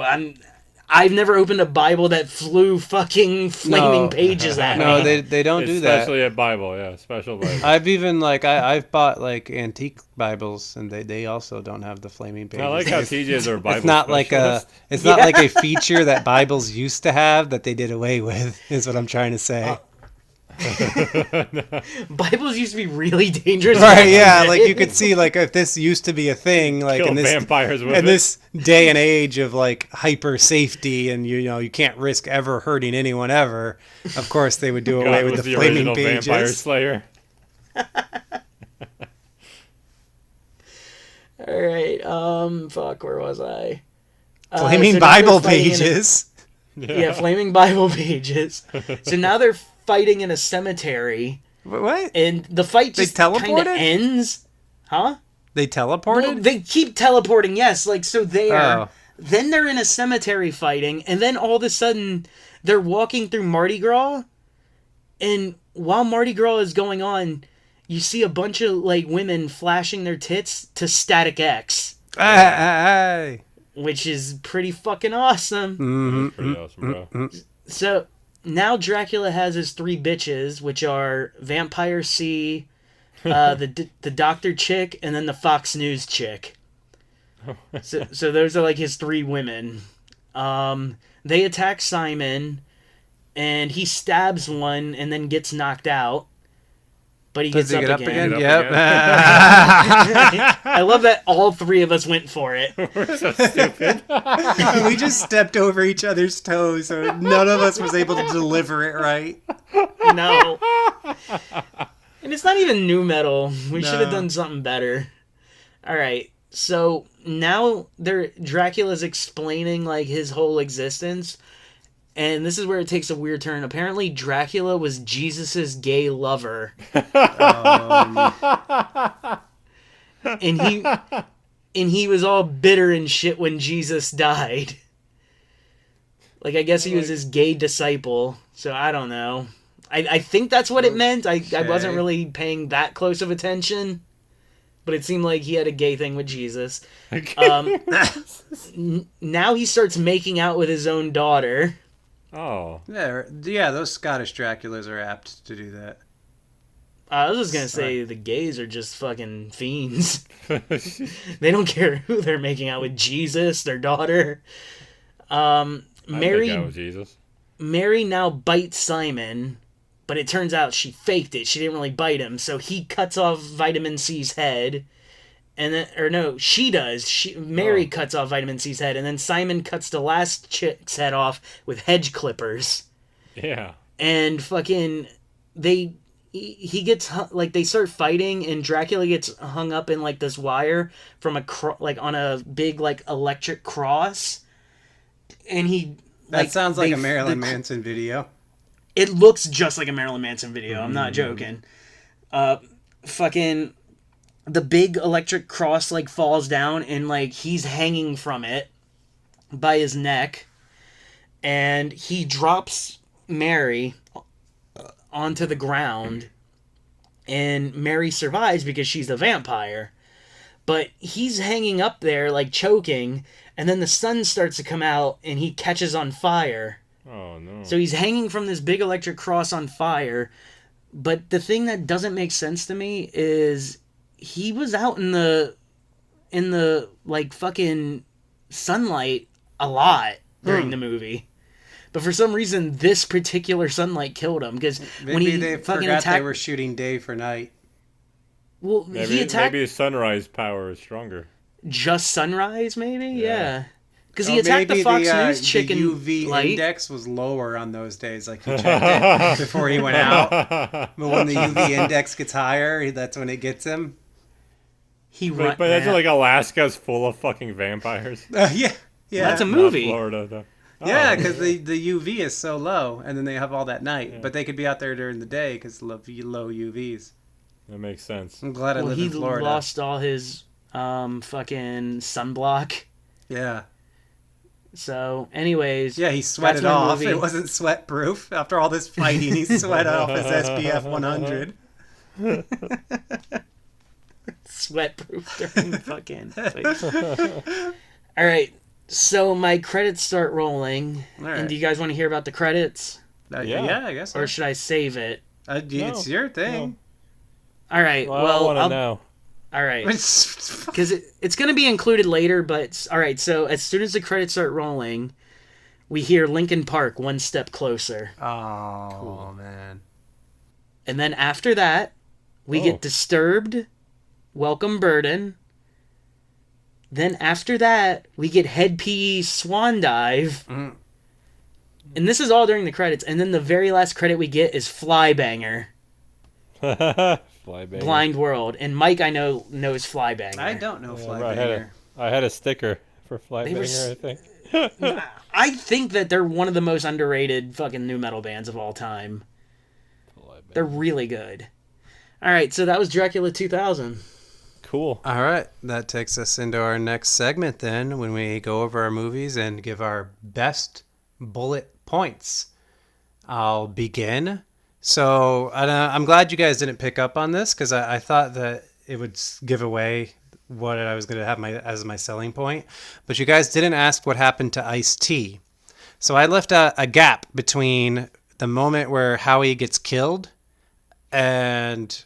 I've never opened a Bible that flew fucking flaming pages at me. No, they don't do that. Especially a Bible, yeah, special Bible. I've even I've bought like antique Bibles, and they also don't have the flaming pages. I like how TJ's our Bible It's not like specialist. not like a feature that Bibles used to have that they did away with. Is what I'm trying to say. Bibles used to be really dangerous. Right, yeah, like you could see like if this used to be a thing, like Kill in this vampires with in it. this day and age of like hyper safety, and you know you can't risk ever hurting anyone ever. Of course, they would do away God with was the the flaming original pages. Vampire Slayer. All right. Fuck. Where was I? Flaming so now Bible they're fighting pages. Yeah, flaming Bible pages. So now they're fighting in a cemetery, What? and the fight They just kind of teleported? ends. Huh? They teleported? Well, they keep teleporting. Yes, like so there. Oh. Then they're in a cemetery fighting, and then all of a sudden they're walking through Mardi Gras, and while Mardi Gras is going on, you see a bunch of like women flashing their tits to Static X, Hey. which is pretty fucking awesome. That's pretty awesome, bro. So now Dracula has his three bitches, which are Vampire C, the Doctor chick, and then the Fox News chick. So those are like his three women. They attack Simon, and he stabs one and then gets knocked out. But he Does gets he up get again. up again? Get up Yep. I love that all three of us went for it. We're so stupid. We just stepped over each other's toes, so none of us was able to deliver it right. No. And it's not even new metal. We should have No. done something better. Alright, so now Dracula's explaining like his whole existence. And this is where it takes a weird turn. Apparently Dracula was Jesus's gay lover. And he was all bitter and shit when Jesus died. Like I guess he was his gay disciple. So I don't know. I think that's what it meant. I wasn't really paying that close of attention. But it seemed like he had a gay thing with Jesus. Now he starts making out with his own daughter. Oh. Yeah, those Scottish Draculas are apt to do that. I was just going to say the gays are just fucking fiends. They don't care who they're making out with. Jesus, their daughter. Mary with Jesus. Mary now bites Simon, but it turns out she faked it. She didn't really bite him, so he cuts off Vitamin C's head. And then, or no, she does. Mary cuts off Vitamin C's head, and then Simon cuts the last chick's head off with hedge clippers. Yeah. And fucking, he gets, like, they start fighting, and Dracula gets hung up in, like, this wire from on a big, like, electric cross. And he, That sounds like a Marilyn Manson video. It looks just like a Marilyn Manson video. I'm not joking. Fucking... The big electric cross, like, falls down, and, like, he's hanging from it by his neck. And he drops Mary onto the ground. And Mary survives because she's a vampire. But he's hanging up there, like, choking. And then the sun starts to come out, and he catches on fire. Oh, no. So he's hanging from this big electric cross on fire. But the thing that doesn't make sense to me is he was out in the like fucking sunlight a lot during the movie. But for some reason, this particular sunlight killed him because when Maybe he they fucking forgot attacked, they were shooting day for night. well, he attacked Maybe his sunrise power is stronger. just sunrise, maybe, yeah. Because Oh, he attacked the maybe Fox News the chicken UV light. index was lower on those days. Like he checked it before he went out. But when the UV index gets higher, that's when it gets him. He But that's like Alaska's full of fucking vampires. Yeah. That's a Not movie. Florida, though. Yeah, because the UV is so low, and then they have all that night. But they could be out there during the day because low UVs. That makes sense. I'm glad I Well, live he in Florida. lost all his fucking sunblock. Yeah. So, anyways, Yeah, he sweated my off. movie. It wasn't sweat proof. After all this fighting, he sweat off his SPF 100. sweatproof during fucking fight. All right, so my credits start rolling, All right. and do you guys want to hear about the credits, Yeah, I guess so. or should I save it? It's your thing. All right, Well, I well, want to know. all right, It's because it's going to be included later. But all right, so as soon as the credits start rolling, we hear Linkin Park, One Step Closer, Oh, man. and then after that, we get Disturbed, Welcome Burden. Then after that, we get Head PE Swan Dive. Mm. And this is all during the credits. And then the very last credit we get is Flybanger, Flybanger. Blind World. And Mike, I know, knows Flybanger. I don't know Yeah, Flybanger. I had a sticker for Flybanger, s- I think. I think that they're one of the most underrated fucking nu metal bands of all time. They're really good. All right, so that was Dracula 2000. Cool. All right, that takes us into our next segment then, when we go over our movies and give our best bullet points. I'll begin. So I'm glad you guys didn't pick up on this because I thought that it would give away what I was going to have as my selling point. But you guys didn't ask what happened to Ice-T. So I left a gap between the moment where Howie gets killed and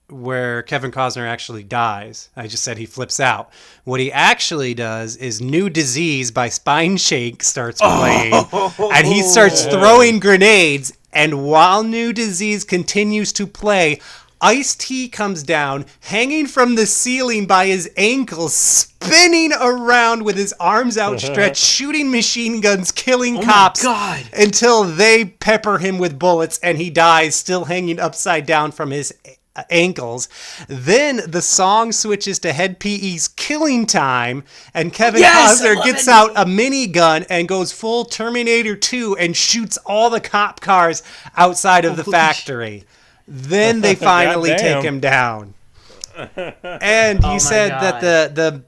where Kevin Costner actually dies. I just said he flips out. What he actually does is New Disease by Spine Shake starts playing, and he starts throwing grenades, and while New Disease continues to play, Ice-T comes down, hanging from the ceiling by his ankles, spinning around with his arms outstretched, shooting machine guns, killing cops, God. until they pepper him with bullets, and he dies, still hanging upside down from his ankles. Then the song switches to Head PE's Killing Time, and Kevin Costner gets out a minigun and goes full Terminator 2 and shoots all the cop cars outside of the factory. Then they finally take him down. And you said that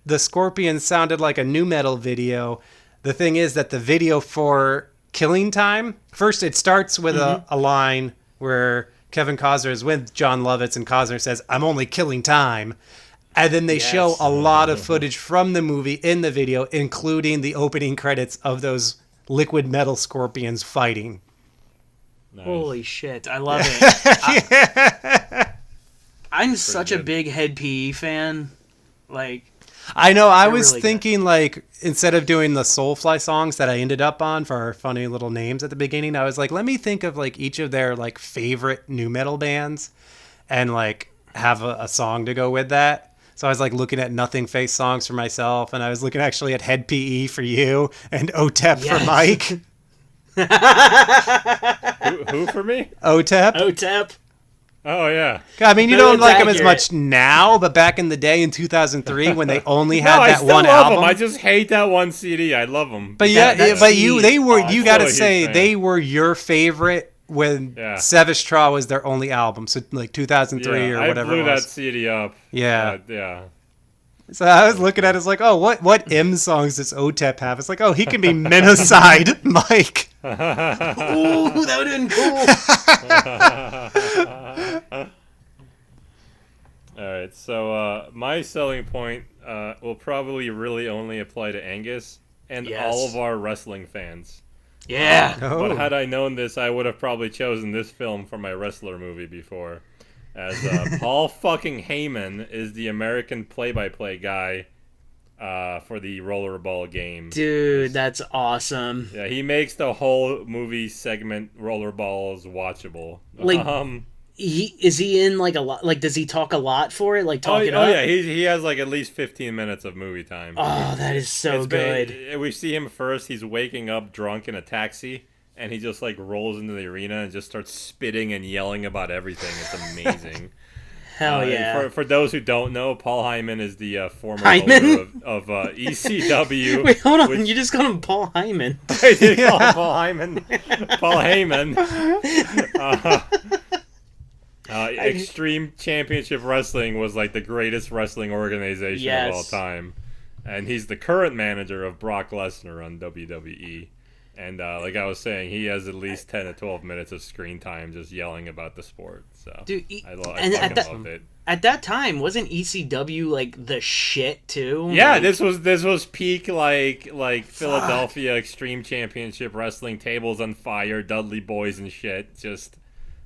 the Scorpions sounded like a nu metal video. The thing is that the video for Killing Time, first it starts with a line where Kevin Costner is with John Lovitz, and Costner says, "I'm only killing time." And then they show a lot of footage from the movie in the video, including the opening credits of those liquid metal scorpions fighting. Nice. Holy shit, I love it. I'm such a big Head PE fan. Like, I know, I They're was really thinking, like, instead of doing the Soulfly songs that I ended up on for our funny little names at the beginning, I was like, let me think of, like, each of their, like, favorite nu metal bands and, like, have a song to go with that. So I was, like, looking at Nothing Face songs for myself, and I was looking actually at Head PE for you and OTEP for Mike. Who for me? OTEP. OTEP. Oh, yeah. I mean, you No, don't it's like them as accurate. much now, but back in the day in 2003 when they only had I that still one love album. them. I just hate that one CD. I love them. But yeah, That but CD they were. I'm You still got to a huge say fan. they were your favorite when Sevistra was their only album. So like 2003 or whatever. I blew it that was. CD up. Yeah. Yeah. So I was looking at it, it's like, oh, what M songs does OTEP have? It's like, oh, he can be Minocide Mike. Ooh, that would have been cool. All right, so my selling point will probably really only apply to Angus and Yes. all of our wrestling fans. Yeah. Oh. But had I known this, I would have probably chosen this film for my wrestler movie before. As Paul fucking Heyman is the American play-by-play guy for the Rollerball game. Dude, that's awesome. Yeah, he makes the whole movie segment Rollerballs watchable. Like, is he in like a lot? Like, does he talk a lot for it? Like, talk it up? Oh yeah, he has like at least 15 minutes of movie time. Oh, that is so good. We see him first. He's waking up drunk in a taxi, and he just like rolls into the arena and just starts spitting and yelling about everything. It's amazing. Hell yeah. For those who don't know, Paul Heyman is the former owner of ECW. Wait, hold on. You just called him Paul Heyman. I did call him Paul Heyman. Paul Heyman. Extreme Championship Wrestling was like the greatest wrestling organization of all time. And he's the current manager of Brock Lesnar on WWE. And like I was saying, he has at least 10 to 12 minutes of screen time just yelling about the sport. So dude, I loved it. At that time, wasn't ECW like the shit too? Yeah, like, this was peak like Philadelphia Extreme Championship Wrestling, tables on fire, Dudley Boys and shit. Just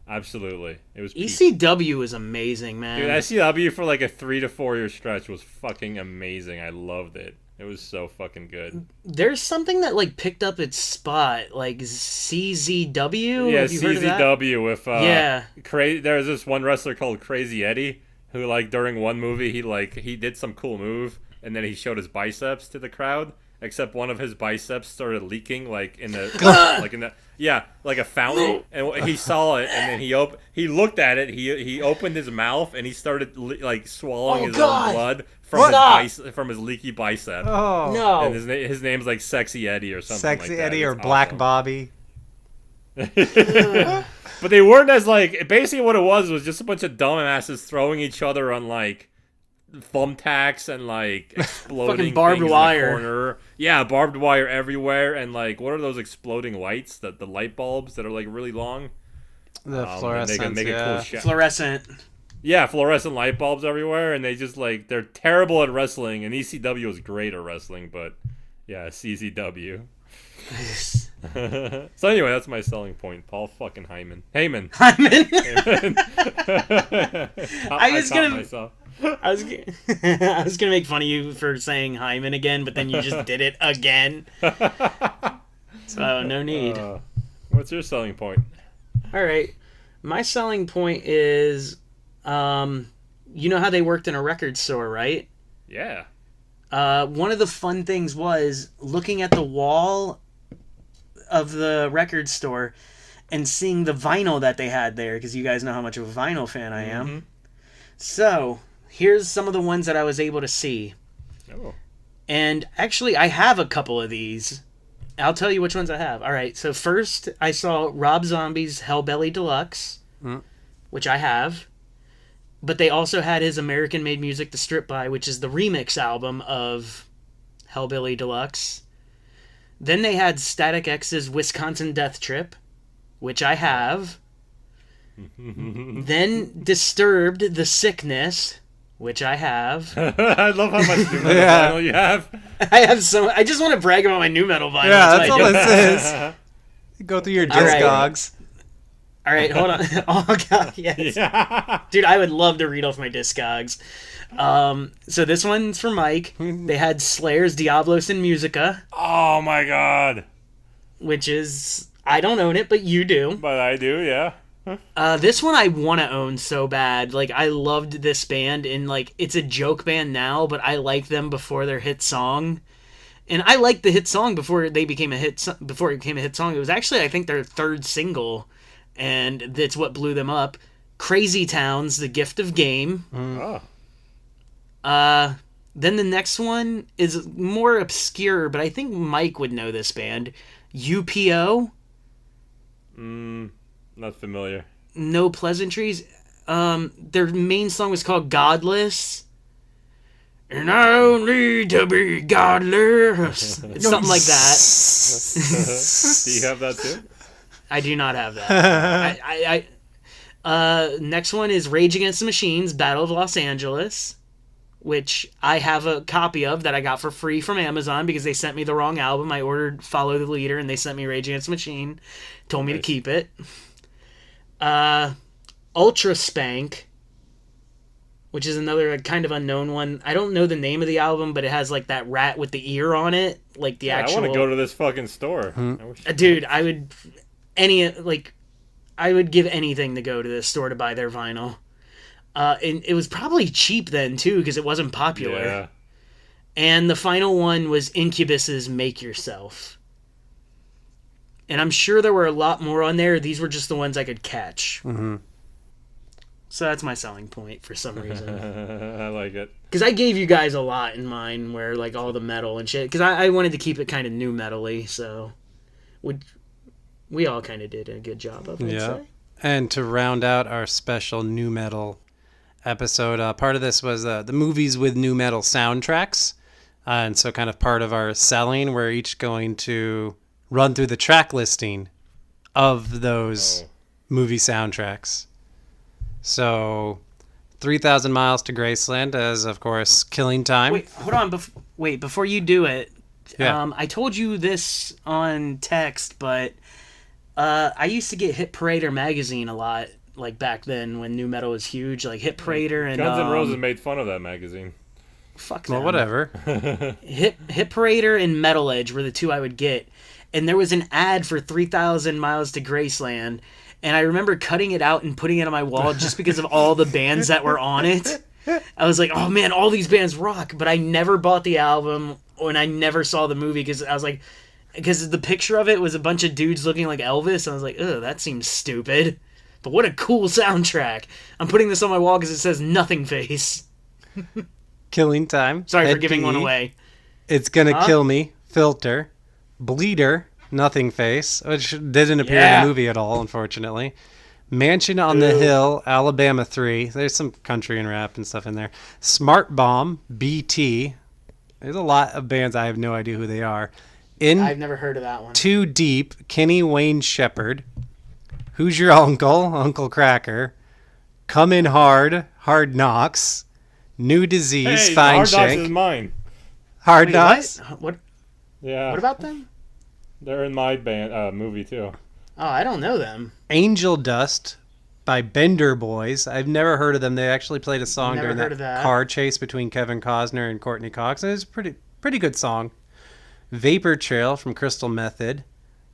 absolutely, it was peak. ECW was amazing, man. Dude, ICW for like a 3 to 4 year stretch was fucking amazing. I loved it. It was so fucking good. There's something that like picked up its spot, like CZW. Yeah, Have you heard of that? CZW with there's this one wrestler called Crazy Eddie who like during one movie he did some cool move and then he showed his biceps to the crowd. Except one of his biceps started leaking like in the like a fountain, and he saw it, and then he looked at it. He opened his mouth and he started like swallowing his own blood from his leaky bicep. Oh no! And his name's like Sexy Eddie or something. Sexy like that. Eddie or It's Black awesome. Bobby. But they weren't as like basically what it was just a bunch of dumbasses throwing each other on like thumbtacks and like exploding fucking barbed things wire. in the corner. Yeah, barbed wire everywhere, and like what are those exploding lights? The light bulbs that are like really long. The fluorescent, Fluorescent. Yeah, fluorescent light bulbs everywhere, and they just like they're terrible at wrestling. And ECW is great at wrestling, but yeah, CZW. So anyway, that's my selling point. Paul fucking Heyman. Heyman. I was gonna make fun of you for saying Hyman again, but then you just did it again. So no need. What's your selling point? All right, my selling point is, you know how they worked in a record store, right? Yeah. One of the fun things was looking at the wall of the record store and seeing the vinyl that they had there, because you guys know how much of a vinyl fan I am. Mm-hmm. So here's some of the ones that I was able to see. Oh. And actually, I have a couple of these. I'll tell you which ones I have. All right, so first I saw Rob Zombie's Hellbelly Deluxe, which I have. But they also had his American Made Music to Strip By, which is the remix album of Hellbilly Deluxe. Then they had Static X's Wisconsin Death Trip, which I have. Then Disturbed The Sickness, which I have. I love how much new metal vinyl you have. I have so. I just want to brag about my new metal vinyl. Yeah, that's all this is. Go through your Discogs. All right, hold on. Oh god, yes. Yeah. Dude, I would love to read off my Discogs. So this one's for Mike. They had Slayer's Diablos in Musica. Oh my god. Which is, I don't own it, but you do. But I do, yeah. This one I want to own so bad. Like, I loved this band, and like, it's a joke band now, but I like them before their hit song. And I liked the hit song before they became a hit. Before it became a hit song, it was actually, I think, their third single, and that's what blew them up. Crazy Town's The Gift of Game. Oh. Then the next one is more obscure, but I think Mike would know this band. UPO. Not familiar. No Pleasantries. Their main song was called Godless. And I don't need to be godless. Something like that. Do you have that too? I do not have that. Next one is Rage Against the Machines, Battle of Los Angeles. which I have a copy of that I got for free from Amazon because they sent me the wrong album. I ordered Follow the Leader and they sent me Rage Against the Machine. Told me to keep it. Ultra Spank, which is another kind of unknown one. I don't know the name of the album, but it has like that rat with the ear on it, like the actual. I want to go to this fucking store. Dude, I would I would give anything to go to this store to buy their vinyl. And it was probably cheap then too because it wasn't popular. Yeah. And the final one was Incubus's Make Yourself. And I'm sure there were a lot more on there. These were just the ones I could catch. Mm-hmm. So that's my selling point for some reason. I like it. Because I gave you guys a lot in mine where like all the metal and shit. Because I wanted to keep it kind of nu metal-y. So we all kind of did a good job of it. Yeah. Say. And to round out our special nu metal episode, part of this was the movies with nu metal soundtracks. And so kind of part of our selling, we're each going to run through the track listing of those movie soundtracks. So 3,000 Miles to Graceland as, of course, Killing Time. Wait, hold on. Before you do it, Yeah. I told you this on text, but I used to get Hit Parader magazine a lot, like back then when nu metal was huge, like Hit Parader and Guns N' Roses made fun of that magazine. Fuck them. Well, whatever. Hit Parader and Metal Edge were the two I would get, and there was an ad for 3,000 Miles to Graceland, and I remember cutting it out and putting it on my wall just because of all the bands that were on it. I was like, oh man, all these bands rock, but I never bought the album, and I never saw the movie because I was like, because the picture of it was a bunch of dudes looking like Elvis, and I was like, ugh, that seems stupid. But what a cool soundtrack. I'm putting this on my wall because it says Nothing Face. Killing Time. Sorry for Head giving one PE, away. It's Gonna Kill Me. Filter. Bleeder. Nothing Face, which didn't appear in the movie at all, unfortunately. Mansion on the Hill, Alabama 3. There's some country and rap and stuff in there. Smart Bomb, BT. There's a lot of bands I have no idea who they are. I've never heard of that one. Too Deep, Kenny Wayne Shepherd. Who's Your Uncle? Uncle Cracker. Come In Hard, Hard Knocks. New Disease, Hey, Fine Hard Knocks Shank. is mine. Hard Wait, Knocks? What? Yeah. What about them? They're in my band movie too. Oh, I don't know them. Angel Dust by Bender Boys. I've never heard of them. They actually played a song Never during heard of that. car chase between Kevin Costner and Courtney Cox. It was a pretty good song. Vapor Trail from Crystal Method.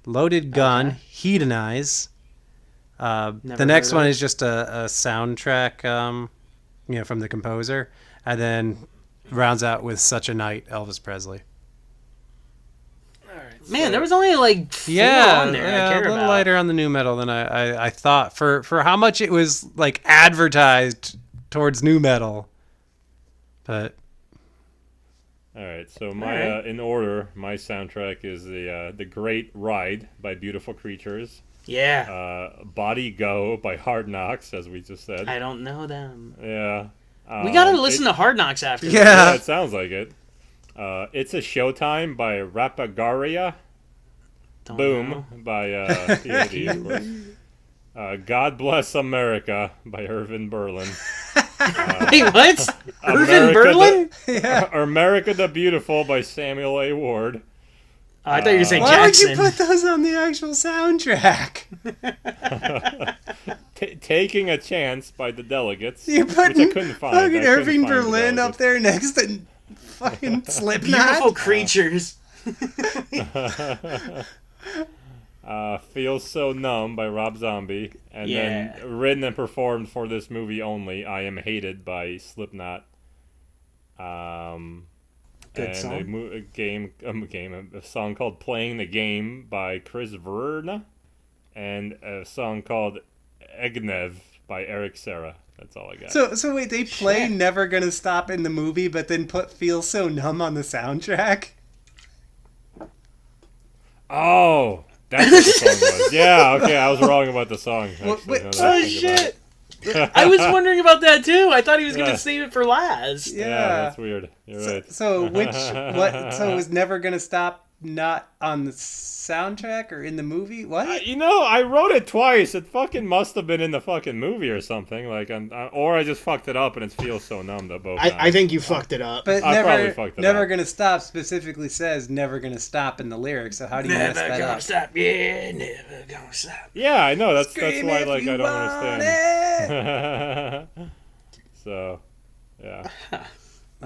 Loaded Gun, Hedonize. The next one is just a soundtrack, from the composer, and then rounds out with Such a Night, Elvis Presley. Man, there was only like four on there I care a little about. lighter on the nu metal than I thought for how much it was like advertised towards nu metal. But All right, so my in order, my soundtrack is the Great Ride by Beautiful Creatures. Yeah. Body Go by Hard Knocks, as we just said. I don't know them. Yeah. We gotta listen to Hard Knocks after this. Yeah. It sounds like it. It's a Showtime by Rapagaria. Don't Boom know. by POD, of course. God Bless America by Irvin Berlin. Wait, what? Irvin America Berlin? America the Beautiful by Samuel A. Ward. Oh, I thought you were saying why would Jackson. you put those on the actual soundtrack? Taking a Chance by the Delegates. You're which I putting couldn't find. fucking I couldn't Irving find the Berlin up Delegates. there next to fucking Slipknot. Beautiful Creatures. Feel So Numb by Rob Zombie. And then written and performed for this movie only, I Am Hated by Slipknot. Good and song. a song called Playing the Game by Chris Verna. And a song called Egnev by Eric Serra. That's all I got. So wait, they play Never Gonna Stop in the movie, but then put Feel So Numb on the soundtrack? Oh, that's what the song was. Yeah, okay, I was wrong about the song. Actually, wait, now that I Oh, think about shit. it. I was wondering about that, too. I thought he was going to save it for last. Yeah, that's weird. You're right. So which so it was Never Gonna Stop not on the soundtrack or in the movie? What? I wrote it twice. It fucking must have been in the fucking movie or something. Or I just fucked it up and it feels so numb that both. I think you fucked it up. But I probably fucked it never up. gonna stop specifically says never gonna stop in the lyrics. So how do you mess that up? Stop. Yeah, never gonna stop. Yeah, I know. That's Scream why if I you don't want understand. it. So, yeah. All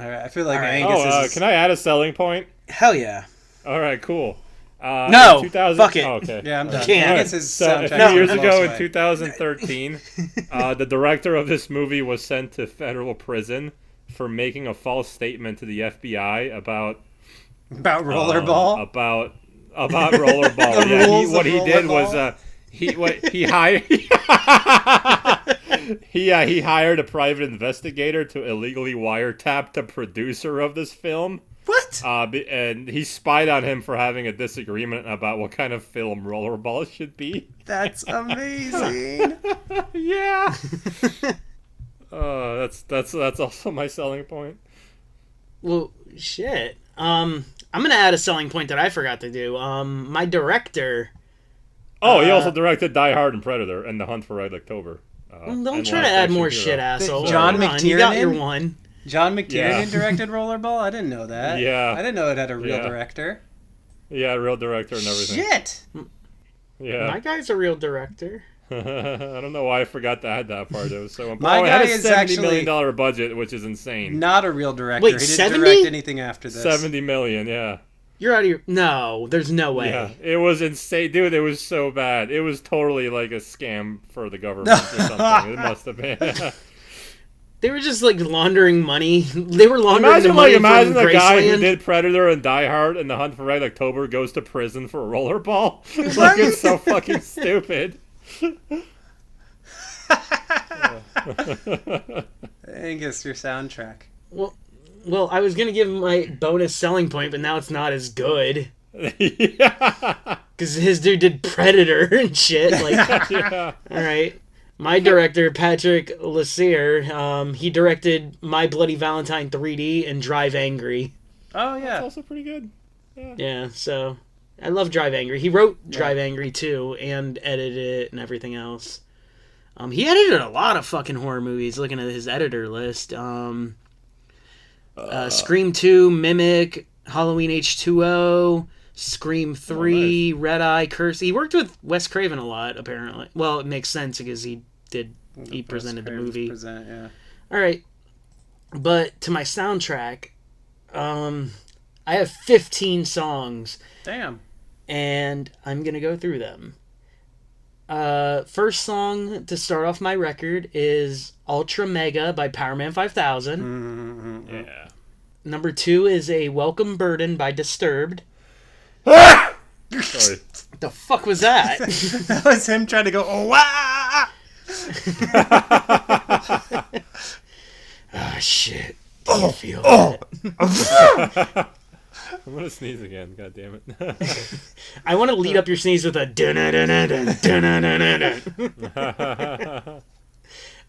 right, I feel like All right. Angus is. Can I add a selling point? Hell yeah. All right, cool. No, fuck it. Oh, okay. Yeah, I'm done. Can't. Angus is So a soundtrack few years blows ago in away. 2013, the director of this movie was sent to federal prison for making a false statement to the FBI about About Rollerball. about Rollerball. The Yeah, rules what of he did was Rollerball? he hired he hired a private investigator to illegally wiretap the producer of this film. What? And he spied on him for having a disagreement about what kind of film Rollerball should be. That's amazing. Yeah. That's also my selling point. Well, shit. I'm gonna add a selling point that I forgot to do. My director. Oh, he also directed Die Hard and Predator and The Hunt for Red October. Don't try to add more shit, asshole. John Come on, you got McTiernan? your one. John McTiernan Yeah. directed Rollerball? I didn't know that. Yeah. I didn't know it had a real Yeah. director. Yeah, real director and everything. Shit! Yeah. My guy's a real director. I don't know why I forgot to add that part. It was so important. My it had guy a is $70 million actually- budget, which is insane. Not a real director. Wait, he didn't 70? direct anything after this. 70 million, yeah. You're out of your. No, there's no way. Yeah, it was insane. Dude, it was so bad. It was totally like a scam for the government or something. It must have been. They were just like laundering money. They were laundering the money Imagine from the guy who Graceland. did Predator and Die Hard and The Hunt for Red October goes to prison for Rollerball. Like, it's so fucking stupid. Angus, your soundtrack. Well, I was gonna give him my bonus selling point, but now it's not as good Yeah. because his dude did Predator and shit. Like, Yeah. all right. My director, Patrick Lassier, he directed My Bloody Valentine 3D and Drive Angry. Oh, That's yeah. also pretty good. Yeah, so I love Drive Angry. He wrote Drive Angry too and edited it and everything else. He edited a lot of fucking horror movies. Looking at his editor list, Scream 2, Mimic, Halloween H2O, Scream 3, Red Eye, Curse. He worked with Wes Craven a lot, apparently. Well, it makes sense because he presented the movie. Yeah. All right, but to my soundtrack, I have 15 songs, Damn. and I'm gonna go through them. First song to start off my record is Ultra Mega by Powerman 5000. Yeah. Number 2 is A Welcome Burden by Disturbed. Sorry. The fuck was that? That was him trying to go, oh, wow! Ah, shit. Do you feel that? I'm gonna sneeze again. God damn it. I want to lead up your sneeze with a dun-dun-dun-dun, dun-dun-dun-dun-dun.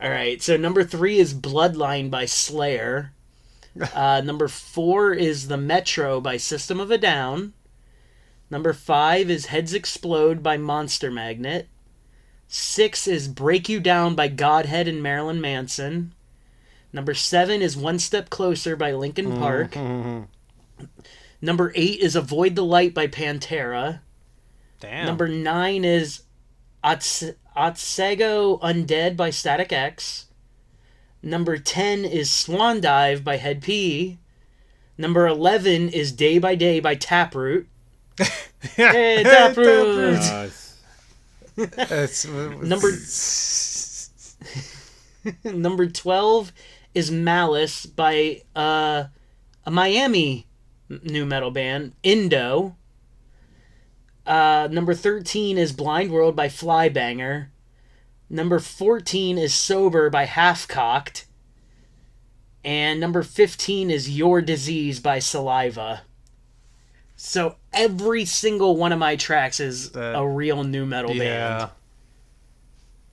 All right, so number 3 is Bloodline by Slayer. Number 4 is The Metro by System of a Down. Number 5 is Heads Explode by Monster Magnet. 6 is Break You Down by Godhead and Marilyn Manson. Number 7 is One Step Closer by Linkin Park. Number 8 is Avoid the Light by Pantera. Damn. Number 9 is Otsego Undead by Static X. Number 10 is Swan Dive by Head PE. Number 11 is Day by Day by Taproot. Hey, Taproot! Nice. Number 12 is Malice by a Miami nu metal band, Indo. Number 13 is Blind World by Flybanger. Number 14 is Sober by Half Cocked. And number 15 is Your Disease by Saliva. So every single one of my tracks is a real nu metal band.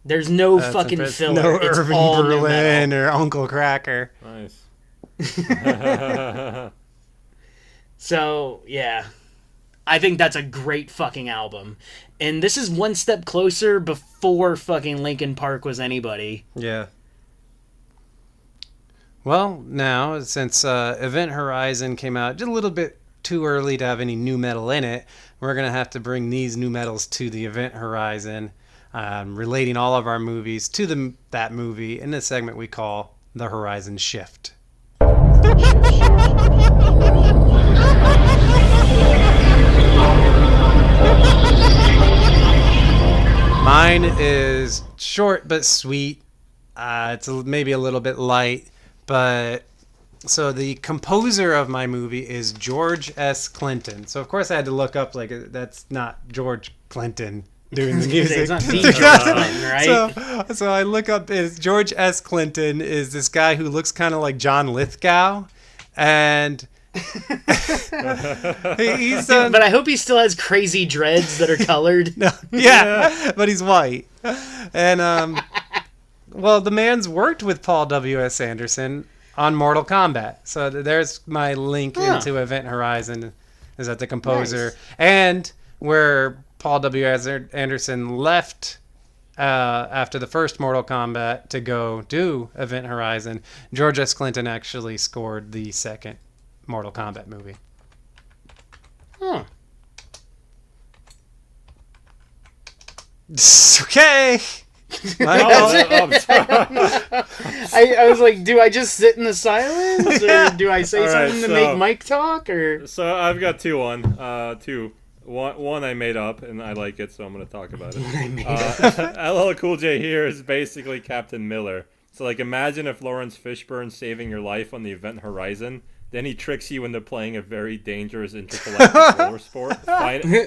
There's no fucking impressive. filler. No It's Irving all nu Berlin metal. or Uncle Cracker. Nice. So, yeah. I think that's a great fucking album. And this is one step closer before fucking Linkin Park was anybody. Yeah. Well, now, since Event Horizon came out just a little bit too early to have any nu metal in it, we're going to have to bring these nu metals to the Event Horizon, relating all of our movies to that movie in the segment we call The Horizon Shift. Mine is short but sweet. It's maybe a little bit light, but so the composer of my movie is George S. Clinton. So of course I had to look up, like, that's not George Clinton doing the music. It's not the George Clinton, right? So I look up, is George S. Clinton is this guy who looks kind of like John Lithgow, and he's done, But I hope he still has crazy dreads that are colored. yeah, but he's white. And well, the man's worked with Paul W.S. Anderson on Mortal Kombat. So there's my link into Event Horizon, is that the composer. Nice. And where Paul W.S. Anderson left after the first Mortal Kombat to go do Event Horizon, George S. Clinton actually scored the second Mortal Kombat movie. Huh. Okay. I was like, do I just sit in the silence, or do I say something to make Mike talk, or? So I've got two. One I made up, and I like it, so I'm going to talk about it. LL Cool J here is basically Captain Miller. So, like, imagine if Lawrence Fishburne's saving your life on the Event Horizon, then he tricks you into playing a very dangerous intergalactic roller sport,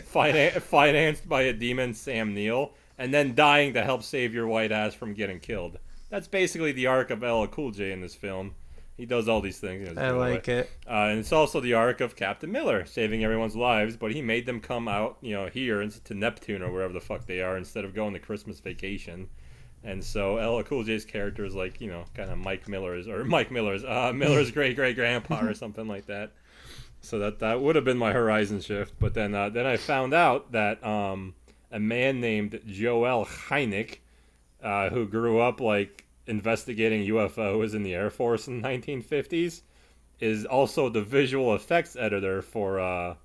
financed by a demon, Sam Neill, and then dying to help save your white ass from getting killed. That's basically the arc of LL Cool J in this film. He does all these things. I like it. And it's also the arc of Captain Miller, saving everyone's lives, but he made them come out, here to Neptune or wherever the fuck they are, instead of going to Christmas vacation. And so LL Cool J's character is like, kind of Miller's great-great-grandpa or something like that. So that would have been my horizon shift. But then I found out that a man named Joel Hynek, who grew up like investigating UFOs in the Air Force in the 1950s, is also the visual effects editor for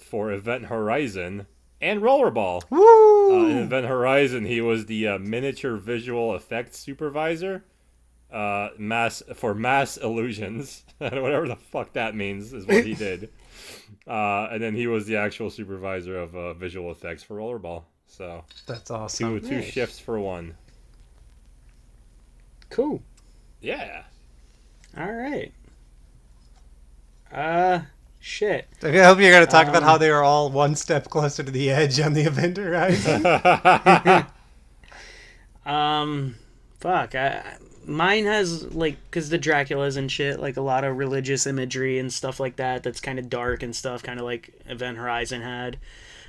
Event Horizon and Rollerball. Woo! In Event Horizon, he was the miniature visual effects supervisor, mass illusions, whatever the fuck that means is what he did. And then he was the actual supervisor of visual effects for Rollerball. So that's awesome. Two shifts for one. Cool. Yeah. All right. Shit. I hope you're going to talk about how they are all one step closer to the edge on the Event Horizon. Fuck. Mine has, like, because the Draculas and shit, like, a lot of religious imagery and stuff like that that's kind of dark and stuff, kind of like Event Horizon had.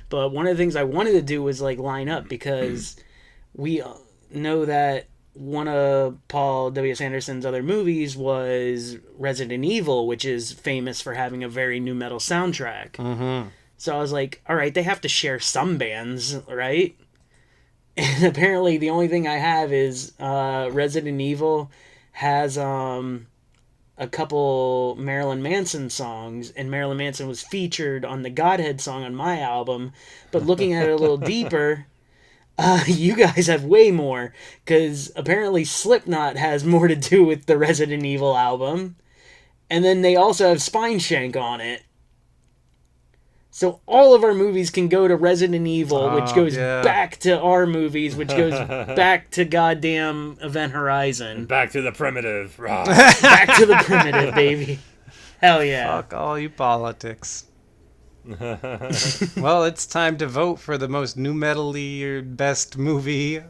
But one of the things I wanted to do was, like, line up, because we know that one of Paul W.S. Anderson's other movies was Resident Evil, which is famous for having a very nu metal soundtrack. Mm-hmm. So I was like, all right, they have to share some bands, right? And apparently the only thing I have is Resident Evil has a couple Marilyn Manson songs, and Marilyn Manson was featured on the Godhead song on my album. But looking at it a little deeper, you guys have way more, because apparently Slipknot has more to do with the Resident Evil album. And then they also have Spineshank on it. So all of our movies can go to Resident Evil, which goes back to our movies, which goes back to goddamn Event Horizon. Back to the primitive. Back to the primitive, baby. Hell yeah. Fuck all you politics. Well, it's time to vote for the most nu metal-y or best movie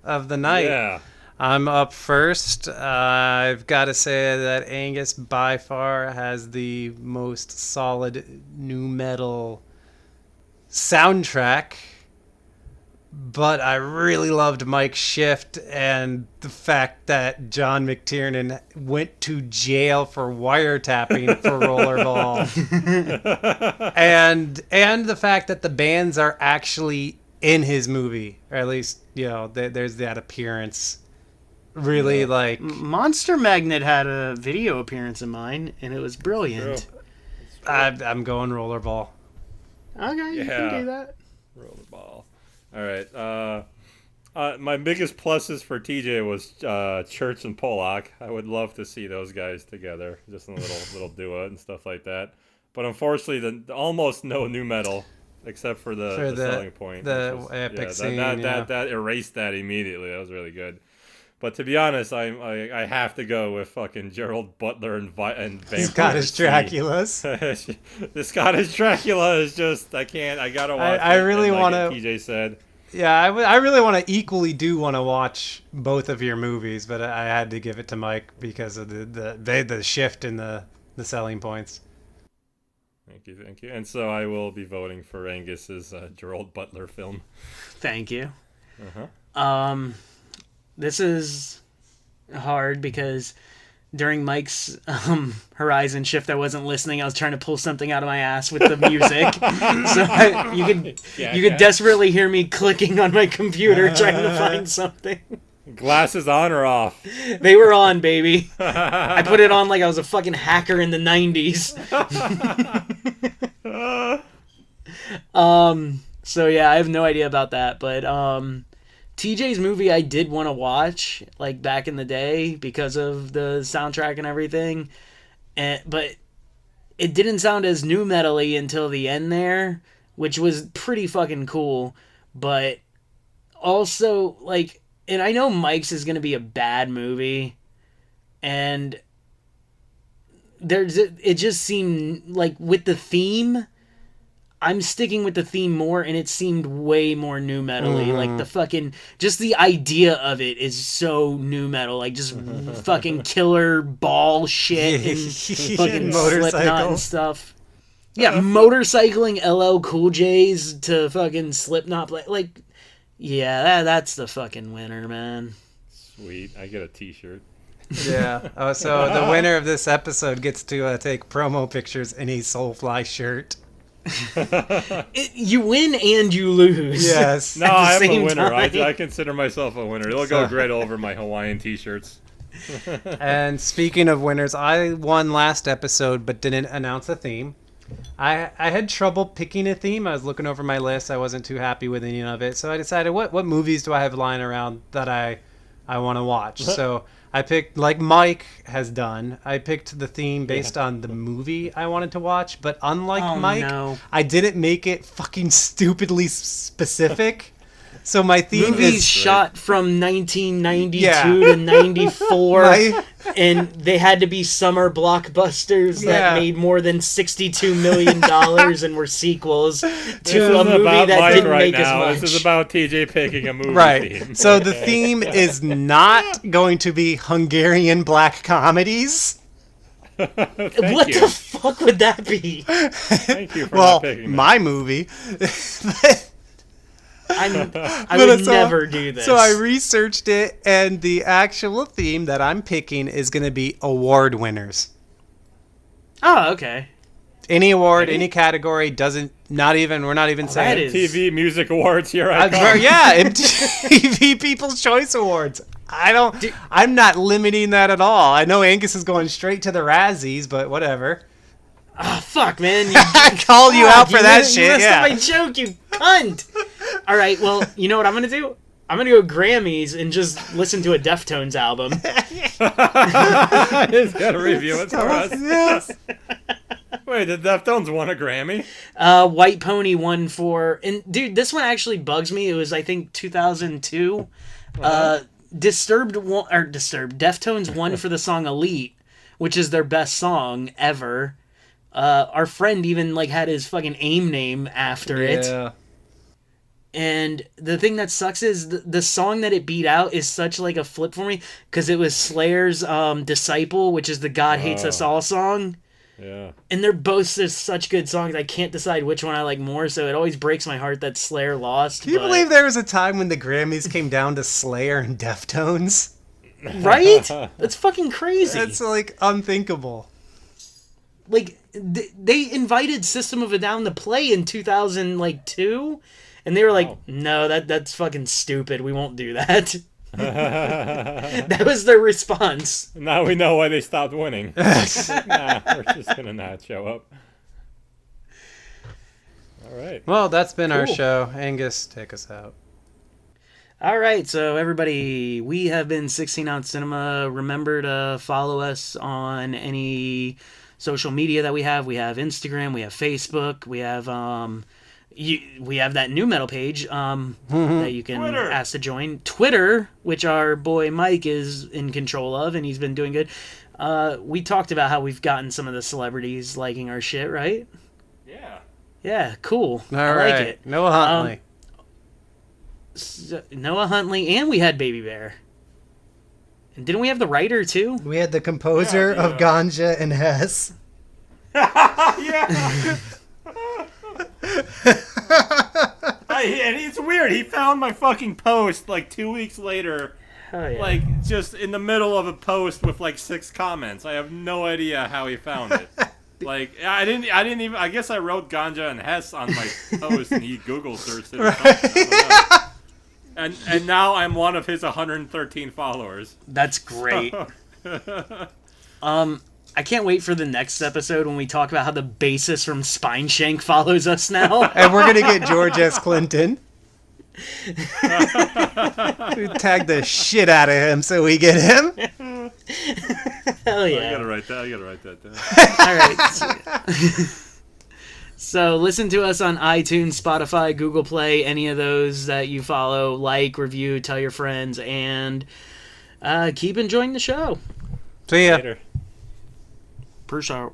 of the night. Yeah. I'm up first. I've got to say that Angus by far has the most solid nu metal soundtrack. but I really loved Mike's shift and the fact that John McTiernan went to jail for wiretapping for Rollerball, and the fact that the bands are actually in his movie, or at least there's that appearance. Really, like Monster Magnet had a video appearance in mine, and it was brilliant. I'm going Rollerball. Okay, you can do that. Rollerball. All right. My biggest pluses for TJ was Church and Pollock. I would love to see those guys together, just in a little duo and stuff like that. But unfortunately, almost no NuMetal, except for the selling point. The epic scene. That erased that immediately. That was really good. But to be honest, I have to go with fucking Gerald Butler and Vampire Scottish Draculas. The Scottish Dracula is just I gotta watch. I really want to. TJ said. Yeah, I really want to want to watch both of your movies, but I had to give it to Mike because of the shift in the selling points. Thank you. And so I will be voting for Angus's Gerald Butler film. Thank you. This is hard because during Mike's Horizon shift, I wasn't listening. I was trying to pull something out of my ass with the music. So you could desperately hear me clicking on my computer trying to find something. Glasses on or off? They were on, baby. I put it on like I was a fucking hacker in the 90s. So yeah, I have no idea about that, but TJ's movie I did want to watch, like, back in the day because of the soundtrack and everything, but it didn't sound as NuMetal-y until the end there, which was pretty fucking cool, but also, like, and I know Mike's is going to be a bad movie, and it just seemed, like, with the theme, I'm sticking with the theme more, and it seemed way more NuMetal-y. Like, the fucking... Just the idea of it is so NuMetal. Like, just fucking killer ball shit and fucking Slipknot and stuff. Yeah, motorcycling LL Cool J's to fucking Slipknot. Like, yeah, that's the fucking winner, man. Sweet. I get a t-shirt. Yeah. Oh, so the winner of this episode gets to take promo pictures in a Soulfly shirt. You win and you lose. Yes. No, I'm a winner. I consider myself a winner. It'll go great over my Hawaiian t-shirts. And speaking of winners, I won last episode but didn't announce a theme. I had trouble picking a theme. I was looking over my list. I wasn't too happy with any of it. So I decided, what movies do I have lying around that I want to watch? So I picked, like Mike has done, I picked the theme based on the movie I wanted to watch. But unlike Mike, I didn't make it fucking stupidly specific. So my theme is shot from 1992 to 94, and they had to be summer blockbusters that made more than $62 million and were sequels to a movie that didn't make as much. This is about TJ picking a movie theme. So the theme is not going to be Hungarian black comedies. What the fuck would that be? Thank you for not picking that. My movie. I would never do this. So I researched it, and the actual theme that I'm picking is going to be award winners. Oh, okay. Any award, any category, we're not even saying MTV Music Awards. Here I come. MTV People's Choice Awards. I'm not limiting that at all. I know Angus is going straight to the Razzies, but whatever. Oh, fuck, man. I called you out for that shit. You messed up my joke, you cunt. All right, well, you know what I'm going to do? I'm going to go Grammys and just listen to a Deftones album. He's got to review it for us. Yes. Wait, did Deftones won a Grammy? White Pony won for... And, dude, this one actually bugs me. It was, I think, 2002. Deftones won for the song Elite, which is their best song ever. Our friend even had his fucking AIM name after it. And the thing that sucks is the song that it beat out is such a flip for me, because it was Slayer's Disciple, which is the God Hates Us All song. Yeah. And they're both just such good songs. I can't decide which one I like more, so it always breaks my heart that Slayer lost. Do you but- believe there was a time when the Grammys came down to Slayer and Deftones? Right? That's fucking crazy. That's like unthinkable. Like they invited System of a Down to play in 2002, and they were like, Oh. "No, that's fucking stupid. We won't do that." That was their response. Now we know why they stopped winning. Nah, we're just gonna not show up. All right. Well, that's been our Cool. show. Angus, take us out. All right, so everybody, we have been 16 Ounce Cinema. Remember to follow us on any social media that we have. We have Instagram, we have Facebook, we have we have that NuMetal page that you can Twitter. ask to join. Twitter, which our boy Mike is in control of, and he's been doing good. We talked about how we've gotten some of the celebrities liking our shit, right? Yeah. Yeah, cool. All I right. like it. Noah Huntley. Noah Huntley, and we had Baby Bear. And didn't we have the writer too? We had the composer of Ganja and Hess. Yeah. And it's weird. He found my fucking post like 2 weeks later, Oh yeah. like just in the middle of a post with like 6 comments. I have no idea how he found it. Like I didn't even. I guess I wrote Ganja and Hess on my post, and he Google searched it. Or something. I don't know. And now I'm one of his 113 followers. That's great. I can't wait for the next episode when we talk about how the bassist from Spine Shank follows us now. And we're going to get George S. Clinton. We tag the shit out of him so we get him. Hell I yeah. gotta write that down. All right. So listen to us on iTunes, Spotify, Google Play, any of those that you follow. Like, review, tell your friends, and keep enjoying the show. See ya. Later. Peace out.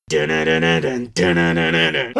Dun-dun-dun-dun, dun-dun-dun-dun.